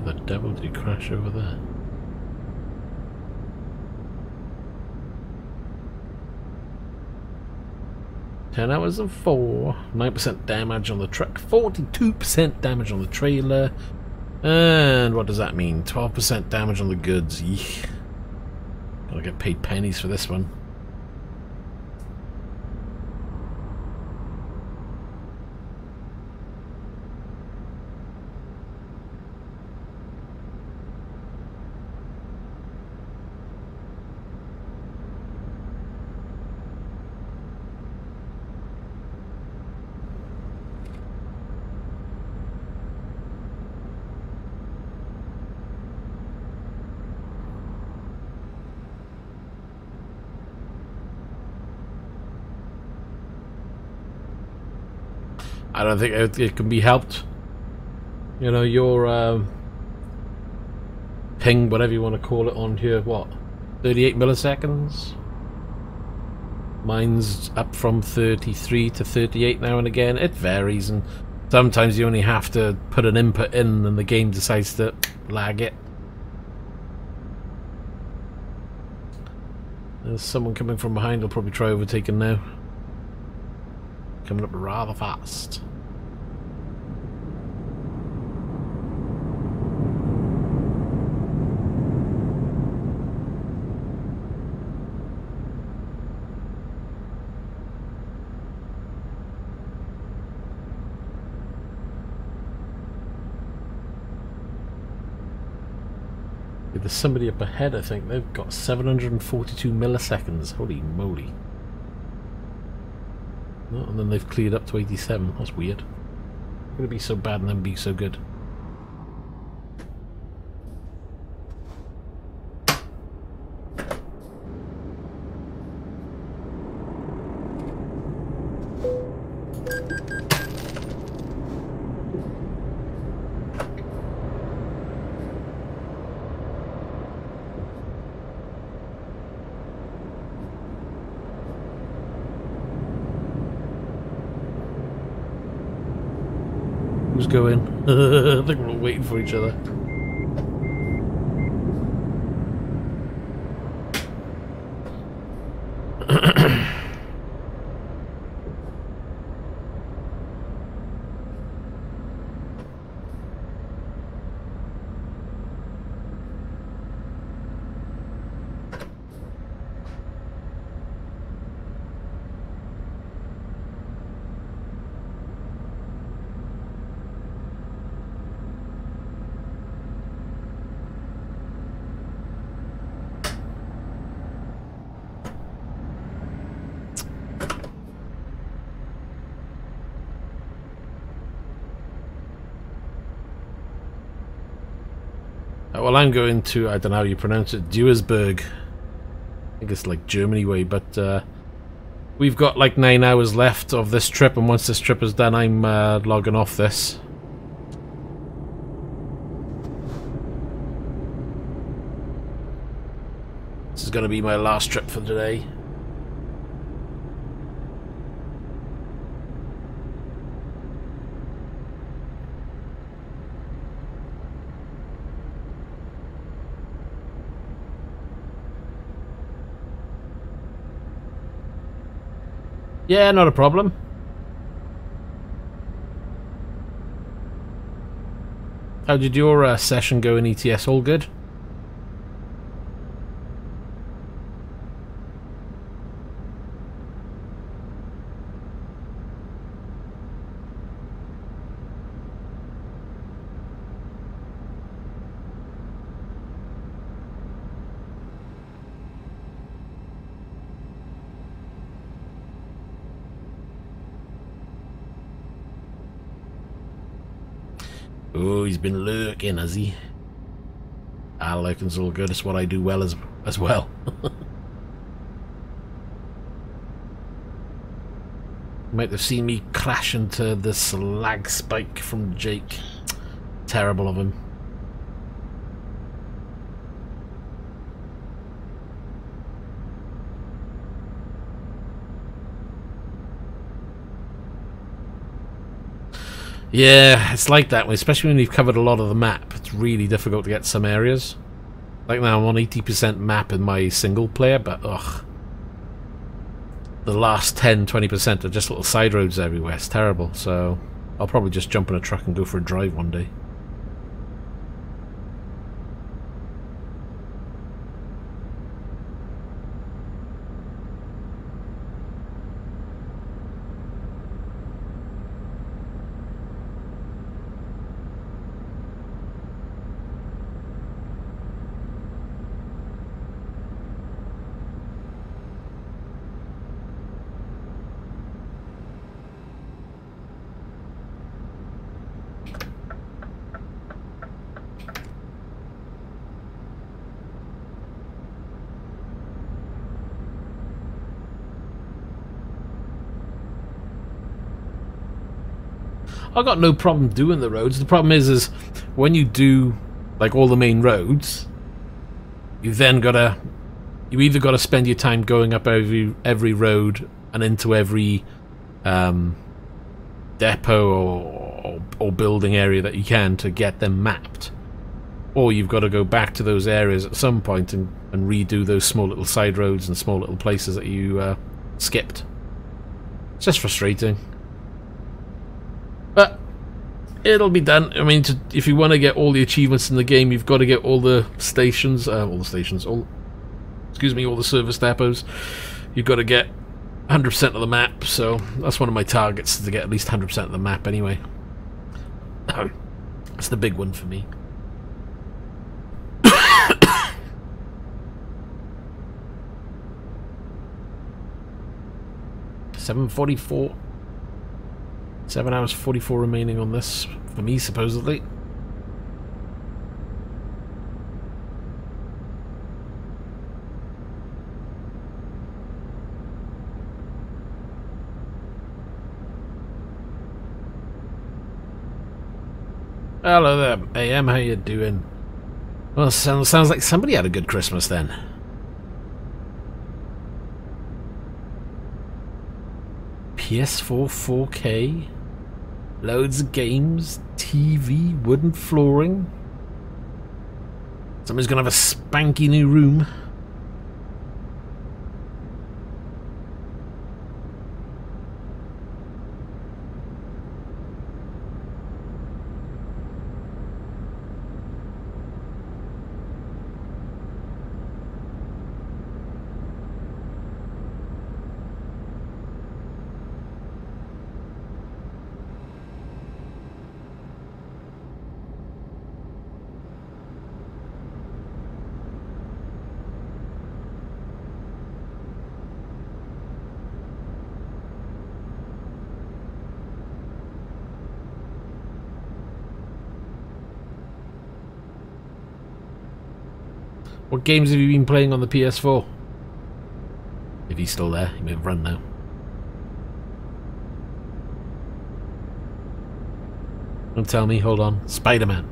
The devil did he crash over there? Ten hours and 9% damage on the truck, 42% damage on the trailer, and what does that mean? 12% damage on the goods. Yeesh. Gotta get paid pennies for this one. I don't think it can be helped. You know, your ping, whatever you want to call it on here, what? 38 milliseconds? Mine's up from 33 to 38 now and again. It varies, and sometimes you only have to put an input in and the game decides to lag it. There's someone coming from behind. I'll probably try overtaking now. Coming up rather fast. There's somebody up ahead, I think. They've got 742 milliseconds. Holy moly. Oh, and then they've cleared up to 87. That's weird. It's going to be so bad and then be so good. Who's going? I think we're all waiting for each other. Well, I'm going to, I don't know how you pronounce it, Duisburg. I think it's like Germany way, but we've got like 9 hours left of this trip, and once this trip is done, I'm logging off this. This is going to be my last trip for today. Yeah, not a problem. How did your session go in ETS? All good? Oh, he's been lurking, has he? Ah, lurking's all good. It's what I do well as well. Might have seen me crash into this lag spike from Jake. Terrible of him. Yeah, it's like that, especially when you've covered a lot of the map. It's really difficult to get some areas. Like now, I'm on 80% map in my single player, but ugh. The last 10-20% are just little side roads everywhere. It's terrible, so I'll probably just jump in a truck and go for a drive one day. I've got no problem doing the roads. The problem is when you do like all the main roads, you you either got to spend your time going up every road and into every depot or building area that you can to get them mapped, or you've got to go back to those areas at some point and redo those small little side roads and small little places that you skipped. It's just frustrating, but it'll be done. I mean, if you want to get all the achievements in the game, you've got to get all the stations, all the service depots. You've got to get 100% of the map, so that's one of my targets, to get at least 100% of the map anyway. That's the big one for me. $7:44. 7 hours 44 remaining on this for me, supposedly. Hello there, AM. How you doing? Well, sounds like somebody had a good Christmas then. PS4 4K, loads of games, TV, wooden flooring. Somebody's gonna have a spanky new room. What games have you been playing on the PS4? If he's still there, he may have run now. Don't tell me, hold on. Spider-Man.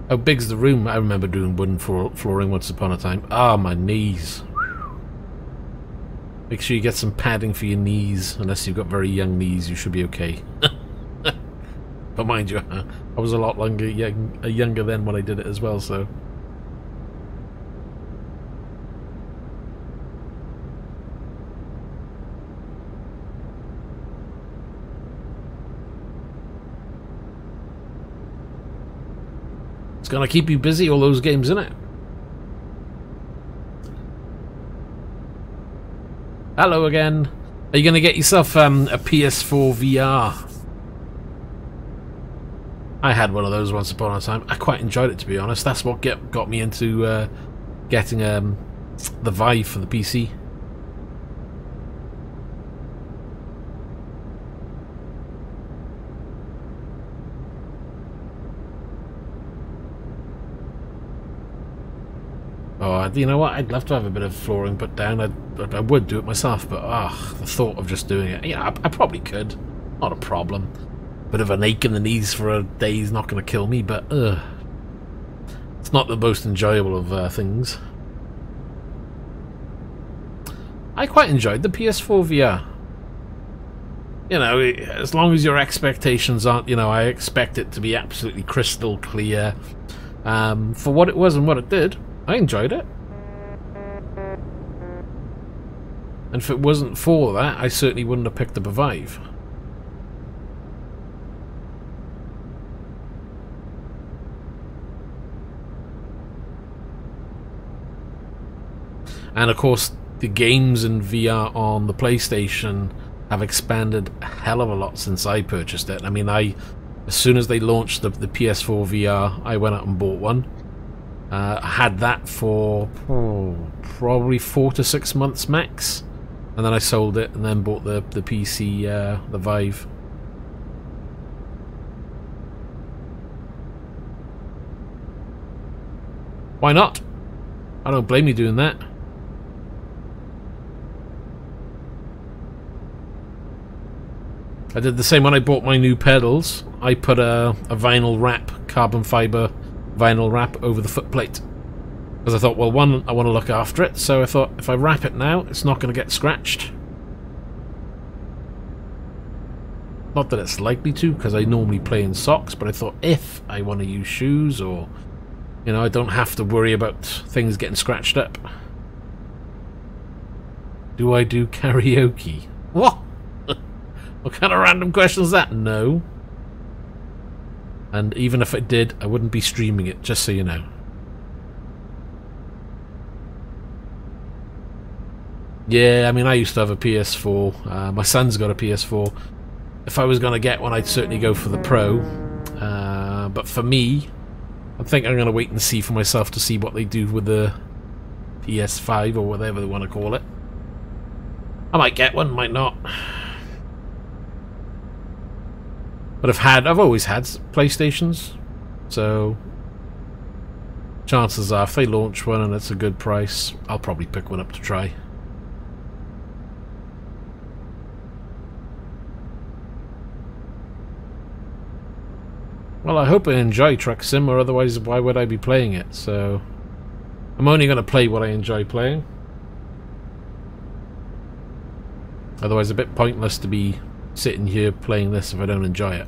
How big's the room? I remember doing wooden flooring once upon a time. Ah, my knees. Make sure you get some padding for your knees. Unless you've got very young knees, you should be okay. But mind you, I was a lot younger then when I did it as well, so... It's gonna keep you busy, all those games, innit? Hello again. Are you gonna get yourself a PS4 VR? I had one of those once upon a time. I quite enjoyed it, to be honest. That's what got me into getting the Vive for the PC. Oh, you know what? I'd love to have a bit of flooring put down. I would do it myself, but the thought of just doing it... Yeah, I probably could. Not a problem. Bit of an ache in the knees for a day is not going to kill me, but it's not the most enjoyable of things. I quite enjoyed the PS4 VR. You know, as long as your expectations aren't... You know, I expect it to be absolutely crystal clear. For what it was and what it did... I enjoyed it. And if it wasn't for that, I certainly wouldn't have picked up a Vive. And of course, the games in VR on the PlayStation have expanded a hell of a lot since I purchased it. I mean, as soon as they launched the PS4 VR, I went out and bought one. I had that for probably 4 to 6 months max, and then I sold it and then bought the PC, the Vive. Why not? I don't blame you doing that. I did the same when I bought my new pedals. I put a vinyl wrap, carbon fiber vinyl wrap over the footplate. Because I thought, well, one, I want to look after it, so I thought if I wrap it now, it's not going to get scratched. Not that it's likely to, because I normally play in socks, but I thought if I want to use shoes, or, you know, I don't have to worry about things getting scratched up. Do I do karaoke? What? What kind of random question is that? No. And even if it did, I wouldn't be streaming it, just so you know. Yeah, I mean, I used to have a PS4. My son's got a PS4. If I was going to get one, I'd certainly go for the Pro. But for me, I think I'm going to wait and see for myself to see what they do with the PS5 or whatever they want to call it. I might get one, might not. But I've always had PlayStations, so chances are if they launch one and it's a good price, I'll probably pick one up to try. Well, I hope I enjoy Truck Sim, or otherwise why would I be playing it? So I'm only going to play what I enjoy playing. Otherwise a bit pointless to be sitting here playing this if I don't enjoy it.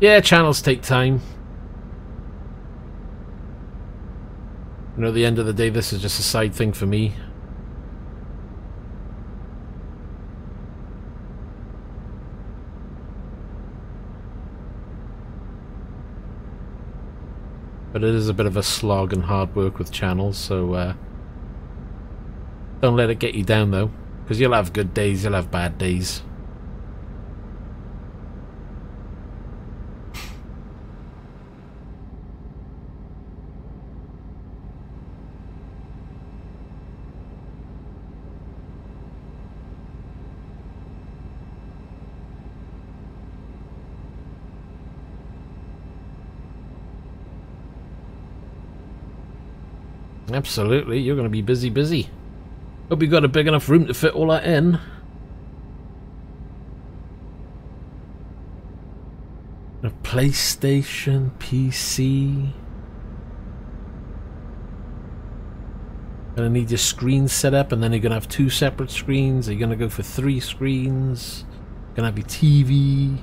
Yeah, channels take time. You know, at the end of the day, this is just a side thing for me. But it is a bit of a slog and hard work with channels, so don't let it get you down, though. Because you'll have good days, you'll have bad days. Absolutely, you're going to be busy. Hope you've got a big enough room to fit all that in. A PlayStation, PC. Gonna need your screen set up, and then you're gonna have 2 separate screens. Are you gonna go for 3 screens? Gonna have your TV.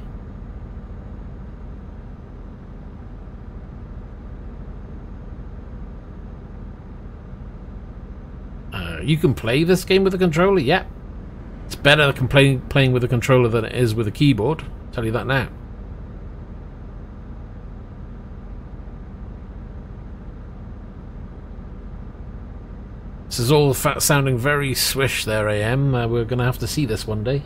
You can play this game with a controller, yeah. It's better than playing with a controller than it is with a keyboard. I'll tell you that now. This is all sounding very swish there, AM. We're going to have to see this one day.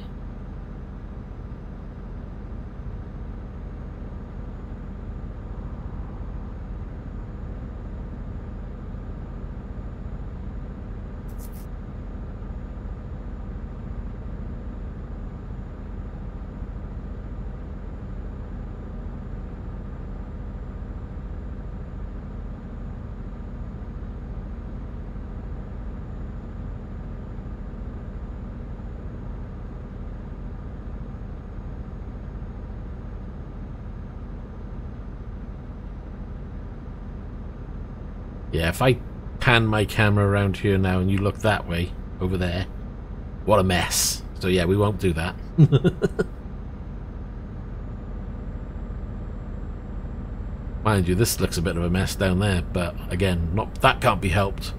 Yeah, if I pan my camera around here now and you look that way, over there, what a mess. So yeah, we won't do that. Mind you, this looks a bit of a mess down there, but again, that can't be helped.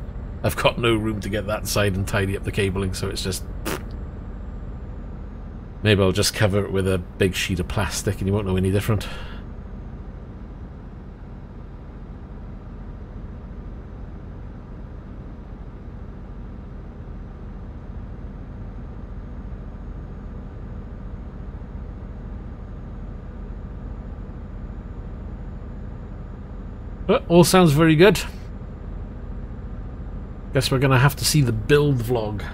I've got no room to get that side and tidy up the cabling, so it's just... Maybe I'll just cover it with a big sheet of plastic and you won't know any different. But all sounds very good. Guess we're gonna have to see the build vlog.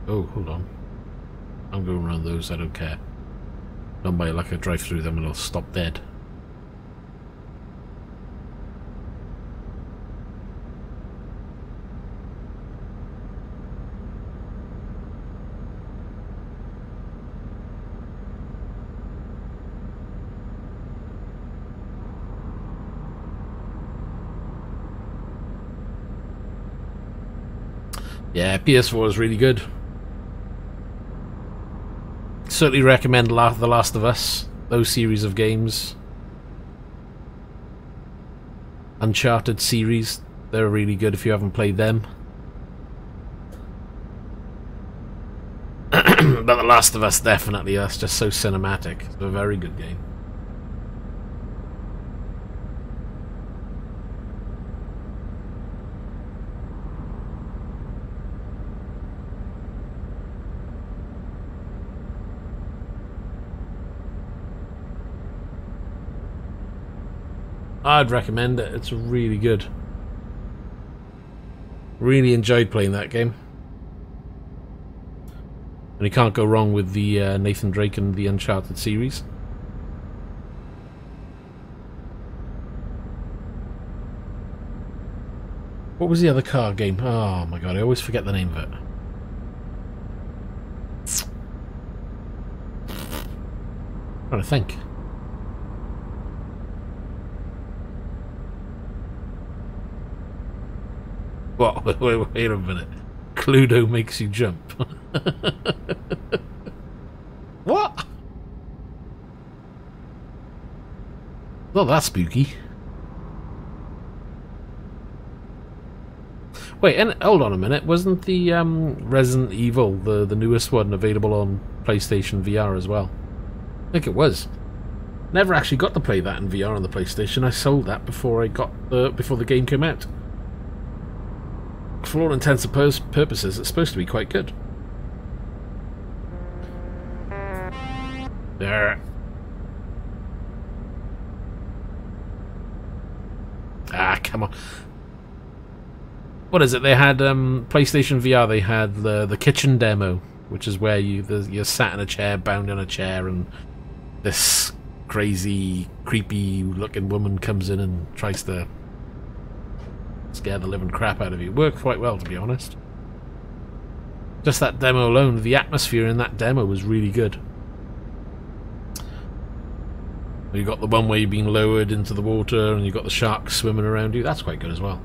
Oh, hold on. I'm going around those, I don't care. Don't buy like I drive through them and I'll stop dead. Yeah, PS4 is really good. Certainly recommend The Last of Us, those series of games. Uncharted series, they're really good if you haven't played them. But The Last of Us, definitely, that's just so cinematic. It's a very good game. I'd recommend it, it's really good. Really enjoyed playing that game. And you can't go wrong with the Nathan Drake and the Uncharted series. What was the other car game? Oh my god, I always forget the name of it. I'm trying to think. What? Wait a minute. Cluedo makes you jump. What? Not that spooky. Wait, and hold on a minute. Wasn't the Resident Evil, the newest one, available on PlayStation VR as well? I think it was. Never actually got to play that in VR on the PlayStation. I sold that before I got before the game came out. For all intents and purposes, it's supposed to be quite good. There. Ah, come on. What is it? They had PlayStation VR. They had the kitchen demo, which is where you're sat in a chair, bound in a chair, and this crazy, creepy-looking woman comes in and tries to scare the living crap out of you. Worked quite well, to be honest. Just that demo alone, the atmosphere in that demo was really good. You got the one where you're being lowered into the water and you got the sharks swimming around you. That's quite good as well.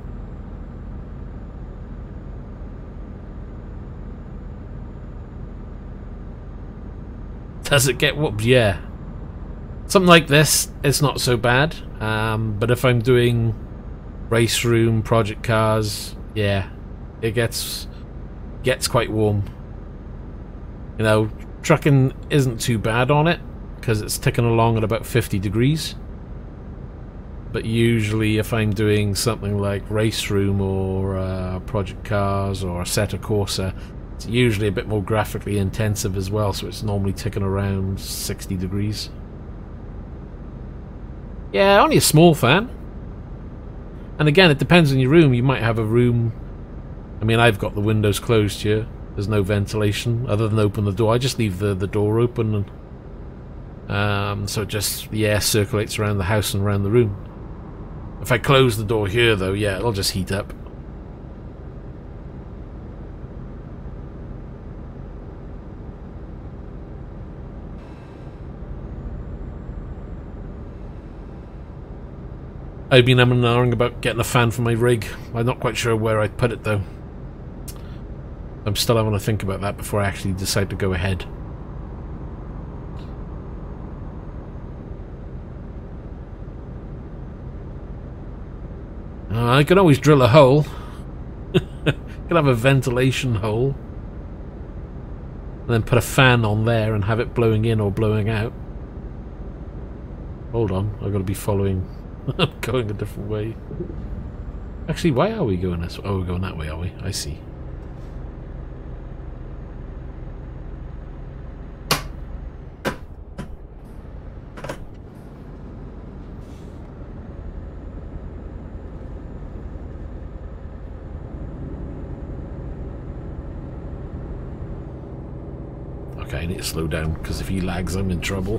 Does it get whooped? Yeah. Something like this, it's not so bad. But if I'm doing race room, project cars, yeah, it gets quite warm. You know, trucking isn't too bad on it because it's ticking along at about 50 degrees. But usually if I'm doing something like race room or project cars or Assetto Corsa, it's usually a bit more graphically intensive as well, so it's normally ticking around 60 degrees. Yeah, only a small fan. And again, it depends on your room. You might have a room... I mean, I've got the windows closed here. There's no ventilation other than open the door. I just leave the door open, and so just the air circulates around the house and around the room. If I close the door here, though, yeah, it'll just heat up. I've been umming and ahhing about getting a fan for my rig. I'm not quite sure where I'd put it though. I'm still having to think about that before I actually decide to go ahead. I can always drill a hole. Can have a ventilation hole. And then put a fan on there and have it blowing in or blowing out. Hold on, I've got to be following... I'm going a different way. Actually, why are we going this way? Oh, we're going that way, are we? I see. Okay, I need to slow down, because if he lags, I'm in trouble.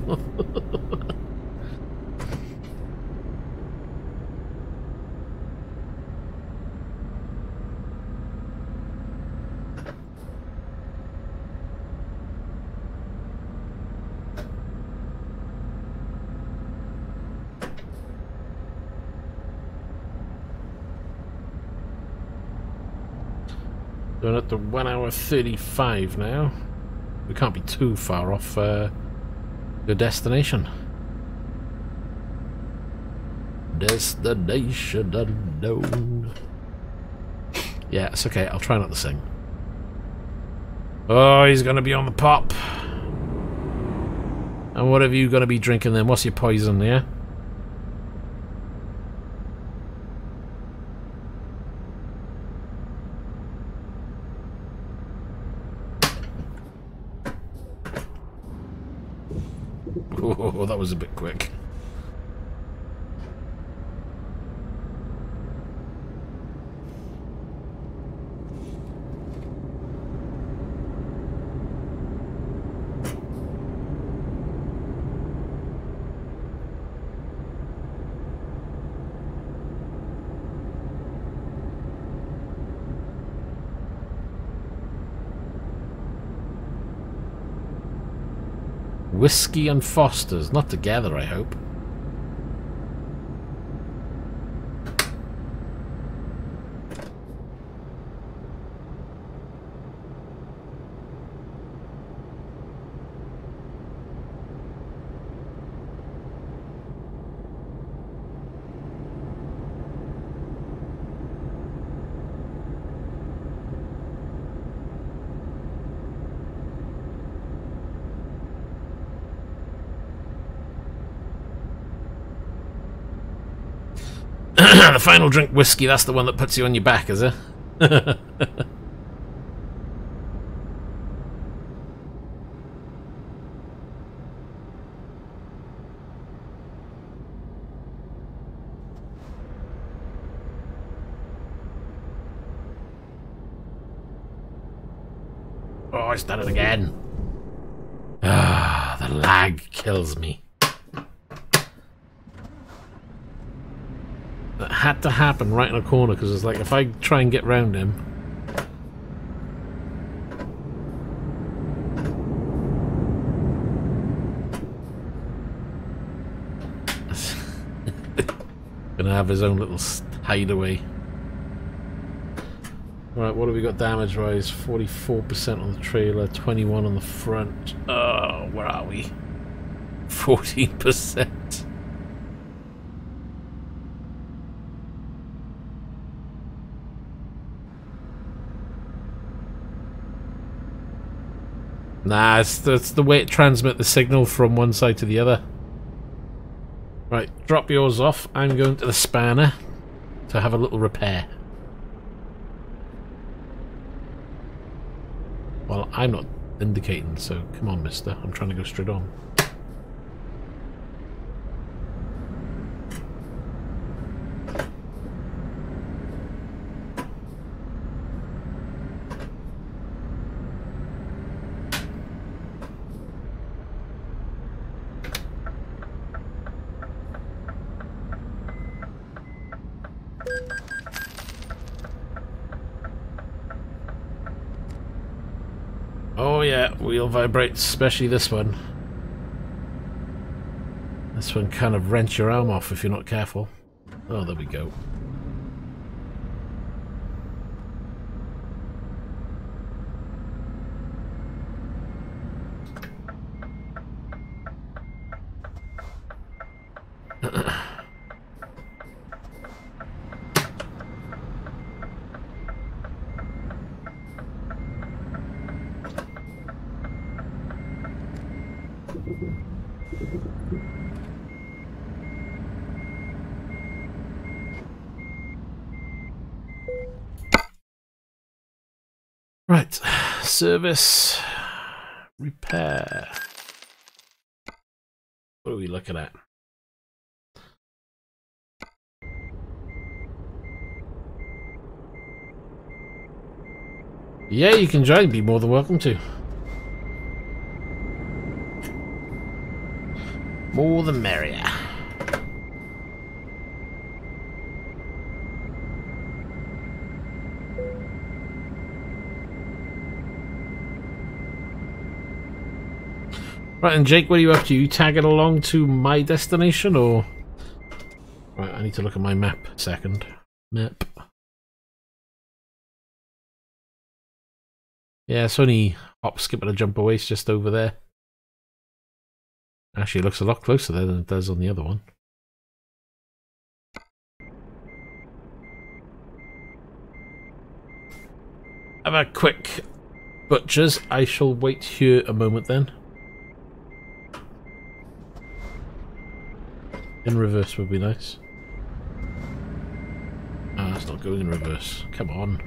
Going at the 1 hour 35 now. We can't be too far off the destination. Destination unknown. Yeah, it's okay. I'll try not to sing. Oh, he's going to be on the pop. And what have you going to be drinking then? What's your poison, yeah? Oh, that was a bit quick. Whiskey and Foster's, not together, I hope. The final drink whiskey, that's the one that puts you on your back, is it? Oh, it's done it again. Ah, the lag kills me. That had to happen right in a corner, because it's like, if I try and get round him... Gonna have his own little hideaway. Right, what have we got damage-wise? 44% on the trailer, 21 on the front. Oh, where are we? 14%. Nah, it's the way it transmits the signal from one side to the other. Right, drop yours off. I'm going to the spanner to have a little repair. Well, I'm not indicating, so come on, mister. I'm trying to go straight on. Oh yeah, wheel vibrates, especially this one. This one kind of rents your arm off if you're not careful. Oh, there we go. Right, service, repair. What are we looking at? Yeah, you can join, be more than welcome to. More the merrier. Right, and Jake, what are you up to? You tagging along to my destination, or...? Right, I need to look at my map a second. Map. Yeah, it's only hop, skip, and a jump away. It's just over there. Actually, it looks a lot closer there than it does on the other one. Have a quick butchers. I shall wait here a moment then. In reverse would be nice. Ah, it's not going in reverse. Come on.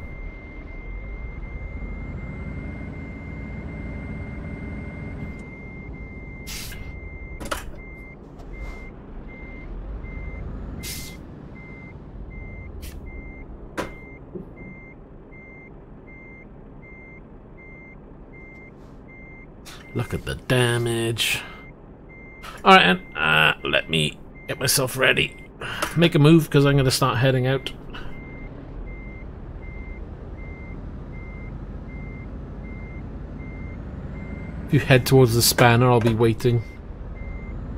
Look at the damage. Alright, let me get myself ready. Make a move, because I'm going to start heading out. If you head towards the spanner, I'll be waiting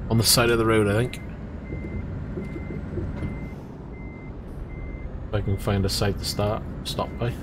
on the side of the road, I think. If I can find a site to stop by.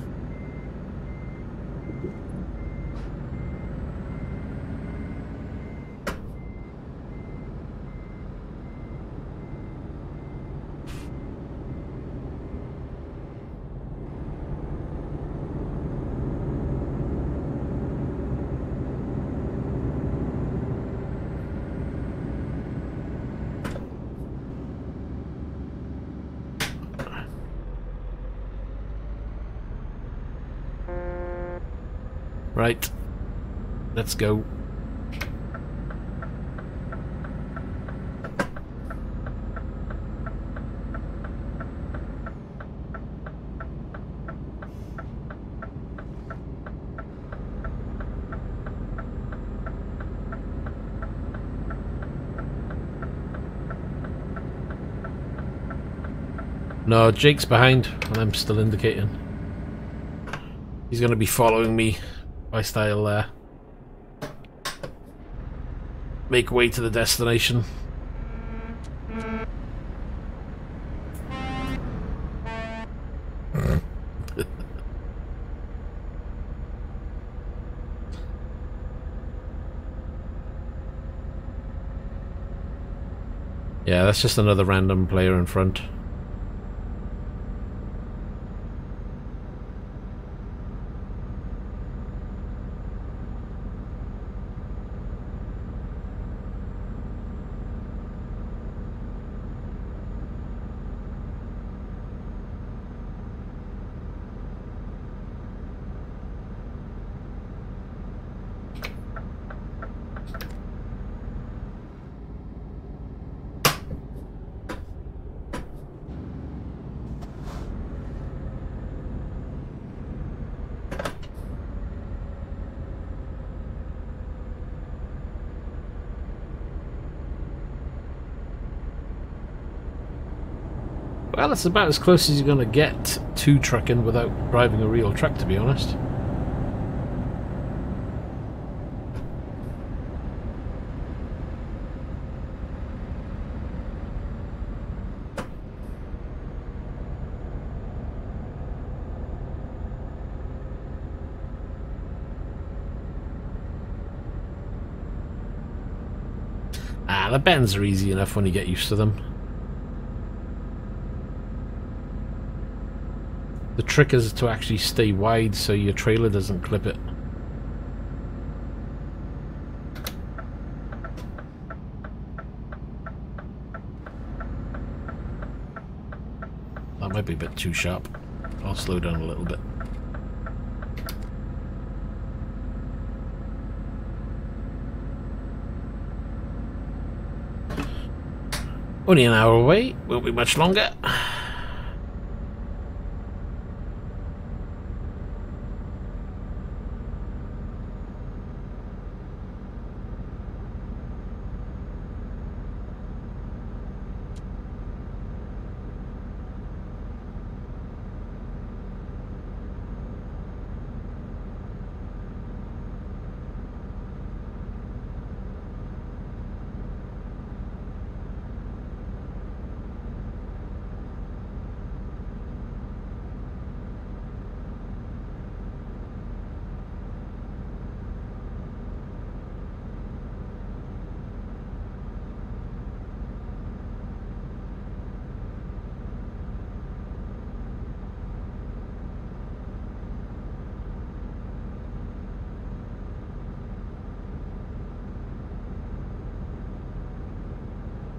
Right, let's go. No, Jake's behind, and I'm still indicating. He's going to be following me. Whilst I'll make way to the destination. Yeah, that's just another random player in front. Well, that's about as close as you're going to get to trucking without driving a real truck, to be honest. The bends are easy enough when you get used to them. The trick is to actually stay wide so your trailer doesn't clip it. That might be a bit too sharp. I'll slow down a little bit. Only an hour away, won't be much longer.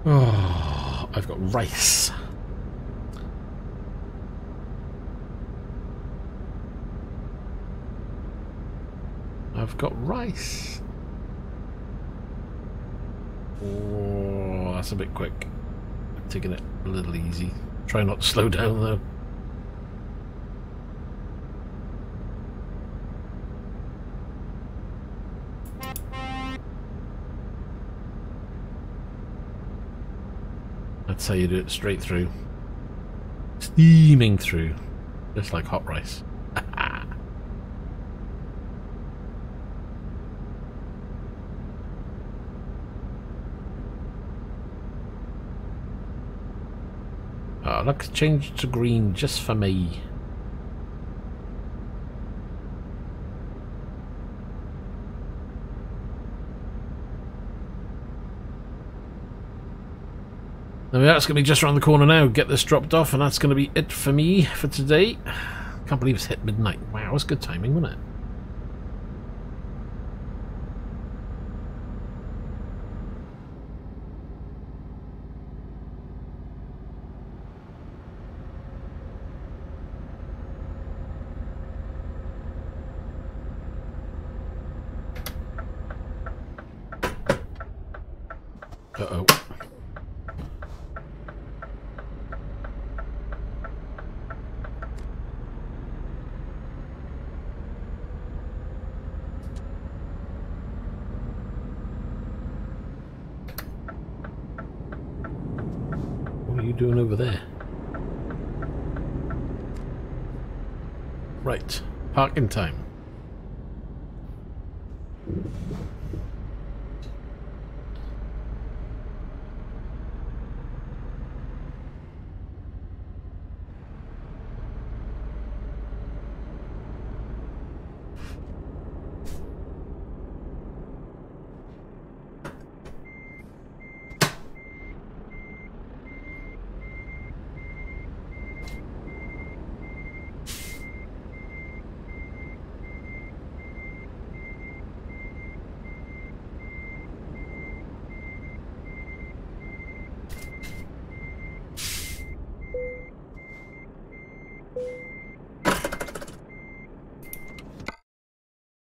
Oh, I've got rice. I've got rice. Oh, that's a bit quick. I'm taking it a little easy. Try not to slow down though. That's how you do it, straight through. Steaming through. Just like hot rice. Oh, look, change to green just for me. There we are, it's going to be just around the corner now. Get this dropped off, and that's going to be it for me for today. Can't believe it's hit midnight. Wow, it's good timing, wasn't it? Uh-oh. What are you doing over there? Right, parking time.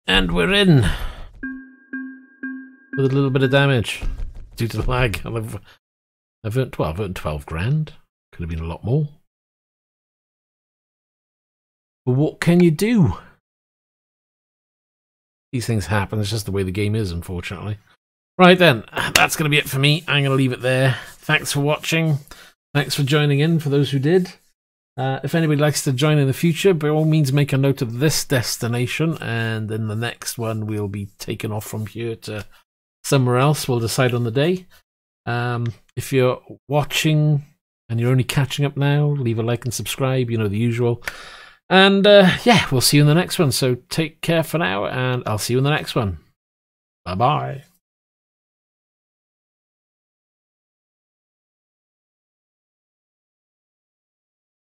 And we're in with a little bit of damage due to the lag. I've earned 12 grand. Could have been a lot more. But what can you do? These things happen. It's just the way the game is, unfortunately. Right then, that's going to be it for me. I'm going to leave it there. Thanks for watching. Thanks for joining in for those who did. If anybody likes to join in the future, by all means make a note of this destination, and in the next one we'll be taking off from here to somewhere else. We'll decide on the day. If you're watching and you're only catching up now, leave a like and subscribe, you know, the usual. And yeah, we'll see you in the next one. So take care for now, and I'll see you in the next one. Bye-bye.